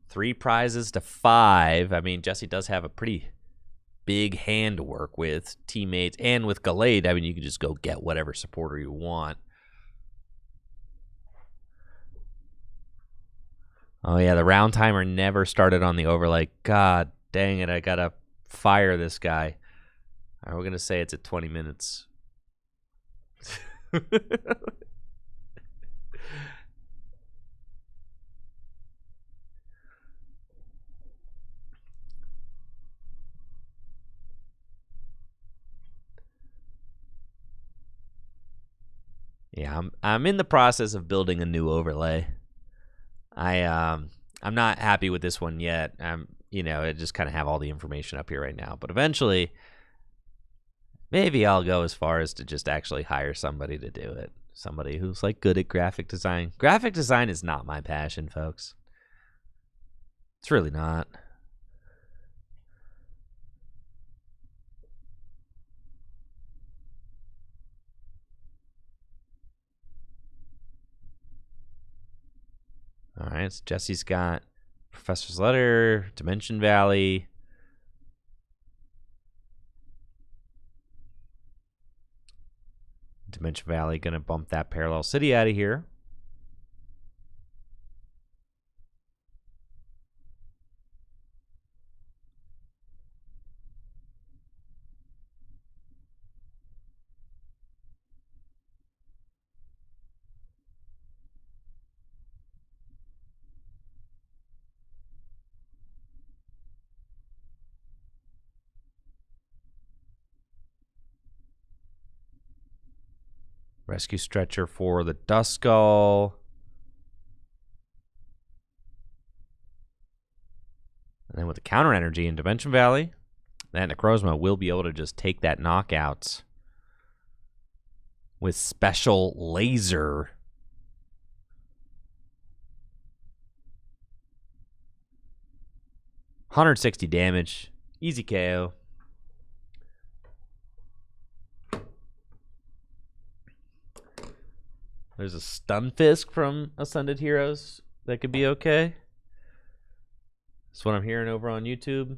3 prizes to 5. I mean, Jesse does have a pretty big hand to work with. Teammates and with Gallade, I mean, you can just go get whatever supporter you want. Oh, yeah, the round timer never started on the overlay. God dang it, I gotta fire this guy. All right, we're going to say it's at 20 minutes. Yeah, I'm in the process of building a new overlay. I'm not happy with this one yet. I just kind of have all the information up here right now, but eventually maybe I'll go as far as to just actually hire somebody to do it. Somebody who's like good at graphic design. Graphic design is not my passion, folks. It's really not. All right, so Jesse's got Professor's Letter, Dimension Valley. Dimension Valley going to bump that Parallel City out of here. Rescue Stretcher for the Duskull. And then with the counter energy in Dimension Valley, that Necrozma will be able to just take that knockout with Special Laser. $160 damage. Easy KO. There's a Stunfisk from Ascended Heroes that could be okay. That's what I'm hearing over on YouTube.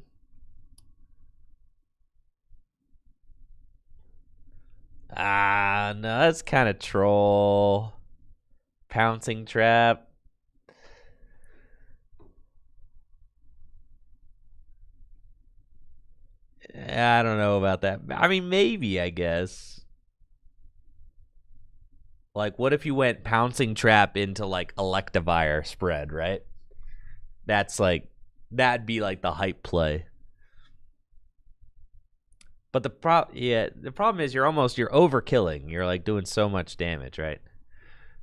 No, that's kind of troll. Pouncing Trap. I don't know about that. I mean, maybe, I guess. Like, what if you went Pouncing Trap into, like, Electivire spread, right? That's, like, that'd be, like, the hype play. But the problem is you're overkilling. You're, like, doing so much damage, right?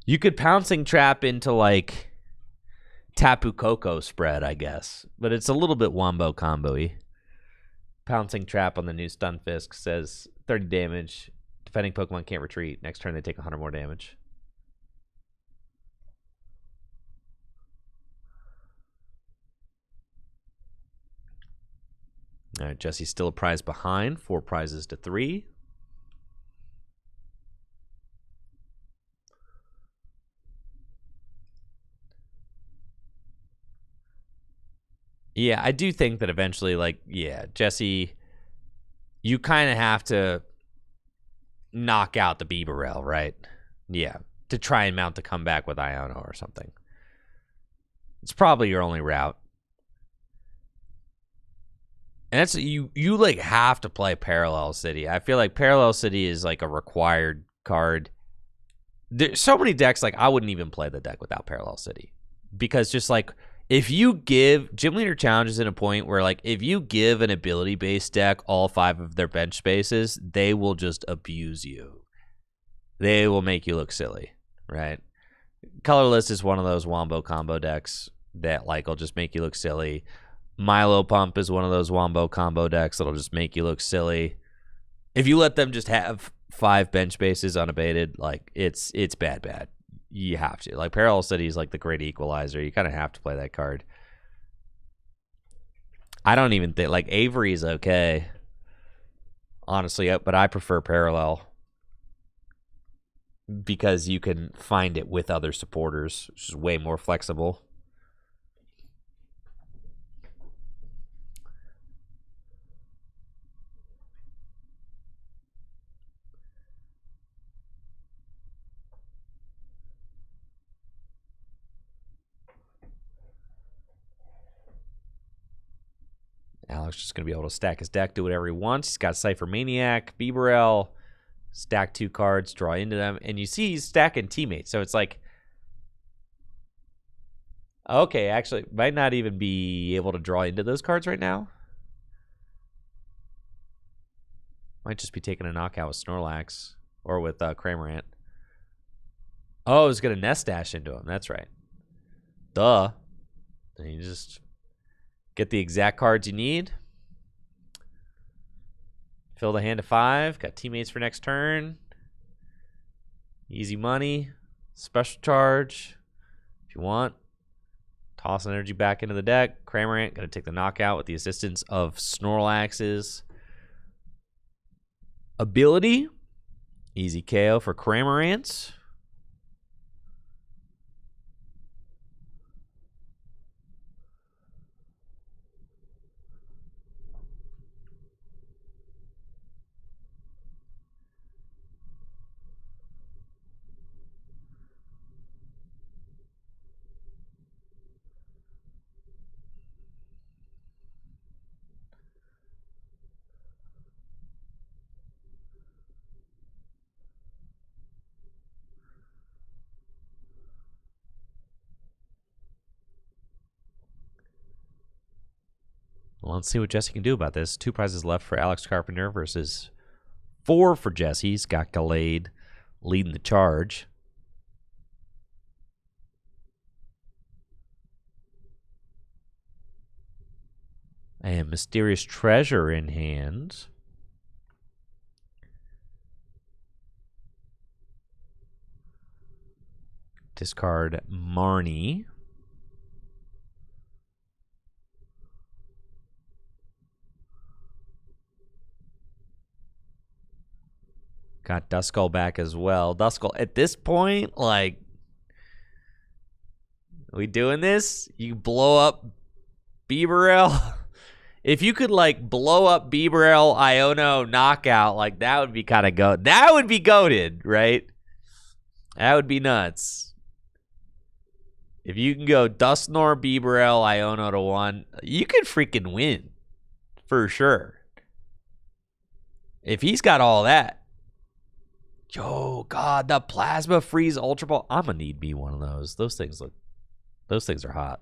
You could Pouncing Trap into, like, Tapu Koko spread, I guess. But it's a little bit wombo combo-y. Pouncing Trap on the new Stunfisk says 30 damage. Defending Pokemon can't retreat. Next turn, they take 100 more damage. All right, Jesse's still a prize behind. 4 prizes to 3. Yeah, I do think that eventually, like, yeah, Jesse, you kind of have to knock out the Bibarel, right? Yeah, to try and mount the comeback with Iono or something. It's probably your only route. And that's you like have to play Parallel City. I feel like Parallel City is like a required card. There's so many decks, like I wouldn't even play the deck without Parallel City. Because just like if you give Gym Leader Challenge is in a point where like if you give an ability based deck all 5 of their bench spaces, they will just abuse you. They will make you look silly, right? Colorless is one of those wombo combo decks that like will just make you look silly. Milo Pump is one of those wombo combo decks that'll just make you look silly. If you let them just have 5 bench spaces unabated, like it's bad. You have to. Like Parallel City is like the great equalizer. You kind of have to play that card. I don't even think like Avery is okay, honestly, but I prefer Parallel because you can find it with other supporters, which is way more flexible. Alex just going to be able to stack his deck, do whatever he wants. He's got Cypher Maniac, Bibarel, stack 2 cards, draw into them. And you see he's stacking teammates. So it's like, okay, actually, might not even be able to draw into those cards right now. Might just be taking a knockout with Snorlax or with Cramorant. Oh, it's going to Nest Dash into him. That's right. Duh. And you just get the exact cards you need. Fill the hand to 5. Got teammates for next turn. Easy money. Special charge. If you want. Toss energy back into the deck. Cramorant going to take the knockout with the assistance of Snorlax's ability. Easy KO for Cramorant. Well, let's see what Jesse can do about this. 2 prizes left for Alex Carpenter versus 4 for Jesse. Scott Gallade leading the charge. And Mysterious Treasure in hand. Discard Marnie. Got Duskull back as well. Duskull, at this point, like, are we doing this? You blow up Bibarel? If you could, like, blow up Bibarel, Iono, knockout, like, that would be kind of that would be goated, right? That would be nuts. If you can go Dusknoir, Bibarel, Iono to 1, you could freaking win. For sure. If he's got all that, yo, God, the Plasma Freeze Ultra Ball. I'm gonna need me one of those. Those things are hot.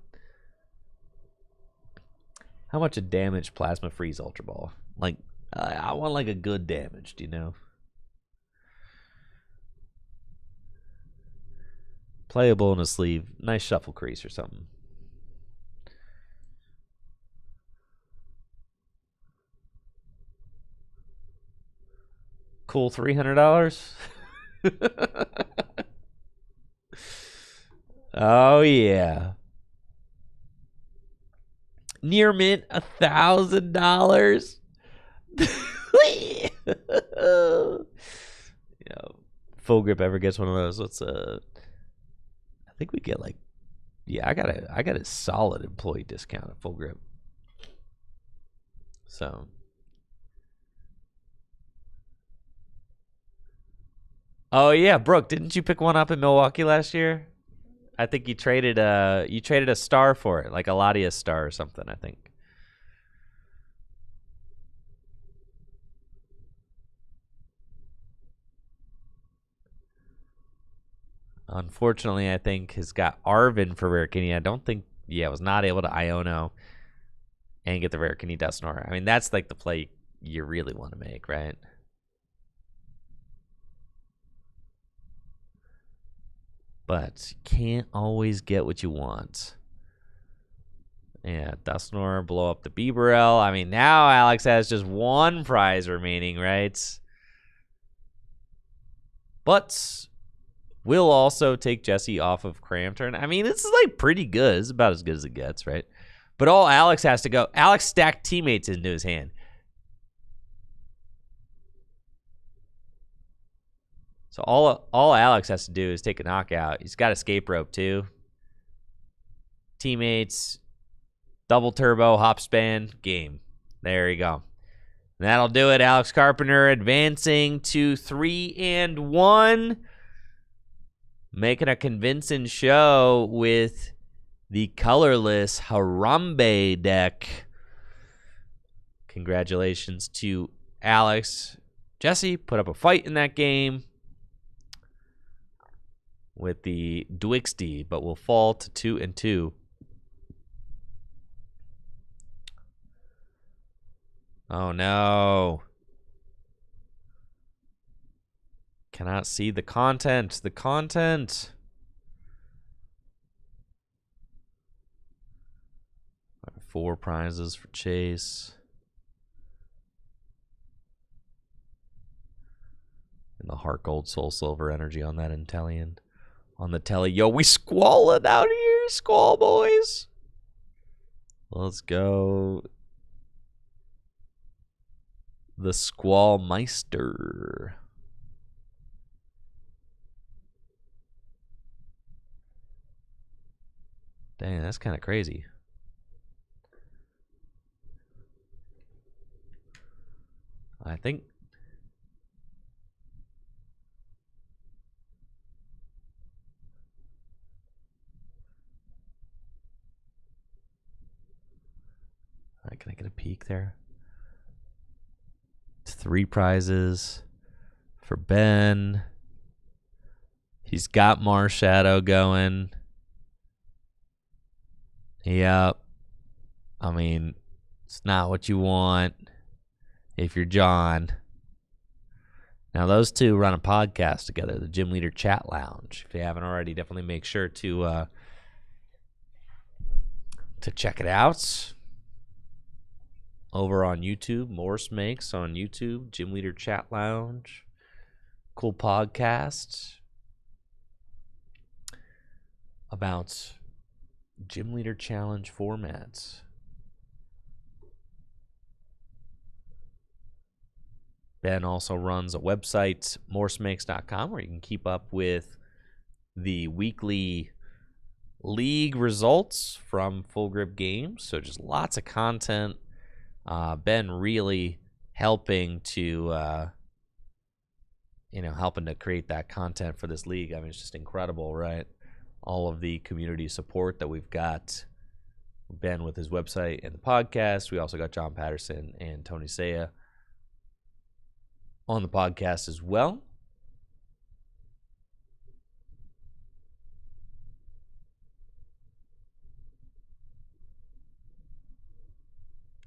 How much a damage Plasma Freeze Ultra Ball? Like, I want like a good damage, do you know? Playable in a sleeve. Nice shuffle crease or something. Cool $300. Oh, yeah. Near mint $1,000. Full Grip ever gets one of those. Let's I think we get like, yeah, I got a solid employee discount at Full Grip. So oh yeah, Brooke, didn't you pick one up in Milwaukee last year? I think you traded a star for it, like a Ladia star or something, I think. Unfortunately, I think has got Arvin for Rare Kenny. I don't think, was not able to Iono and get the Rare Kenny Dusknoir. I mean, that's like the play you really want to make, right? But you can't always get what you want. Yeah, Dusknoir, blow up the Bieberell. I mean, now Alex has just one prize remaining, right? But we'll also take Jesse off of Cram Turn. I mean, it's like pretty good. It's about as good as it gets, right? But all Alex has to go, Alex stacked teammates into his hand. So all Alex has to do is take a knockout. He's got escape rope too. Teammates, double turbo, hop span, game. There you go. And that'll do it. Alex Carpenter advancing to 3-1. Making a convincing show with the colorless Harambe deck. Congratulations to Alex. Jesse put up a fight in that game with the Dwixty, but will fall to 2-2. Oh no. Cannot see the content. The content. Right, 4 prizes for Chase. And the Heart Gold Soul Silver energy on that Intellion. On the telly. Yo, we squalling out here, Squall boys. Let's go. The Squall Meister. Dang, that's kind of crazy. I think can I get a peek there? It's 3 prizes for Ben. He's got Marshadow going. Yep. I mean, it's not what you want if you're John. Now, those two run a podcast together, the Gym Leader Chat Lounge. If you haven't already, definitely make sure to check it out. Over on YouTube, Morse Makes on YouTube, Gym Leader Chat Lounge. Cool podcast about Gym Leader Challenge formats. Ben also runs a website, morsemakes.com, where you can keep up with the weekly league results from Full Grip Games. So just lots of content. Ben really helping to, helping to create that content for this league. I mean, it's just incredible, right? All of the community support that we've got. Ben with his website and the podcast. We also got John Patterson and Tony Saya on the podcast as well.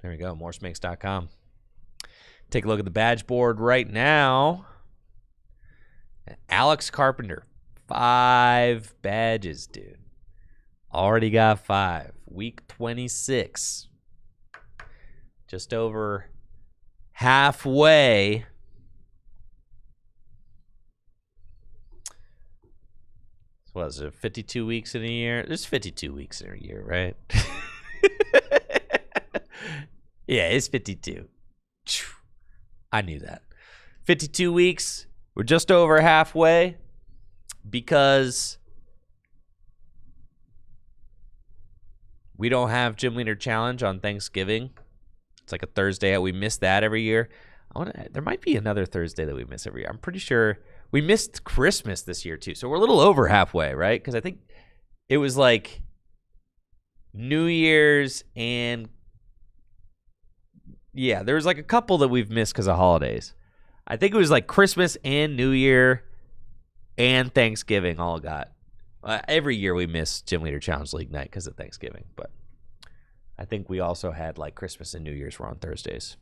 There we go, morsemakes.com. Take a look at the badge board right now. Alex Carpenter, 5 badges, dude. Already got 5. Week 26. Just over halfway. So what is it, 52 weeks in a year? There's 52 weeks in a year, right? Yeah, it's 52. I knew that. 52 weeks. We're just over halfway because we don't have Gym Leader Challenge on Thanksgiving. It's like a Thursday. We miss that every year. There might be another Thursday that we miss every year. I'm pretty sure we missed Christmas this year too. So we're a little over halfway, right? Because I think it was like New Year's and yeah, there was like a couple that we've missed because of holidays. I think it was like Christmas and New Year and Thanksgiving all got. Every year we miss Gym Leader Challenge League night because of Thanksgiving. But I think we also had like Christmas and New Year's were on Thursdays.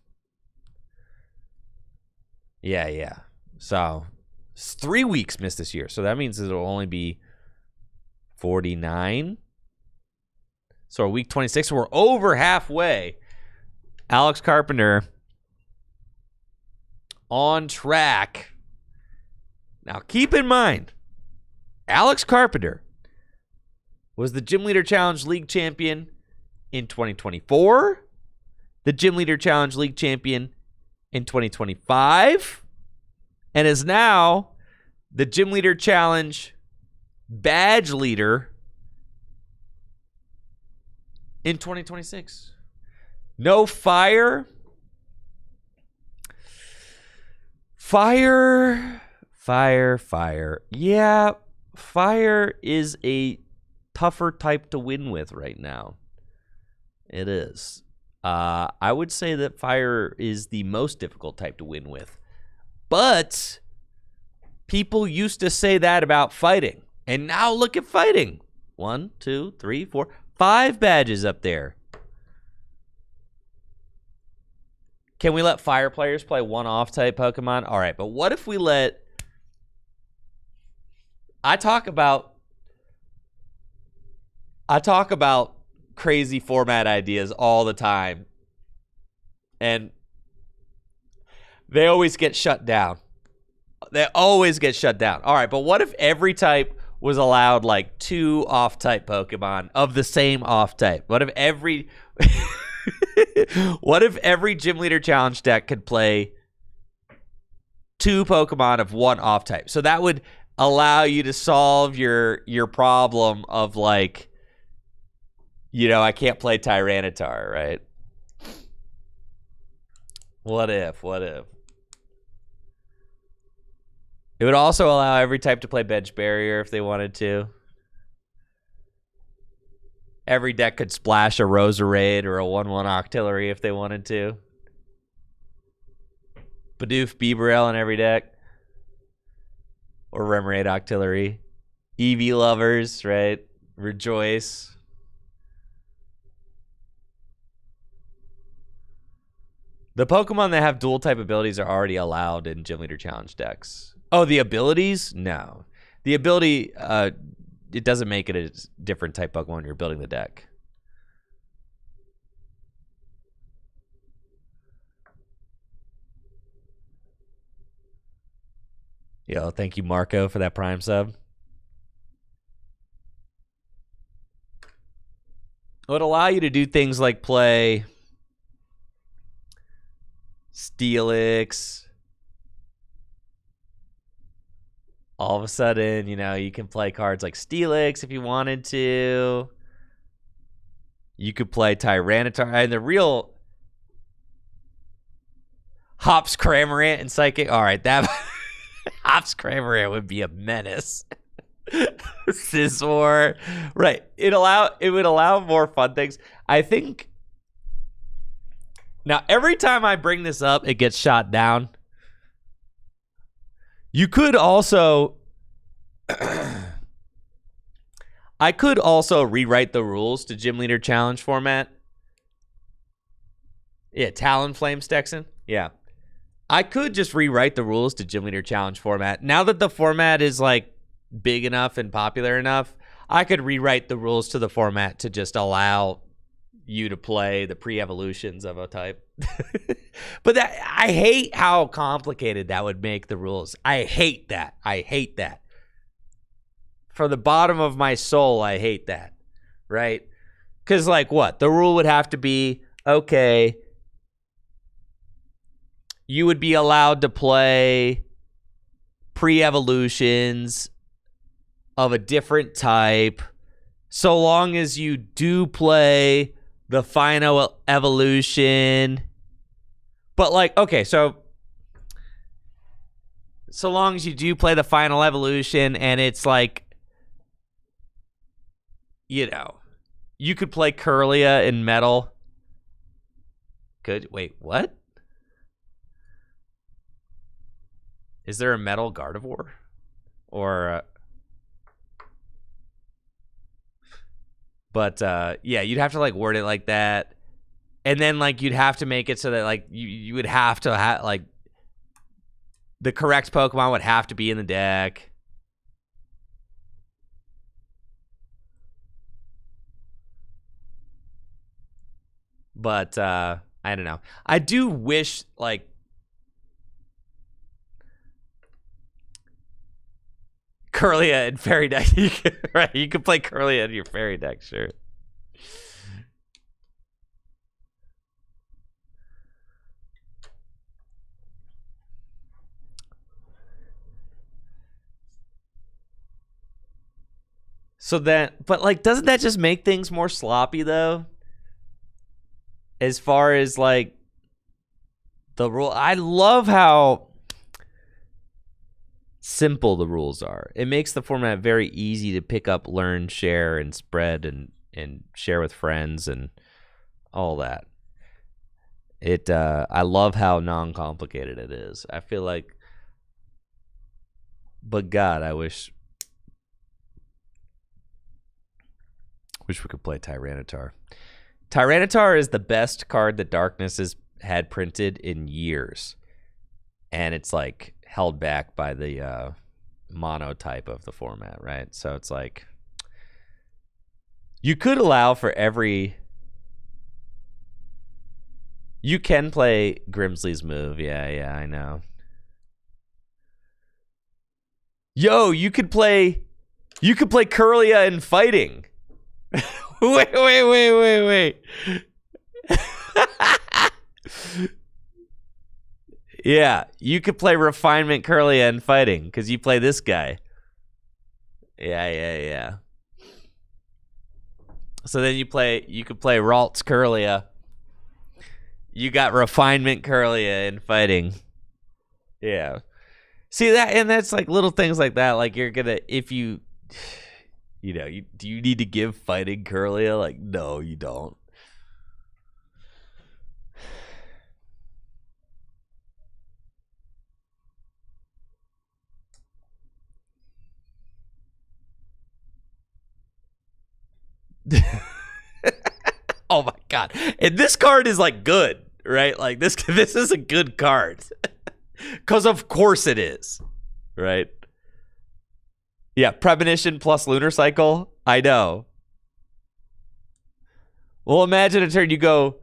Yeah. So it's 3 weeks missed this year. So that means it'll only be 49. So week 26, so we're over halfway. Alex Carpenter on track. Now, keep in mind, Alex Carpenter was the Gym Leader Challenge League champion in 2024, the Gym Leader Challenge League champion in 2025, and is now the Gym Leader Challenge badge leader in 2026. No fire. Fire. Yeah, fire is a tougher type to win with right now. It is. I would say that fire is the most difficult type to win with. But people used to say that about fighting. And now look at fighting. 1, 2, 3, 4, 5 badges up there. Can we let fire players play one-off type Pokemon? All right, but what if we let... I talk about crazy format ideas all the time, and they always get shut down. All right, but what if every type was allowed like 2 off-type Pokemon of the same off-type? What if every... What if every Gym Leader Challenge deck could play 2 Pokemon of one off-type? So that would allow you to solve your problem of like, I can't play Tyranitar, right? What if? It would also allow every type to play Bench Barrier if they wanted to. Every deck could splash a Roserade or a 1/1 Octillery if they wanted to. Bidoof, Beaverell in every deck. Or Remoraid Octillery. Eevee lovers, right? Rejoice. The Pokemon that have dual type abilities are already allowed in Gym Leader Challenge decks. Oh, the abilities? No. The ability... it doesn't make it a different type Pokemon when you're building the deck. Yo, thank you, Marco, for that Prime sub. It would allow you to do things like play Steelix. All of a sudden, you can play cards like Steelix if you wanted to. You could play Tyranitar. And the real Hops, Cramorant, and Psychic. All right, that Hops, Cramorant would be a menace. Scizor. Right. It would allow more fun things. I think. Now, every time I bring this up, it gets shot down. You could also I could also rewrite the rules to Gym Leader Challenge format. Yeah, Talonflame Stexon. Yeah. I could just rewrite the rules to Gym Leader Challenge format. Now that the format is like big enough and popular enough, I could rewrite the rules to the format to just allow you to play the pre-evolutions of a type. But I hate how complicated that would make the rules. I hate that. I hate that. From the bottom of my soul, I hate that. Right? Because like what? The rule would have to be, okay, you would be allowed to play pre-evolutions of a different type so long as you do play the final evolution. But like, okay, so long as you do play the final evolution and it's like, you know, you could play Curlia in metal. Good. Wait, what? Is there a metal Gardevoir? Or but yeah, you'd have to like word it like that. And then like you'd have to make it so that like you would have to have like the correct Pokemon would have to be in the deck. But I don't know. I do wish like Curlia and Fairy deck. Right, you could play Curlia in your Fairy deck, sure. So that, but like, doesn't that just make things more sloppy though? As far as like the rule, I love how simple the rules are. It makes the format very easy to pick up, learn, share, and spread and share with friends and all that. I love how non-complicated it is. I feel like, but God, I wish we could play Tyranitar. Tyranitar is the best card that Darkness has had printed in years. And it's like held back by the mono type of the format, right? So it's like you could allow for every. You can play Grimsley's move. Yeah, I know. Yo, you could play Curlia in fighting. wait. Yeah, you could play Refinement Curlia in fighting because you play this guy. Yeah. So then you could play Ralts Curlia. You got Refinement Curlia in fighting. Yeah. See that, and that's like little things like that. Like you're gonna, if you know, do you need to give fighting Curlia? Like, no, you don't. Oh my God. And this card is like good, right? Like this is a good card. Because of course it is, right? Yeah, Premonition plus Lunar Cycle. I know. Well, imagine a turn you go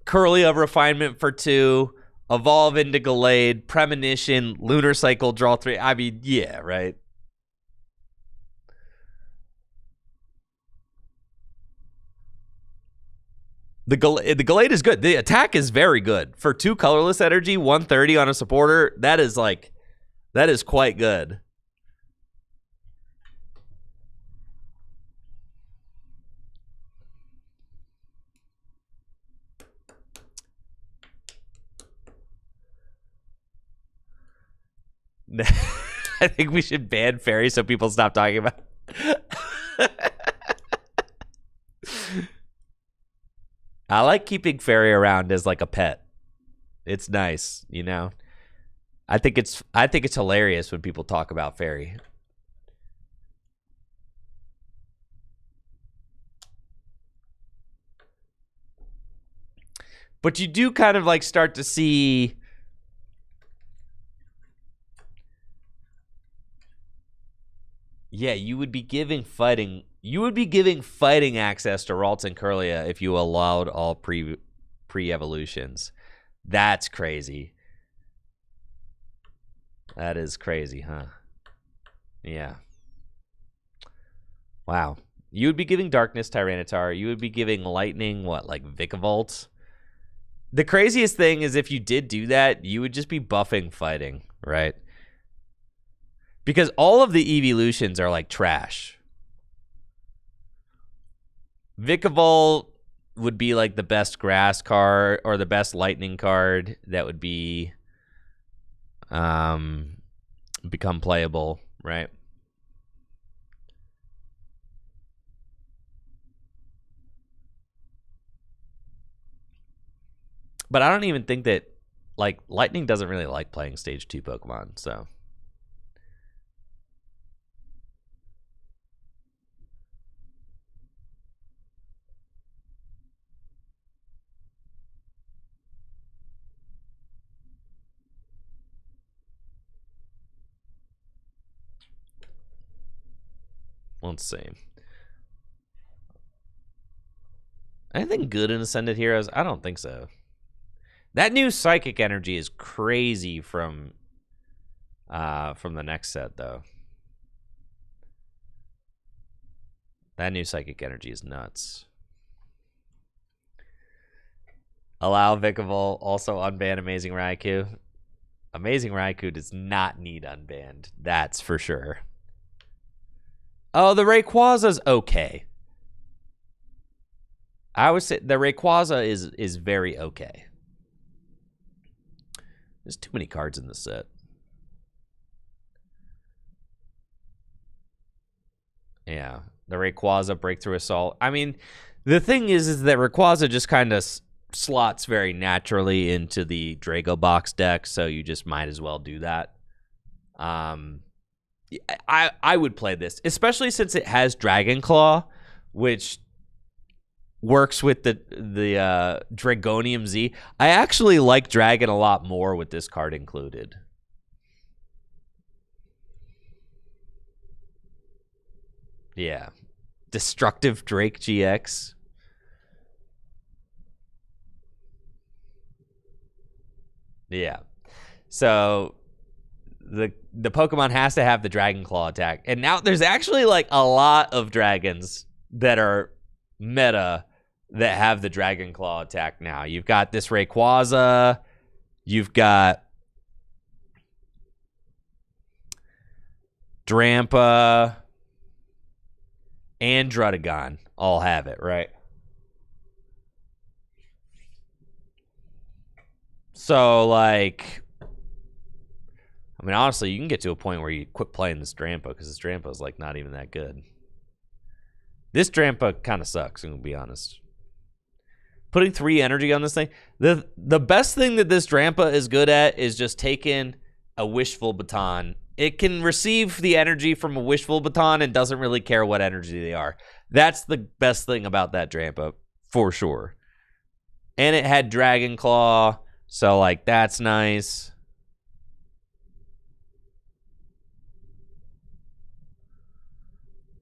Curlia Refinement for 2, Evolve into Gallade, Premonition, Lunar Cycle, draw 3. I mean, yeah, right? The Gallade is good. The attack is very good. For 2 colorless energy, 130 on a supporter, that is quite good. I think we should ban fairy so people stop talking about it. I like keeping fairy around as like a pet. It's nice, you know? I think it's hilarious when people talk about fairy. But you do kind of like start to see. Yeah, you would be giving fighting. You would be giving fighting access to Ralts and Kirlia if you allowed all pre-evolutions. That's crazy. That is crazy, huh? Yeah. Wow. You would be giving Darkness Tyranitar. You would be giving Lightning, what, like Vikavolt? The craziest thing is if you did do that, you would just be buffing fighting, right? Because all of the evolutions are like trash. Vikavolt would be like the best grass card or the best lightning card that would be become playable, right? But I don't even think that, like, Lightning doesn't really like playing Stage 2 Pokemon, so. Let's see. Anything good in Ascended Heroes? I don't think so. That new Psychic Energy is crazy from the next set, though. That new Psychic Energy is nuts. Allow Vikavolt, also unban Amazing Raikou. Amazing Raikou does not need unbanned. That's for sure. Oh, the Rayquaza's okay. I would say the Rayquaza is very okay. There's too many cards in this set. Yeah, the Rayquaza Breakthrough Assault. I mean, the thing is that Rayquaza just kind of slots very naturally into the Drago box deck, so you just might as well do that. I would play this, especially since it has Dragon Claw, which works with the Dragonium Z. I actually like Dragon a lot more with this card included. Yeah. Destructive Drake GX. Yeah. So the Pokemon has to have the Dragon Claw attack. And now there's actually like a lot of dragons that are meta that have the Dragon Claw attack now. You've got this Rayquaza. You've got Drampa and Druddigon all have it, right? So, like, I mean, honestly, you can get to a point where you quit playing this Drampa because this Drampa is, like, not even that good. This Drampa kind of sucks, I'm going to be honest. Putting 3 energy on this thing. The best thing that this Drampa is good at is just taking a Wishful Baton. It can receive the energy from a Wishful Baton and doesn't really care what energy they are. That's the best thing about that Drampa, for sure. And it had Dragon Claw, so, like, that's nice.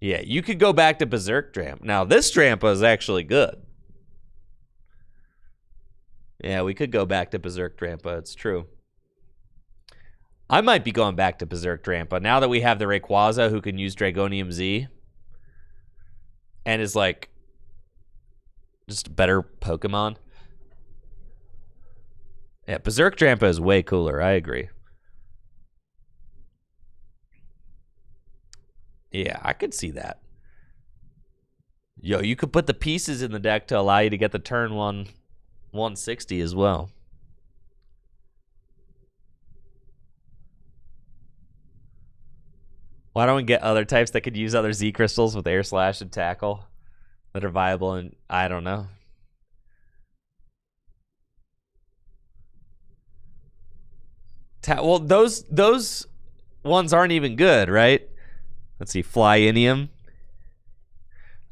Yeah, you could go back to Berserk Drampa. Now, this Drampa is actually good. Yeah, we could go back to Berserk Drampa. It's true. I might be going back to Berserk Drampa now that we have the Rayquaza who can use Dragonium Z and is like just a better Pokemon. Yeah, Berserk Drampa is way cooler. I agree. Yeah, I could see that. Yo, you could put the pieces in the deck to allow you to get the turn 160 as well. Why don't we get other types that could use other Z crystals with Air Slash and Tackle that are viable? And I don't know. Well, those ones aren't even good, right? Let's see, Flyinium.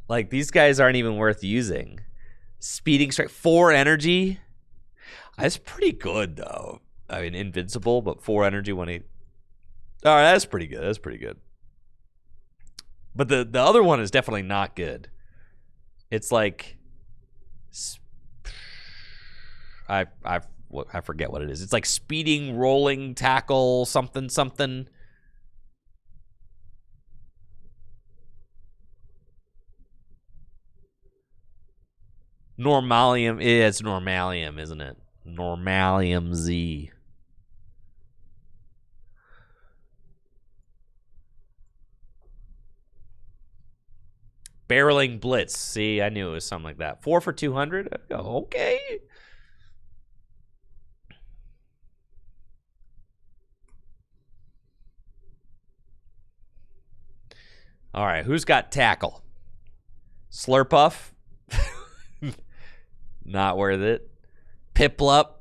Like, these guys aren't even worth using. Speeding Strike, 4 energy. That's pretty good, though. I mean, invincible, but 4 energy when he... All right, that's pretty good. That's pretty good. But the other one is definitely not good. It's like... I forget what it is. It's like speeding, rolling, tackle, something, something. Normalium. It's Normalium, isn't it? Normalium Z. Barreling Blitz. See, I knew it was something like that. 4 for 200? Okay. All right, who's got tackle? Slurpuff? Not worth it. Piplup?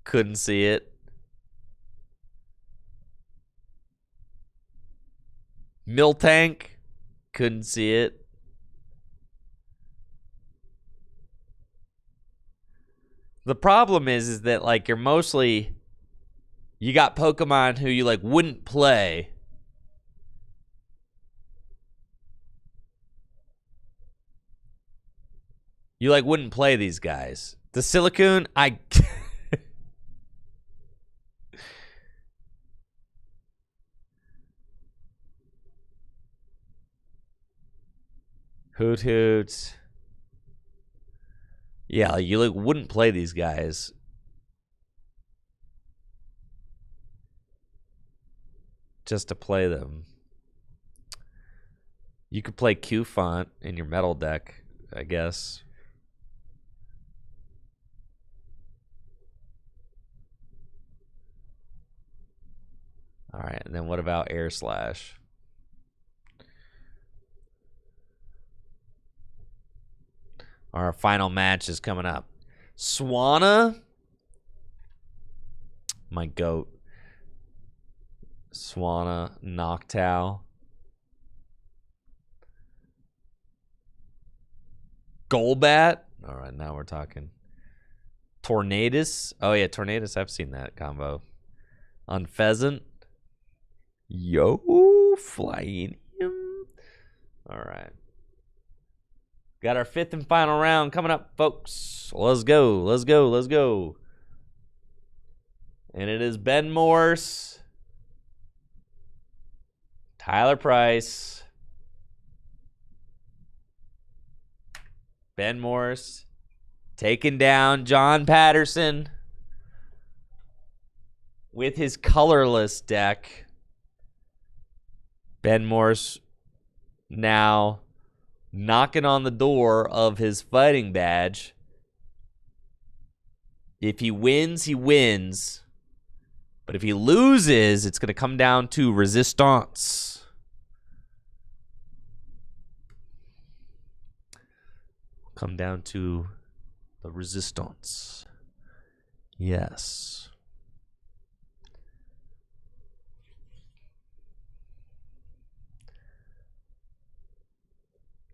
Couldn't see it. Miltank? Couldn't see it. The problem is that, like, you're mostly... You got Pokemon who you, like, wouldn't play... You, like, wouldn't play these guys. The Silicune, I... Hoot Hoot. Yeah, you, like, wouldn't play these guys. Just to play them. You could play Q-Font in your metal deck, I guess. All right, and then what about Air Slash? Our final match is coming up. Swanna? My goat. Swanna, Noctowl. Golbat? All right, now we're talking. Tornadus? Oh, yeah, Tornadus. I've seen that combo. Unpheasant. Yo, Flyinium. All right. Got our 5th and final round coming up, folks. Let's go. Let's go. Let's go. And it is Ben Morse. Tyler Price. Ben Morse. Taking down John Patterson. With his colorless deck. Ben Morse now knocking on the door of his fighting badge. If he wins, he wins. But if he loses, it's going to come down to resistance. Come down to the resistance. Yes.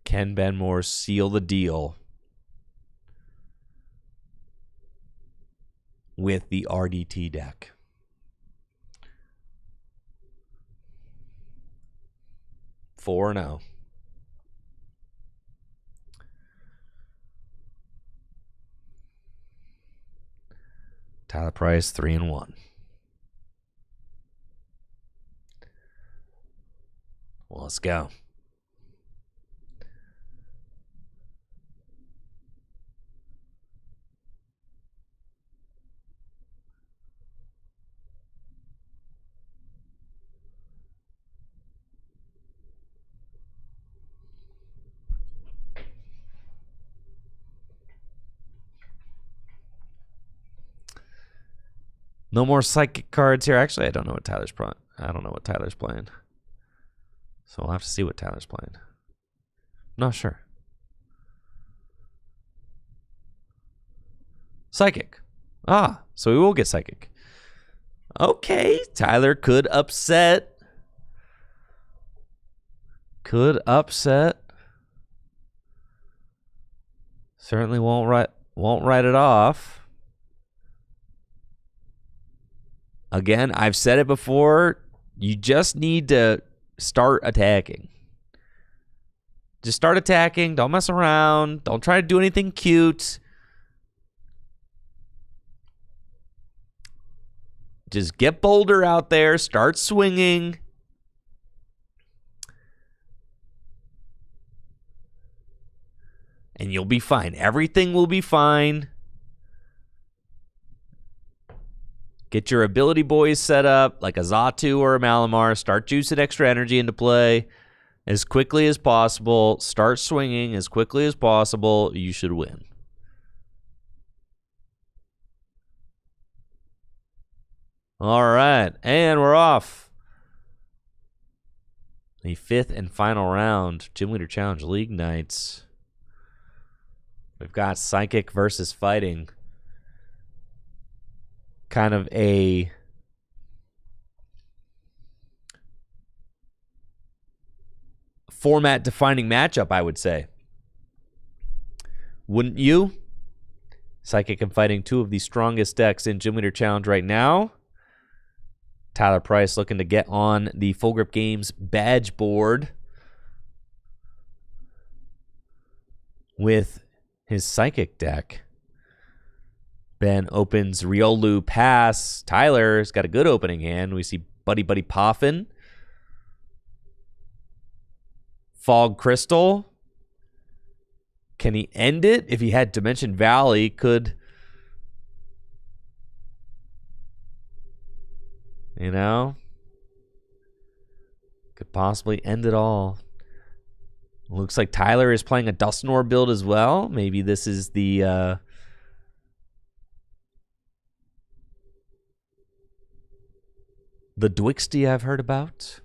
Can Ben Morse seal the deal with the RDT deck? Four 4-0. Tyler Price 3-1. Well, let's go. No more psychic cards here. Actually, I don't know what Tyler's playing. I don't know what Tyler's playing. So we'll have to see what Tyler's playing. Not sure. Psychic. Ah, so we will get psychic. Okay, Tyler could upset. Could upset. Certainly won't write it off. Again, I've said it before. You just need to start attacking. Just start attacking. Don't mess around. Don't try to do anything cute. Just get Boulder out there. Start swinging. And you'll be fine. Everything will be fine. Get your ability boys set up like a Xatu or a Malamar. Start juicing extra energy into play as quickly as possible. Start swinging as quickly as possible. You should win. All right, and we're off. The 5th and final round, Gym Leader Challenge League Nights. We've got Psychic versus Fighting. Kind of a format-defining matchup, I would say. Wouldn't you? Psychic and Fighting, two of the strongest decks in Gym Leader Challenge right now. Tyler Price looking to get on the Full Grip Games badge board with his Psychic deck. Ben opens Riolu Pass. Tyler's got a good opening hand. We see Buddy Buddy Poffin. Fog Crystal. Can he end it? If he had Dimension Valley, could... You know? Could possibly end it all. Looks like Tyler is playing a Dusknoir build as well. Maybe this is the... the Dwixty I've heard about.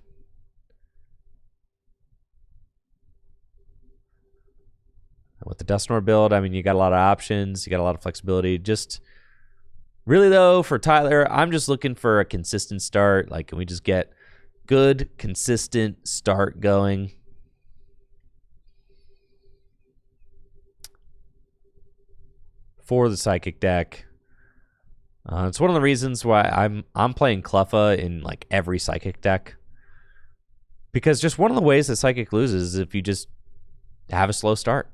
With the Dusknoir build, I mean, you got a lot of options. You got a lot of flexibility. Just... Really, though, for Tyler, I'm just looking for a consistent start. Like, can we just get good, consistent start going? For the Psychic deck. It's one of the reasons why I'm playing Cleffa in, like, every Psychic deck. Because just one of the ways that Psychic loses is if you just have a slow start.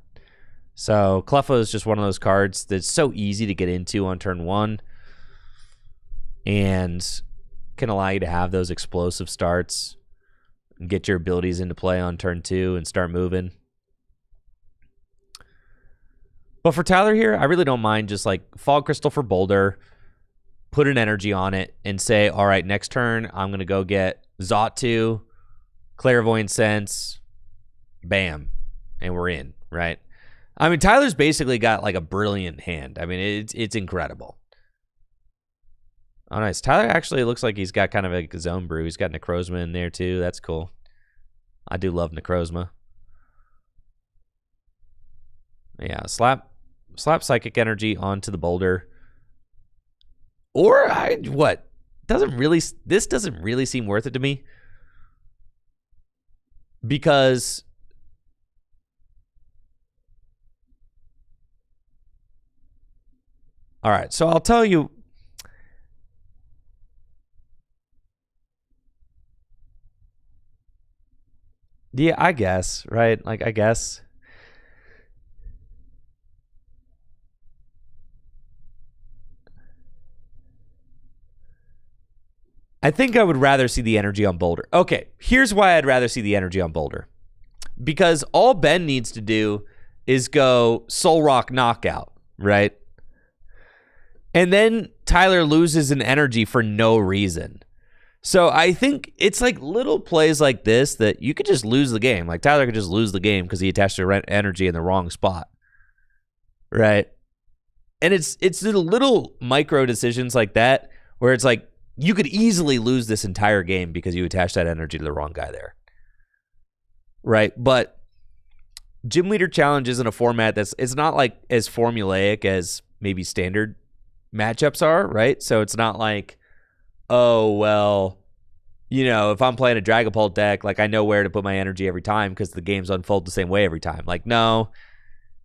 So, Cleffa is just one of those cards that's so easy to get into on turn 1. And can allow you to have those explosive starts and get your abilities into play on turn 2 and start moving. But for Tyler here, I really don't mind just like Fog Crystal for Boulder, put an energy on it, and say, all right, next turn, I'm going to go get Xatu, Clairvoyant Sense, bam, and we're in, right? I mean, Tyler's basically got like a brilliant hand. I mean, it's incredible. Oh, nice. Tyler actually looks like he's got kind of like his own brew. He's got Necrozma in there, too. That's cool. I do love Necrozma. Yeah, slap Psychic Energy onto the Boulder. Or, what? This doesn't really seem worth it to me. Because... All right, so I'll tell you... Yeah, I guess, right? Like, I guess. I think I would rather see the energy on Boulder. Okay, here's why I'd rather see the energy on Boulder. Because all Ben needs to do is go Soul Rock Knockout, right? And then Tyler loses an energy for no reason. So I think it's like little plays like this that you could just lose the game. Like Tyler could just lose the game because he attached the energy in the wrong spot, right? And it's the little micro decisions like that where it's like you could easily lose this entire game because you attached that energy to the wrong guy there, right? But Gym Leader Challenge isn't a format it's not like as formulaic as maybe standard matchups are, right? So it's not like oh, well, if I'm playing a Dragapult deck, like I know where to put my energy every time because the games unfold the same way every time. Like, no.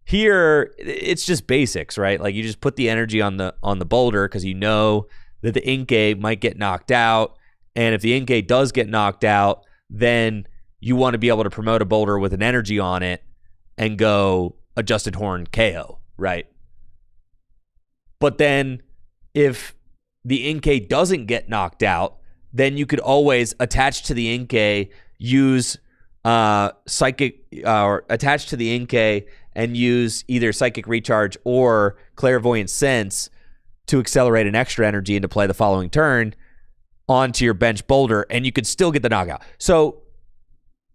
Here, it's just basics, right? Like you just put the energy on the boulder because you know that the Inkay might get knocked out. And if the Inkay does get knocked out, then you want to be able to promote a boulder with an energy on it and go Adjusted Horn KO, right? But then if the Inkay doesn't get knocked out, then you could always attach to the Inkay, use Psychic, or attach to the Inkay and use either Psychic Recharge or Clairvoyant Sense to accelerate an extra energy into play the following turn onto your bench boulder, and you could still get the knockout. So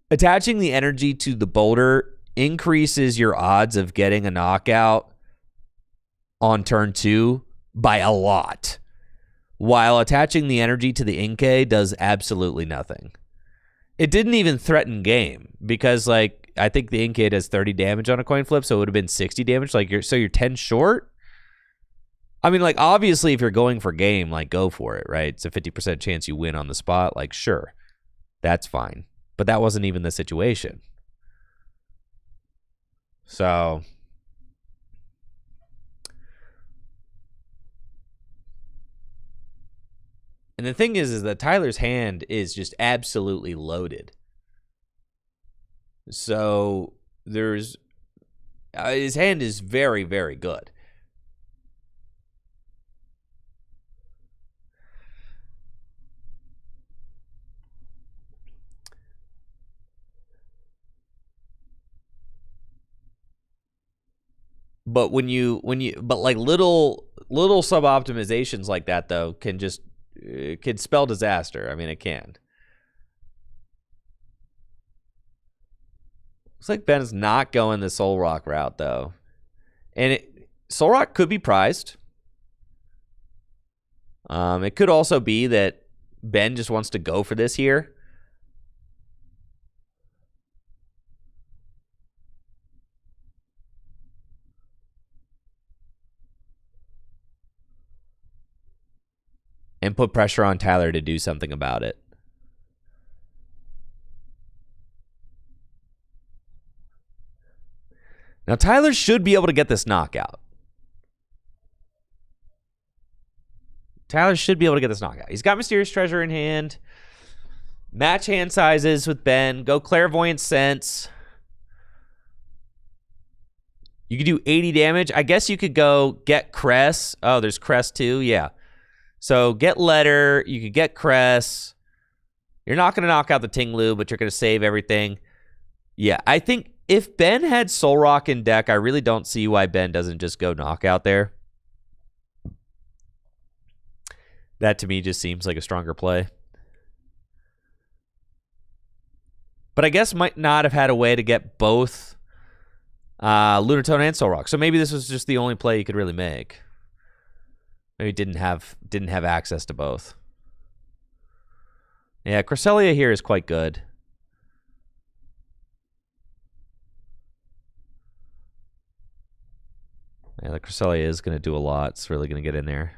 attaching the energy to the boulder increases your odds of getting a knockout on turn 2 by a lot, while attaching the energy to the Inkay does absolutely nothing. It didn't even threaten game because, like, I think the Inkay does 30 damage on a coin flip, so it would have been 60 damage. Like, you're 10 short. I mean, like, obviously, if you're going for game, like, go for it, right? It's a 50% chance you win on the spot. Like, sure, that's fine. But that wasn't even the situation. So, and the thing is that Tyler's hand is just absolutely loaded. So there's his hand is very, very good. But but like little sub-optimizations like that though can spell disaster. I mean, it can. Looks like Ben's not going the Soul Rock route though. And Soul Rock could be prized. It could also be that Ben just wants to go for this here. And put pressure on Tyler to do something about it. Now, Tyler should be able to get this knockout. Tyler should be able to get this knockout. He's got Mysterious Treasure in hand. Match hand sizes with Ben. Go Clairvoyant Sense. You could do 80 damage. I guess you could go get Cress. Oh, there's Cress too. Yeah. So get Letter. You could get Cress. You're not going to knock out the Tinglu, but you're going to save everything. Yeah, I think if Ben had Soul Rock in deck, I really don't see why Ben doesn't just go knockout there. That to me just seems like a stronger play. But I guess might not have had a way to get both Lunatone and Soul Rock. So maybe this was just the only play you could really make. Maybe didn't have access to both. Yeah, Cresselia here is quite good. Yeah, the Cresselia is going to do a lot. It's really going to get in there.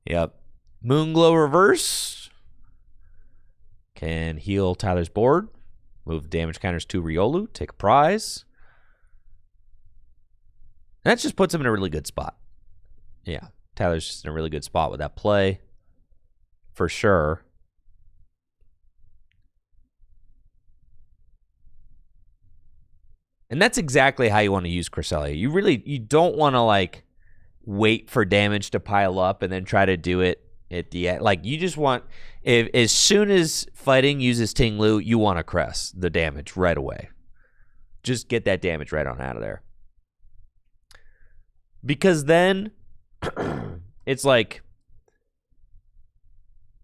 Yep. Moonglow Reverse can heal Tyler's board. Move damage counters to Riolu. Take a prize. And that just puts him in a really good spot. Yeah. Tyler's just in a really good spot with that play. For sure. And that's exactly how you want to use Cresselia. You don't want to like wait for damage to pile up and then try to do it at the end. Like you just want, as soon as fighting uses Tinglu, you want to crest the damage right away. just get that damage right on out of there. Because then it's like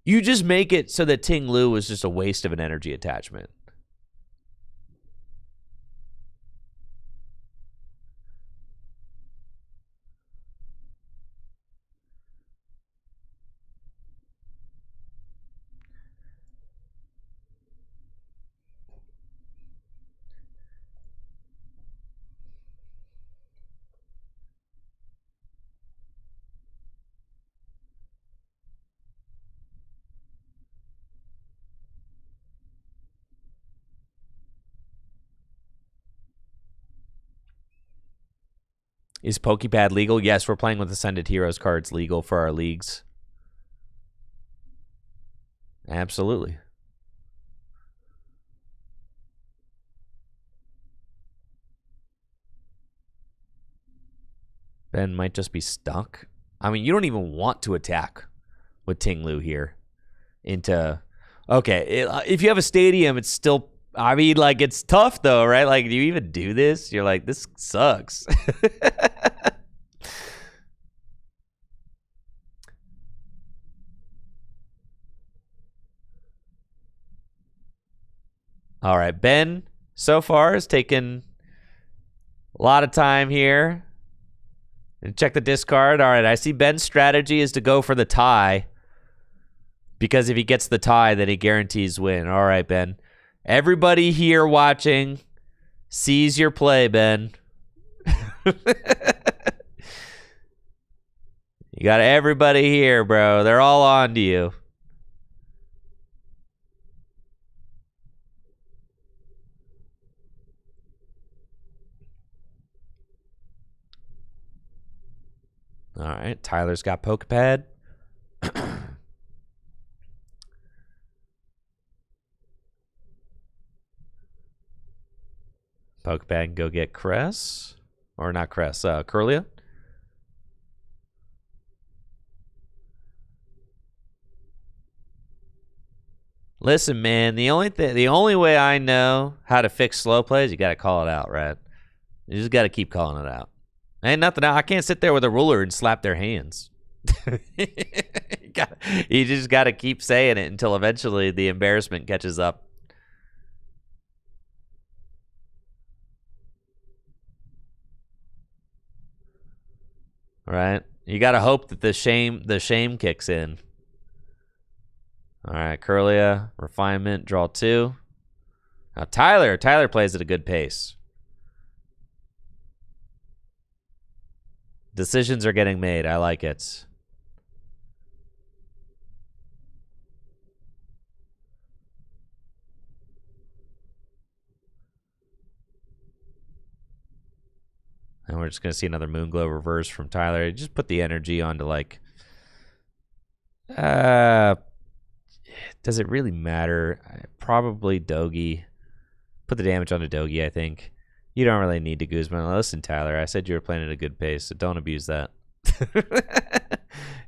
you just make it so that Ting Lu is just a waste of an energy attachment. Is Pokepad legal? Yes, we're playing with Ascended Heroes cards legal for our leagues. Absolutely. Ben might just be stuck. I mean, you don't even want to attack with Ting Lu here into... Okay, if you have a stadium, it's still... I mean, like, it's tough, though, right? Like, do you even do this? You're like, this sucks. All right, Ben, so far, has taken a lot of time here. And check the discard. All right, I see Ben's strategy is to go for the tie. Because if he gets the tie, then he guarantees win. All right, Ben. Everybody here watching sees your play, Ben. You got everybody here, bro. They're all on to you. All right, Tyler's got Pokepad. Pokepad can go get Cress. Or not Cress, Curlia. Listen, man, the only way I know how to fix slow plays, you got to call it out, right? You just got to keep calling it out. Ain't nothing. I can't sit there with a ruler and slap their hands. You just got to keep saying it until eventually the embarrassment catches up. All right, you got to hope that the shame kicks in. All right, Curlia, Refinement, draw 2. Now Tyler plays at a good pace. Decisions are getting made. I like it. And we're just going to see another Moonglow reverse from Tyler. Just put the energy onto, like... does it really matter? Probably Dogi. Put the damage onto Dogi, I think. You don't really need to Guzman. Listen, Tyler, I said you were playing at a good pace, so don't abuse that.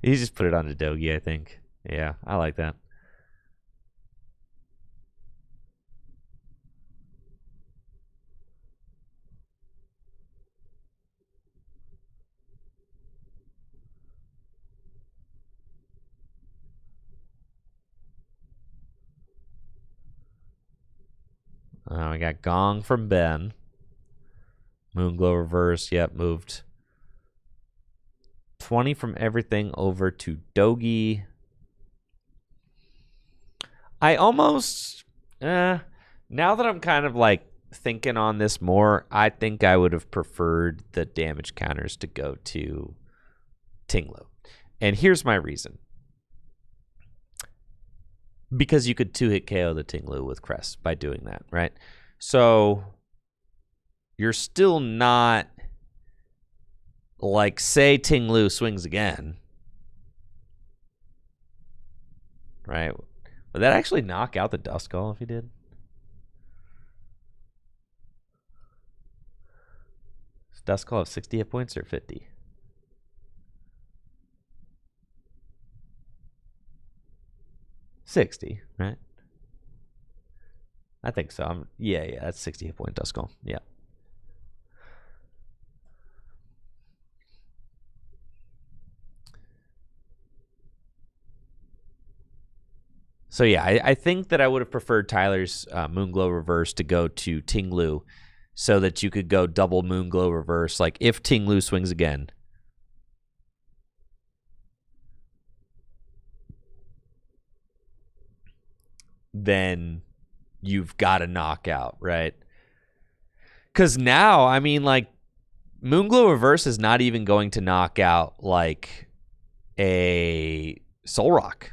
You just put it onto Dogi, I think. Yeah, I like that. We got Gong from Ben. Moonglow reverse. Yep, moved 20 from everything over to Dogi. I almost... now that I'm kind of like thinking on this more, I think I would have preferred the damage counters to go to Ting Lu. And here's my reason. Because you could 2-hit KO the Ting Lu with Crest by doing that, right? So you're still not like, say Ting Lu swings again, right? Would that actually knock out the Duskull if he did? Does Duskull have 60 hit points or 50? $60, right? I think so. Yeah, that's 60 hit point Duskull. Yeah. So yeah, I think that I would have preferred Tyler's Moonglow Reverse to go to Tinglu so that you could go double Moonglow Reverse. Like if Tinglu swings again. Then you've got a knockout, right? Because now, I mean, like, Moonglow Reverse is not even going to knock out, like, a Solrock.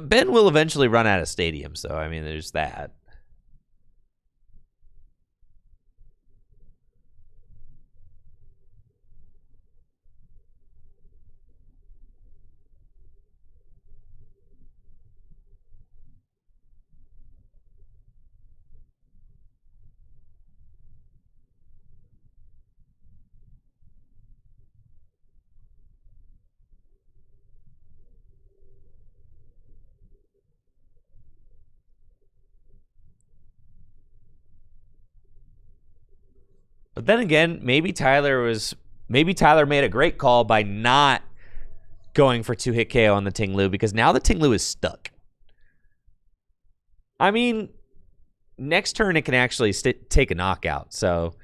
Ben will eventually run out of stadiums, though. I mean, there's that. But then again, maybe Tyler made a great call by not going for 2-hit KO on the Tinglu, because now the Tinglu is stuck. I mean, next turn it can actually take a knockout. So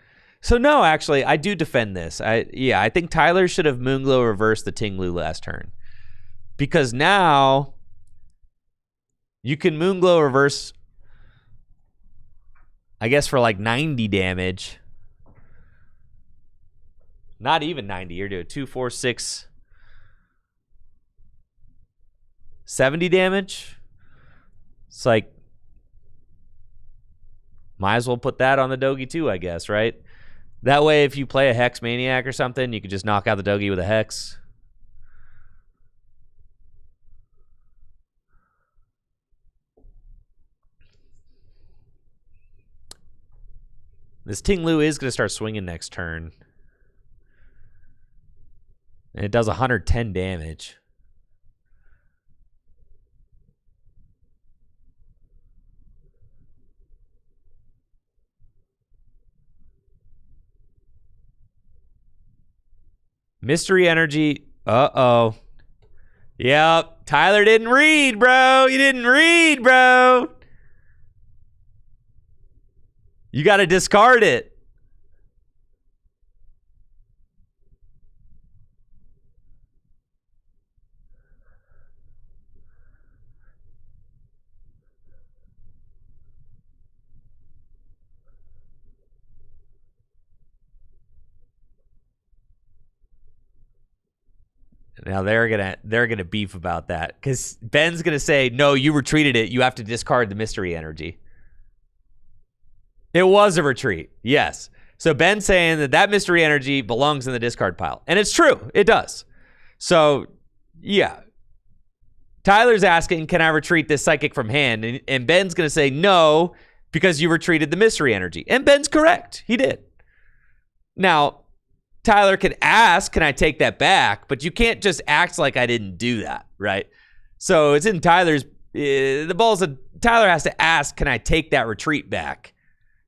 no, actually, I do defend this. I think Tyler should have Moonglow reversed the Tinglu last turn, because now you can Moonglow reverse, I guess, for like 90 damage. Not even 90. You're doing 2, 4, 6, 70 damage. It's like, might as well put that on the Dogi too, I guess, right? That way, if you play a Hex Maniac or something, you could just knock out the Dogi with a Hex. This Tinglu is going to start swinging next turn. And it does 110 damage. Mystery Energy. Uh-oh. Yep. Tyler didn't read, bro. You didn't read, bro. You got to discard it. Now they're gonna beef about that, because Ben's gonna say, no, you retreated it. You have to discard the Mystery Energy. It was a retreat, yes. So Ben's saying that Mystery Energy belongs in the discard pile, and it's true, it does. So yeah, Tyler's asking, can I retreat this Psychic from hand? And Ben's gonna say no, because you retreated the Mystery Energy, and Ben's correct. He did. Now, Tyler can ask, can I take that back? But you can't just act like I didn't do that, right? So it's in Tyler's, the ball's in, Tyler has to ask, can I take that retreat back?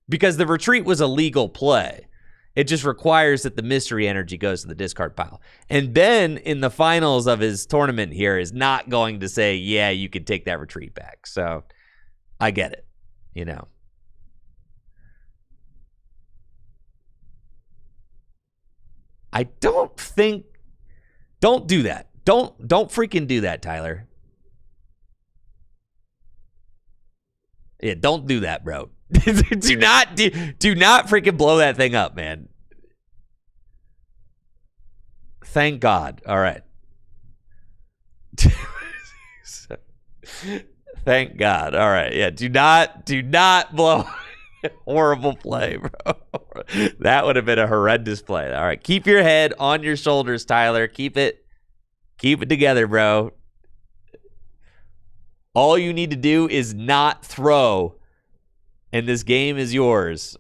Because the retreat was a legal play. It just requires that the Mystery Energy goes to the discard pile. And Ben, in the finals of his tournament here, is not going to say, yeah, you can take that retreat back. So I get it, you know. I don't do that. Don't freaking do that, Tyler. Yeah, don't do that, bro. do not freaking blow that thing up, man. Thank God. All right. Thank God. All right. Yeah, do not blow. Horrible play, bro. That would have been a horrendous play. All right, keep your head on your shoulders, Tyler. Keep it together, bro. All you need to do is not throw, and this game is yours.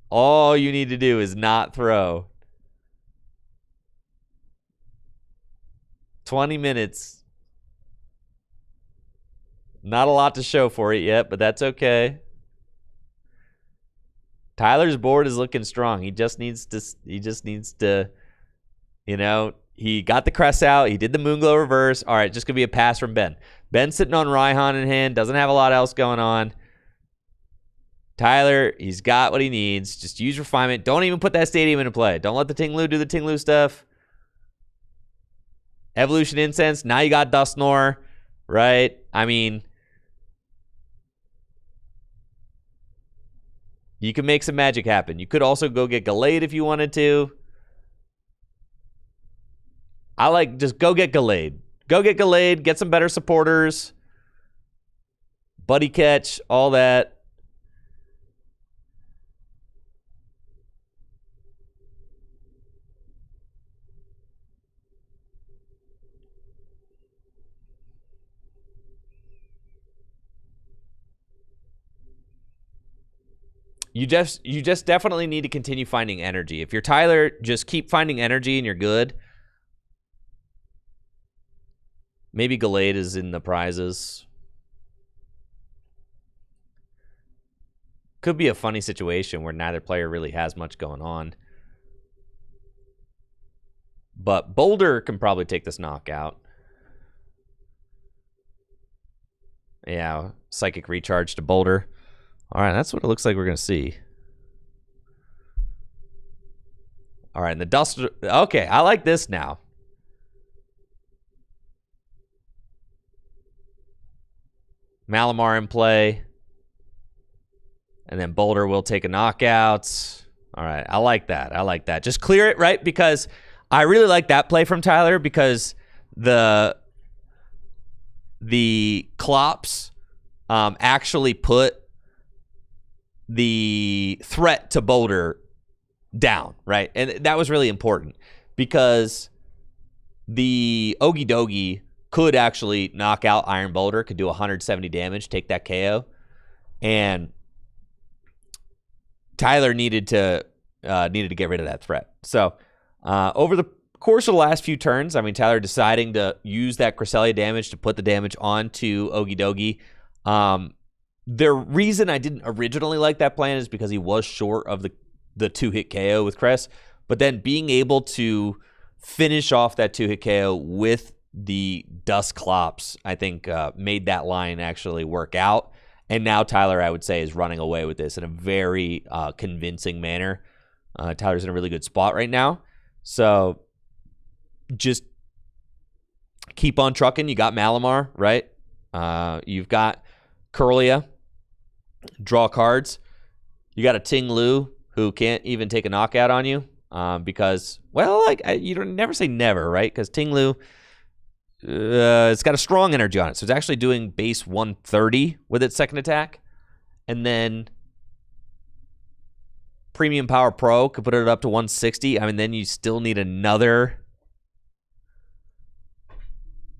All you need to do is not throw. 20 minutes. Not a lot to show for it yet, but that's okay. Tyler's board is looking strong. He just needs to, you know, He got the crest out. He did the Moonglow reverse. All right, just going to be a pass from Ben. Ben's sitting on Raihan in hand. Doesn't have a lot else going on. Tyler, he's got what he needs. Just use refinement. Don't even put that stadium into play. Don't let the Tinglu do the Tinglu stuff. Evolution Incense. Now you got Dusknoir, right? I mean, you can make some magic happen. You could also go get Gallade if you wanted to. I like just go get Gallade. Go get Gallade. Get some better supporters. Buddy catch, all that. You just definitely need to continue finding energy. If you're Tyler, just keep finding energy and you're good. Maybe Gallade is in the prizes. Could be a funny situation where neither player really has much going on. But Boulder can probably take this knockout. Yeah, Psychic Recharge to Boulder. All right, that's what it looks like we're going to see. All right, and the Dust... Okay, I like this now. Malamar in play. And then Boulder will take a knockout. All right, I like that. I like that. Just clear it, right? Because I really like that play from Tyler because the Clops actually put the threat to Boulder down, right? And that was really important because the Ogie Dogie could actually knock out Iron Boulder, could do 170 damage, take that KO. And Tyler needed to get rid of that threat. So over the course of the last few turns, I mean, Tyler deciding to use that Cresselia damage to put the damage onto Ogie Dogie. The reason I didn't originally like that plan is because he was short of the two-hit KO with Cress, but then being able to finish off that two-hit KO with the Dust Clops, I think made that line actually work out. And now Tyler, I would say, is running away with this in a very convincing manner. Tyler's in a really good spot right now. So just keep on trucking. You got Malamar, right? You've got Curlia. Draw cards. You got a Tinglu who can't even take a knockout on you because, well, like you don't never say never, right? Because Tinglu, it's got a strong energy on it, so it's actually doing base 130 with its second attack, and then Premium Power Pro could put it up to 160. I mean, then you still need another.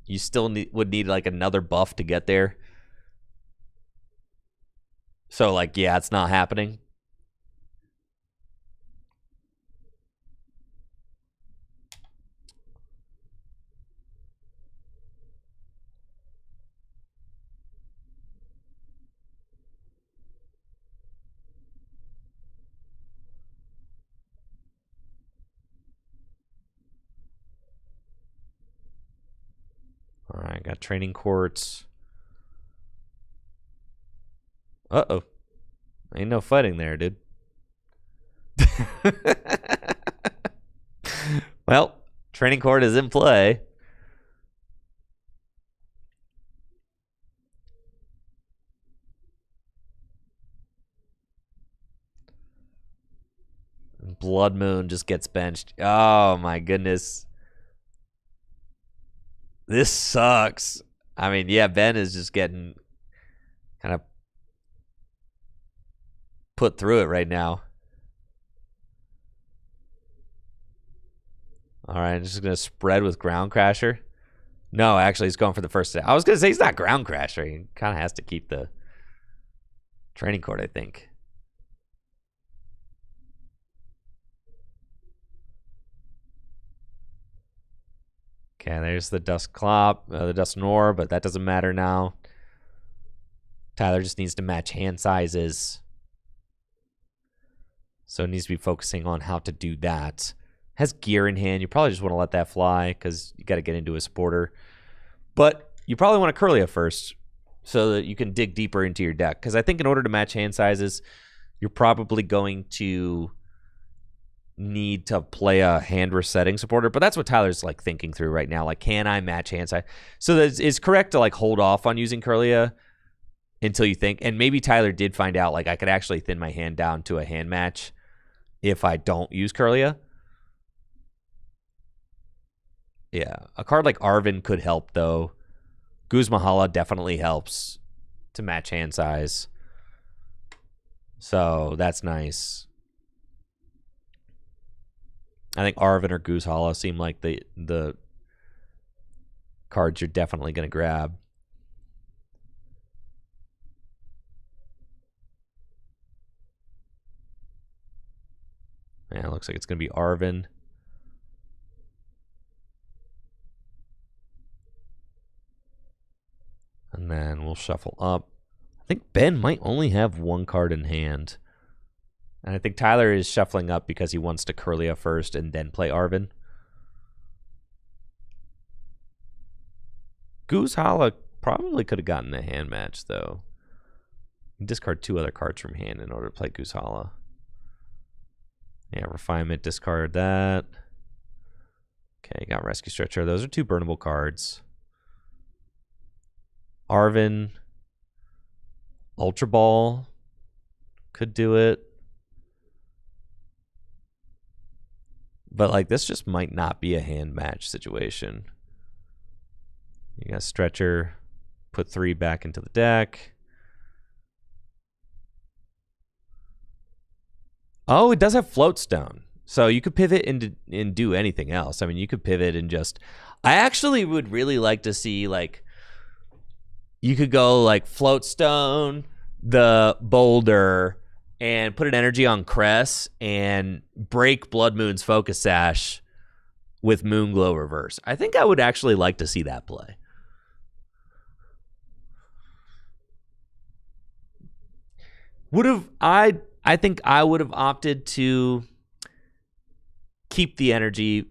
You still would need like another buff to get there. So, like, yeah, it's not happening. All right, got training courts. Uh-oh. Ain't no fighting there, dude. Well, training court is in play. Blood Moon just gets benched. Oh, my goodness. This sucks. I mean, yeah, Ben is just getting kind of put through it right now. All right, just going to spread with Ground Crasher. No, actually, he's going for the first set. I was going to say he's not Ground Crasher. He kind of has to keep the training court, I think. Okay, there's the Dust Clop, the Dusknoir, but that doesn't matter now. Tyler just needs to match hand sizes. So it needs to be focusing on how to do that. Has gear in hand. You probably just want to let that fly because you got to get into a supporter. But you probably want to Curlia first so that you can dig deeper into your deck. Because I think in order to match hand sizes, you're probably going to need to play a hand resetting supporter. But that's what Tyler's like thinking through right now. Like, can I match hand size? So it's correct to like hold off on using Curlia until you think. And maybe Tyler did find out like I could actually thin my hand down to a hand match if I don't use Curlia. Yeah, a card like Arvin could help, though. Guzmahala definitely helps to match hand size. So that's nice. I think Arvin or Guzmahala seem like the cards you're definitely going to grab. Yeah, it looks like it's going to be Arvin. And then we'll shuffle up. I think Ben might only have one card in hand. And I think Tyler is shuffling up because he wants to Curlia first and then play Arvin. Guzmahala probably could have gotten the hand match, though. Discard 2 other cards from hand in order to play Guzmahala. Yeah, Refinement, discard that. Okay, got Rescue Stretcher. Those are 2 burnable cards. Arvin, Ultra Ball could do it. But, like, this just might not be a hand match situation. You got Stretcher, put 3 back into the deck. Oh, it does have Float Stone. So you could pivot and do anything else. I mean, you could pivot and just... I actually would really like to see, like... You could go like Float Stone, the Boulder, and put an energy on Cress and break Blood Moon's Focus Sash with Moonglow reverse. I think I would actually like to see that play. I think I would have opted to keep the energy,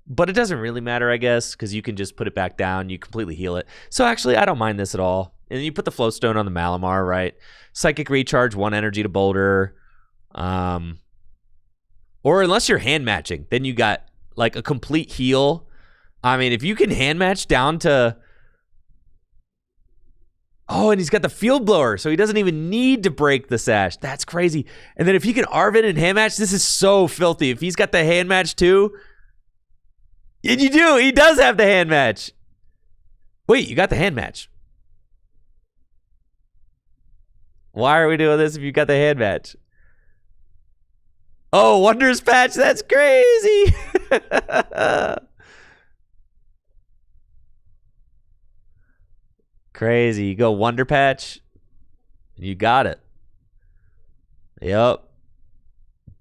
but it doesn't really matter, I guess, because you can just put it back down. You completely heal it. So actually, I don't mind this at all. And you put the Float Stone on the Malamar, right? Psychic Recharge, 1 energy to Boulder. Or unless you're hand matching, then you got like a complete heal. I mean, if you can hand match down to... Oh, and he's got the Field Blower, so he doesn't even need to break the Sash. That's crazy. And then if he can Arvin and hand match, this is so filthy. If he's got the hand match too... And you do. He does have the hand match. Wait, you got the hand match. Why are we doing this if you got the hand match? Oh, Wondrous Patch. That's crazy. Crazy. You go Wonder Patch. You got it. Yep.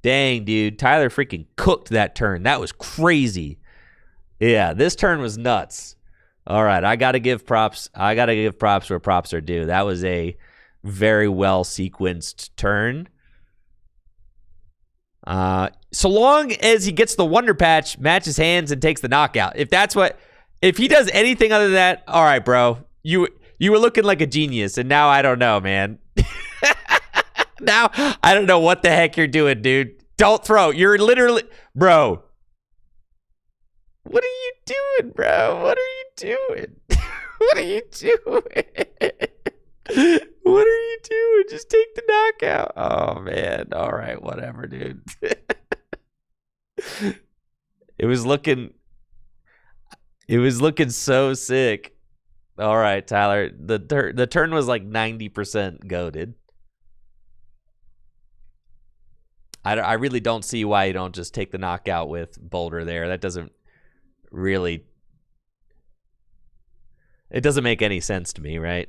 Dang, dude. Tyler freaking cooked that turn. That was crazy. Yeah, this turn was nuts. All right, I got to give props. I got to give props where props are due. That was a very well sequenced turn. So long as he gets the Wonder Patch, matches hands, and takes the knockout. If he does anything other than that, all right, bro. You were looking like a genius, and now I don't know, man. Now I don't know what the heck you're doing, dude. Don't throw. You're literally, bro. What are you doing, bro? What are you doing? What are you doing? What are you doing? Just take the knockout. Oh, man. All right. Whatever, dude. It was looking so sick. All right, Tyler. The turn was like 90% goated. I really don't see why you don't just take the knockout with Boulder there. That doesn't really... It doesn't make any sense to me, right?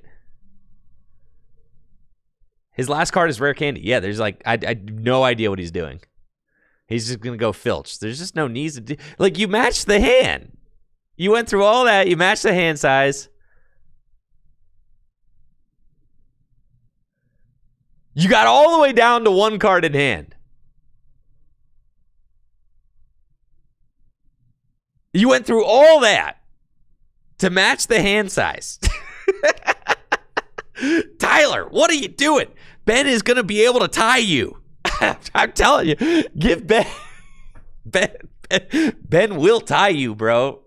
His last card is Rare Candy. Yeah, there's like... I have no idea what he's doing. He's just going to go Filch. There's just no need to do... Like, you matched the hand. You went through all that. You matched the hand size. You got all the way down to one card in hand. You went through all that to match the hand size. Tyler, what are you doing? Ben is going to be able to tie you. I'm telling you, give Ben will tie you, bro.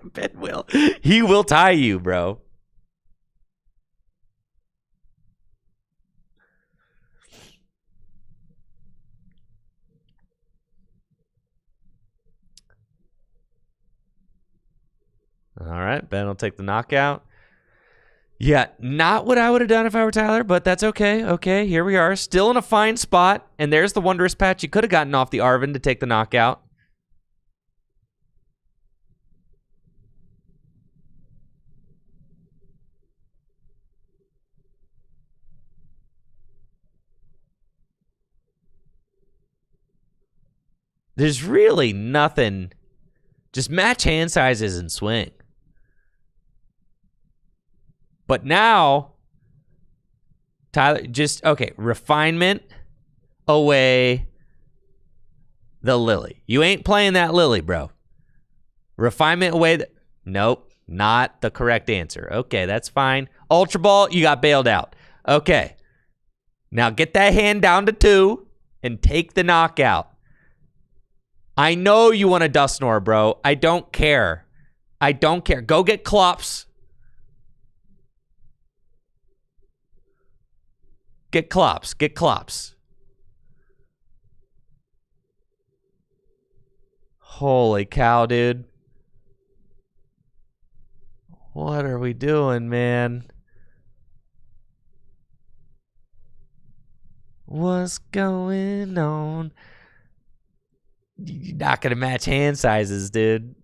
Ben will. He will tie you, bro. All right, Ben will take the knockout. Yeah, not what I would have done if I were Tyler, but that's okay. Okay, here we are. Still in a fine spot. And there's the Wondrous Patch. You could have gotten off the Arvin to take the knockout. There's really nothing. Just match hand sizes and swing. But now, Tyler, just, okay, refinement away the Lily. You ain't playing that Lily, bro. Refinement away nope, not the correct answer. Okay, that's fine. Ultra Ball, you got bailed out. Okay. Now get that hand down to 2 and take the knockout. I know you want a Dusknoir, bro. I don't care. I don't care. Go get Clops. Get Clops. Get Clops. Holy cow, dude. What are we doing, man? What's going on? You're not going to match hand sizes, dude.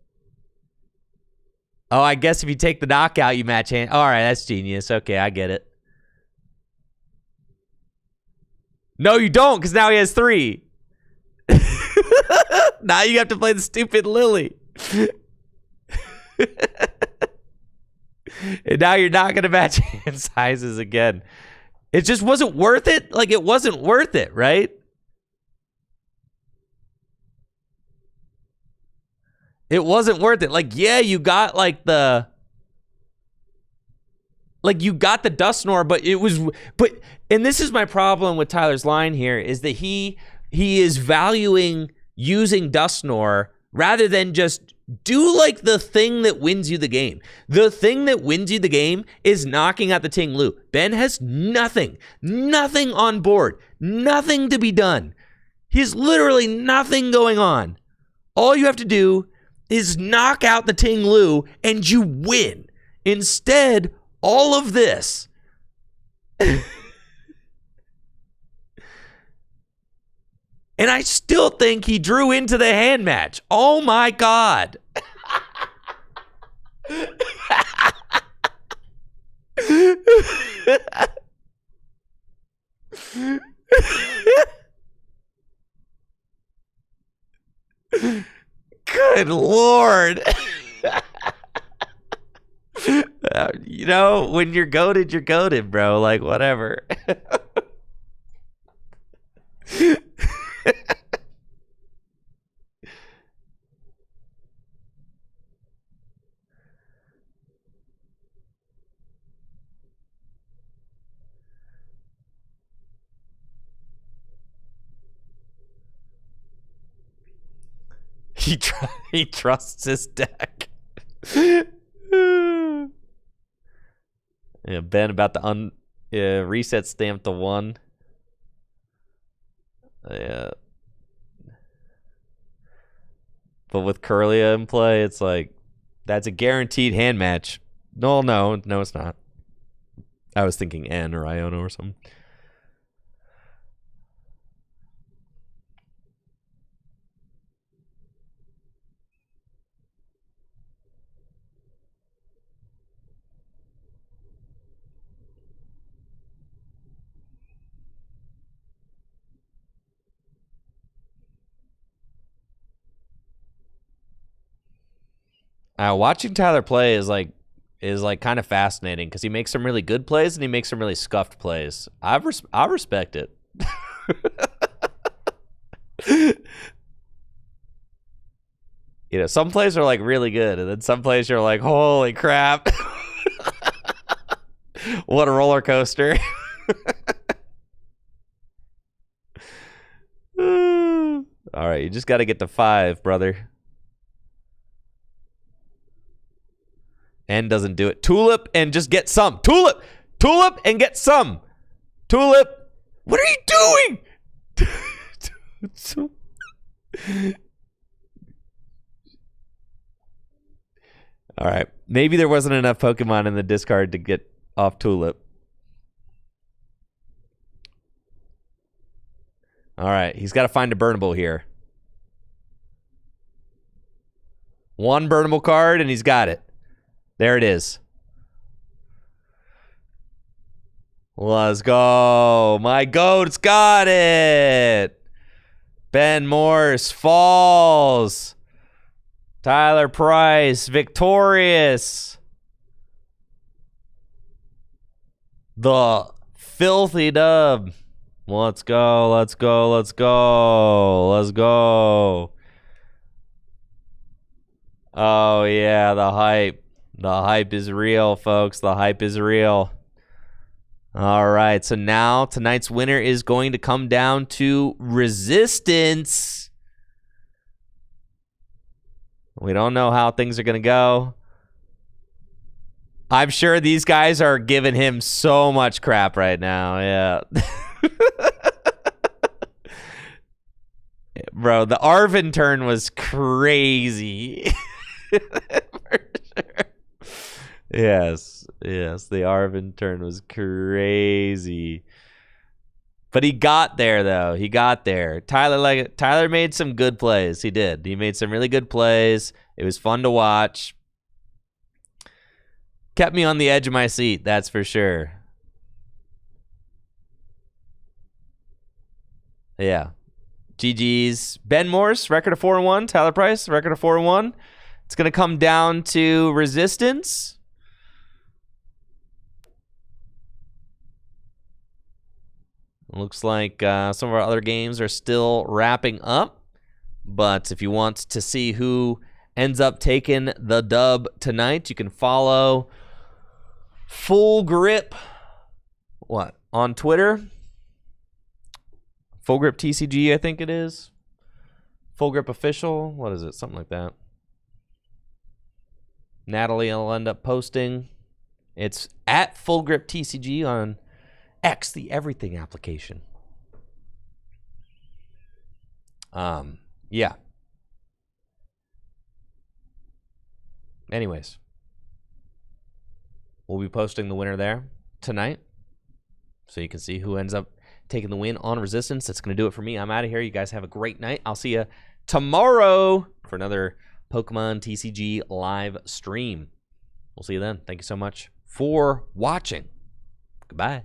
Oh, I guess if you take the knockout, you match hand. All right, that's genius. Okay, I get it. No, you don't, because now he has 3. Now you have to play the stupid Lily. And now you're not going to match hand sizes again. It just wasn't worth it. Like, it wasn't worth it, right? It wasn't worth it. Like, yeah, you got like the Dusknoir, but it was, and this is my problem with Tyler's line here, is that he is valuing using Dusknoir rather than just do like the thing that wins you the game. The thing that wins you the game is knocking out the Ting Lu. Ben has nothing on board, nothing to be done. He's literally nothing going on. All you have to do is knock out the Ting Lu and you win. Instead, all of this. And I still think he drew into the hand match. Oh my God. Good Lord. You know, when you're goated, bro. Like, whatever. He trusts his deck. Yeah, Ben about to reset stamp the 1. Yeah. But with Curlia in play, it's like, that's a guaranteed hand match. No, it's not. I was thinking N or Iono or something. Watching Tyler play is like kind of fascinating because he makes some really good plays and he makes some really scuffed plays. I respect it. You know, some plays are like really good, and then some plays you're like, holy crap. What a roller coaster. All right, you just got to get to 5, brother. N doesn't do it. Tulip and just get some. Tulip! Tulip and get some. Tulip! What are you doing? All right. Maybe there wasn't enough Pokemon in the discard to get off Tulip. All right. He's got to find a burnable here. 1 burnable card, and he's got it. There it is. Let's go. My goat's got it. Ben Morse falls. Tyler Price, victorious. The filthy dub. Let's go, let's go, let's go. Let's go. Oh, yeah, the hype. The hype is real, folks. The hype is real. All right, so now tonight's winner is going to come down to Resistance. We don't know how things are going to go. I'm sure these guys are giving him so much crap right now. Yeah. Bro, the Arvin turn was crazy. For sure. Yes, the Arvin turn was crazy. But he got there, though. He got there. Tyler made some good plays. He did. He made some really good plays. It was fun to watch. Kept me on the edge of my seat, that's for sure. Yeah. GG's. Ben Morse, record of 4-1. Tyler Price, record of 4-1. It's going to come down to Resistance. Looks like some of our other games are still wrapping up. But if you want to see who ends up taking the dub tonight, you can follow Full Grip on Twitter. Full Grip TCG, I think it is. Full Grip Official. What is it? Something like that. Natalie will end up posting. It's at Full Grip TCG on X, the everything application. Yeah. Anyways, we'll be posting the winner there tonight, so you can see who ends up taking the win on Resistance. That's going to do it for me. I'm out of here. You guys have a great night. I'll see you tomorrow for another Pokemon TCG live stream. We'll see you then. Thank you so much for watching. Goodbye.